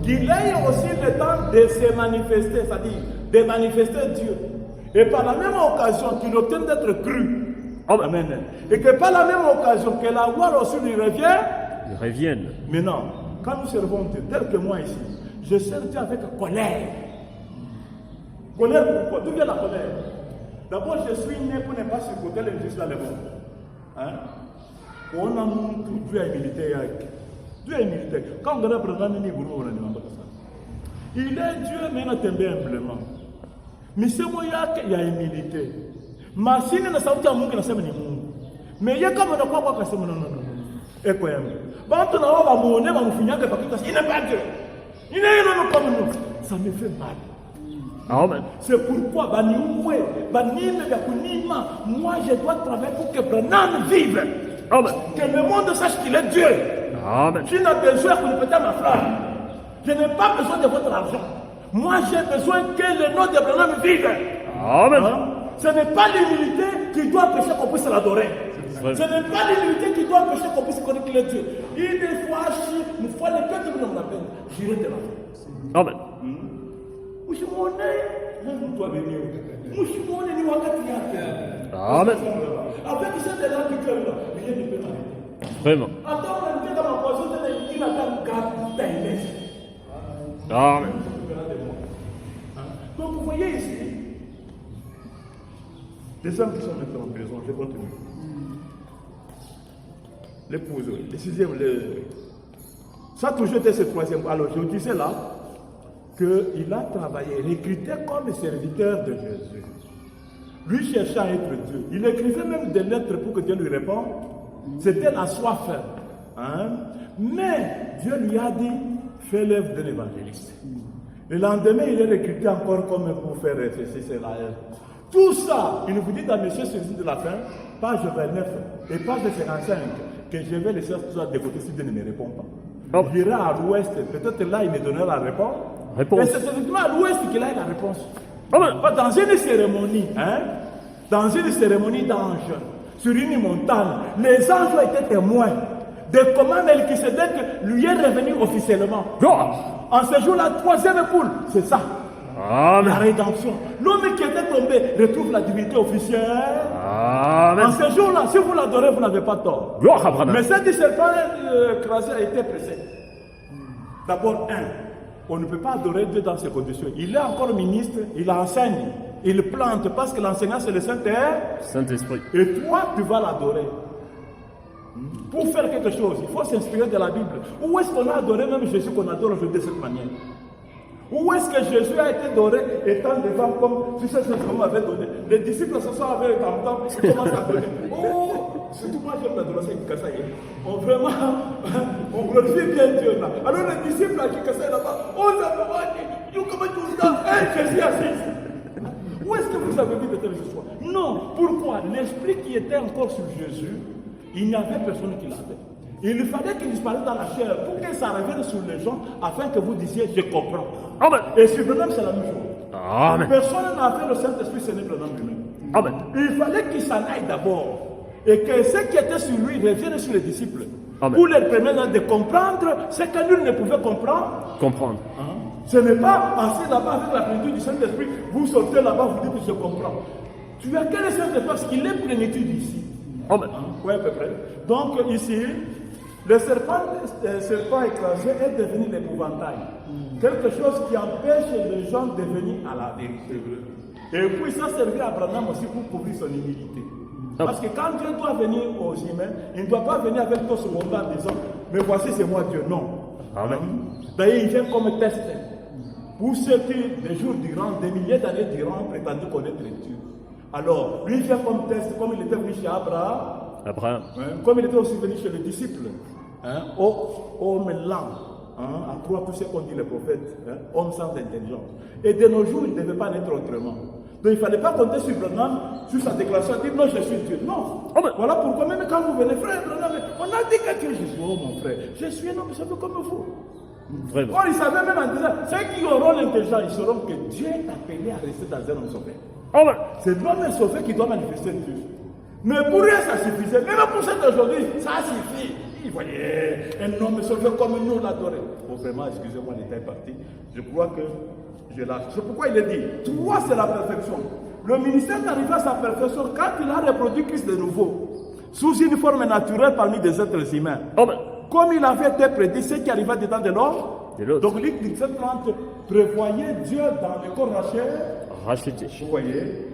[SPEAKER 1] qu'il ait aussi le temps de se manifester, c'est-à-dire de manifester Dieu. Et par la même occasion, qu'il obtienne d'être cru. Amen. Et que par la même occasion, que la gloire aussi lui revienne. Maintenant, quand nous servons Dieu, tel que moi ici, je sers Dieu avec colère. Colère pourquoi? D'où vient la colère? D'abord, je suis né pour ne pas supporter l'injustice dans le monde. On a montré Dieu est militaire. Dieu est militaire. Quand on regarde Branham, il est Dieu, mais il a tombé humblement. Misemo yake ya humilité. Mashine na sauti ya Mungu inasema ni Mungu. Mais yeye kama anakuwa kwa kasema non. Eko yangu. Bantu na wao bamuone bamfinyake pakita. Ina pas Dieu. Ina non comme nous. Ça me fait mal.
[SPEAKER 3] Amen.
[SPEAKER 1] C'est pourquoi moi je dois travailler pour que Branham vive.
[SPEAKER 3] Amen.
[SPEAKER 1] Que le monde sache qu'il est Dieu.
[SPEAKER 3] Amen.
[SPEAKER 1] Je n'ai besoin que le peut-être ma frère. Je n'ai pas besoin de votre argent. Moi j'ai besoin que le nom de Branham vive.
[SPEAKER 3] Amen.
[SPEAKER 1] Hein? Ce n'est pas l'humilité qui doit empêcher qu'on puisse l'adorer. Ce n'est pas l'humilité qui doit empêcher qu'on puisse connaître qu'il est Dieu. Une fois le peuple de la peine, j'irai de la vie.
[SPEAKER 3] Amen.
[SPEAKER 1] Ushimone mtu abenyo. Ushimone ni wakati yake.
[SPEAKER 3] Amen.
[SPEAKER 1] Avec ça de là qui cœur là, rien ne peut m'arrêter.
[SPEAKER 3] Vraiment.
[SPEAKER 1] Attends, on dit dans ma poisson de il attend garde taïlès.
[SPEAKER 3] Amen.
[SPEAKER 1] Donc vous voyez ici les hommes qui sont maintenant en prison, je continue. L'épouse, le sixième, ça a toujours été ce troisième. Alors je vous disais là qu'il a travaillé, recruté comme serviteur de Jésus. Lui cherchait à être Dieu. Il écrivait même des lettres pour que Dieu lui réponde. C'était la soif. Hein? Mais Dieu lui a dit, fais l'œuvre de l'évangéliste. Le lendemain, il est recruté encore comme pour faire ceci, cela. Tout ça, il vous dit dans Monsieur Jésus de la fin, page 29 et page 55, que je vais laisser tout ça de côté si Dieu ne me répond pas. Il ira à l'ouest, peut-être là il me donnera la réponse. Et c'est effectivement à l'ouest qu'il a la réponse. Dans une cérémonie, dans une cérémonie d'anges, sur une montagne, les anges ont été témoins de comment Melchisedec lui est revenu officiellement. En ce jour-là, troisième poule, c'est ça.
[SPEAKER 3] Amen.
[SPEAKER 1] La rédemption. L'homme qui était tombé retrouve la divinité officielle.
[SPEAKER 3] Amen.
[SPEAKER 1] En ce jour-là, si vous l'adorez, vous n'avez pas tort. Mais cette serpent écrasé a été pressé. D'abord, on ne peut pas adorer Dieu dans ces conditions. Il est encore ministre, il enseigne, il plante, parce que l'enseignant c'est le
[SPEAKER 3] Saint-Esprit.
[SPEAKER 1] Et toi, tu vas l'adorer. Pour faire quelque chose, il faut s'inspirer de la Bible. Où est-ce qu'on a adoré même Jésus qu'on adore aujourd'hui de cette manière? Où est-ce que Jésus a été adoré étant devant comme si ce qu'on avait donné? Les disciples se sont avec le tam-tam, ils commencent à donner. Oh, surtout moi j'aime l'adoration qui casse. Vraiment, on glorifie bien Dieu là. Alors les disciples qui cassent là-bas, oh ça va, ils commencent tout le temps, Jésus assis. Où est-ce que vous avez vu de telles histoires? Non, pourquoi? L'esprit qui était encore sur Jésus, il n'y avait personne qui l'avait. Il fallait qu'il disparaisse dans la chair pour que ça revienne sur les gens afin que vous disiez je comprends.
[SPEAKER 3] Amen.
[SPEAKER 1] Et sur le même c'est la même chose.
[SPEAKER 3] Amen.
[SPEAKER 1] Personne n'a fait le Saint-Esprit, ce n'est le nom lui-même.
[SPEAKER 3] Amen.
[SPEAKER 1] Il fallait qu'il s'en aille d'abord et que ceux qui étaient sur lui reviennent sur les disciples.
[SPEAKER 3] Amen.
[SPEAKER 1] Pour leur permettre de comprendre ce que nul ne pouvait comprendre. Ce n'est pas assis là-bas avec la plénitude du Saint-Esprit, vous sortez là-bas, vous dites je comprends. Tu as quel Saint-Esprit parce qu'il est plénitude ici.
[SPEAKER 3] Amen.
[SPEAKER 1] Oui, à peu près. Donc ici, le serpent écrasé est devenu l'épouvantail. Quelque chose qui empêche les gens de venir à la vérité. Et puis ça servit à Abraham aussi pour couvrir son humilité. Parce que quand Dieu doit venir aux humains, il ne doit pas venir avec tout ce monde en disant mais voici c'est moi Dieu. Non.
[SPEAKER 3] Amen.
[SPEAKER 1] D'ailleurs, il vient comme test. Pour ceux qui, des jours durant, des milliers d'années durant, prétendaient connaître Dieu. Alors, lui il vient comme test, comme il était venu chez Abraham. Comme il était aussi venu chez les disciples. Homme lent, à croire tout ce qu'on dit les prophètes, homme sans intelligence. Et de nos jours, il ne devait pas être autrement. Donc il ne fallait pas compter sur Branham, sur sa déclaration, dire non, je suis Dieu. Non. Voilà pourquoi même quand vous venez, frère Branham, on a dit que Dieu, je suis mon frère. Je suis un homme, ça fait comme vous.
[SPEAKER 3] Vraiment.
[SPEAKER 1] Or, ils savaient même en disant, ceux qui auront l'intelligence, ils sauront que Dieu est appelé à rester dans un homme sauvé.
[SPEAKER 3] Amen.
[SPEAKER 1] C'est l'homme sauvé qui doit manifester Dieu. Mais pour eux, ça suffisait. Même pour ceux d'aujourd'hui, ça suffit. Ils voyaient un homme sauvé comme nous l'adorer. Bon, vraiment, excusez-moi, l'état est parti. Je crois que je lâche. C'est pourquoi il est dit, toi, c'est la perfection. Le ministère arrive à sa perfection quand il a reproduit Christ de nouveau, sous une forme naturelle parmi des êtres humains.
[SPEAKER 3] Amen.
[SPEAKER 1] Comme il avait été prédit, ce qui arriva dedans de l'homme. Donc, Luc 17:30 prévoyait Dieu dans le corps
[SPEAKER 3] racheté.
[SPEAKER 1] Vous voyez,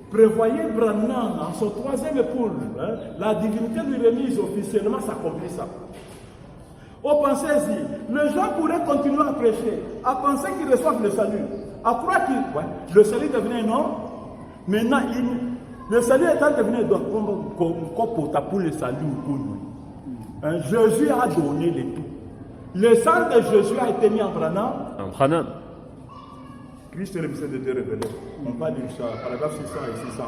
[SPEAKER 1] prévoyait Branham en son troisième épouse. La divinité lui remise officiellement s'accomplit ça. Oh, pensez-y, les gens pourraient continuer à prêcher, à penser qu'ils reçoivent le salut. À croire que le salut devenait énorme, maintenant, le salut étant devenu comme pour le salut. Jésus a donné le tout. Le sang de Jésus a été mis en Branham. Christ est le Fils de Dieu révélé. On parle du paragraphe 600 et 600.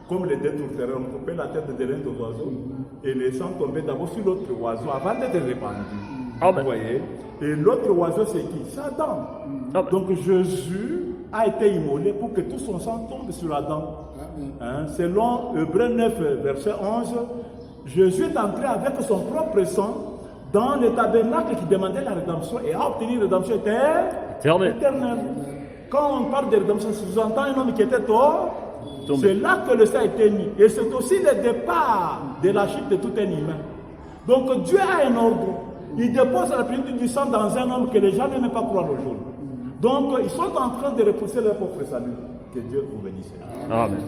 [SPEAKER 1] Comme les deux tourterelles, on coupait la tête de l'un des oiseaux et le sang tombait d'abord sur l'autre oiseau avant d'être répandu. Vous voyez? Et l'autre oiseau, c'est qui? C'est Adam. Donc Jésus a été immolé pour que tout son sang tombe sur Adam. Selon Hébreux 9, verset 11, Jésus est entré avec son propre sang dans le tabernacle qui demandait la rédemption et a obtenu la rédemption éternelle. Quand on parle de rédemption, sous-entend un homme qui était tort, c'est là que le sang a été mis. Et c'est aussi le départ de la chute de tout un humain. Donc Dieu a un ordre. Il dépose la plénitude du sang dans un homme que les gens ne même pas croire aujourd'hui. Donc ils sont en train de repousser leur propre salut. Que Dieu vous bénisse.
[SPEAKER 3] Amen.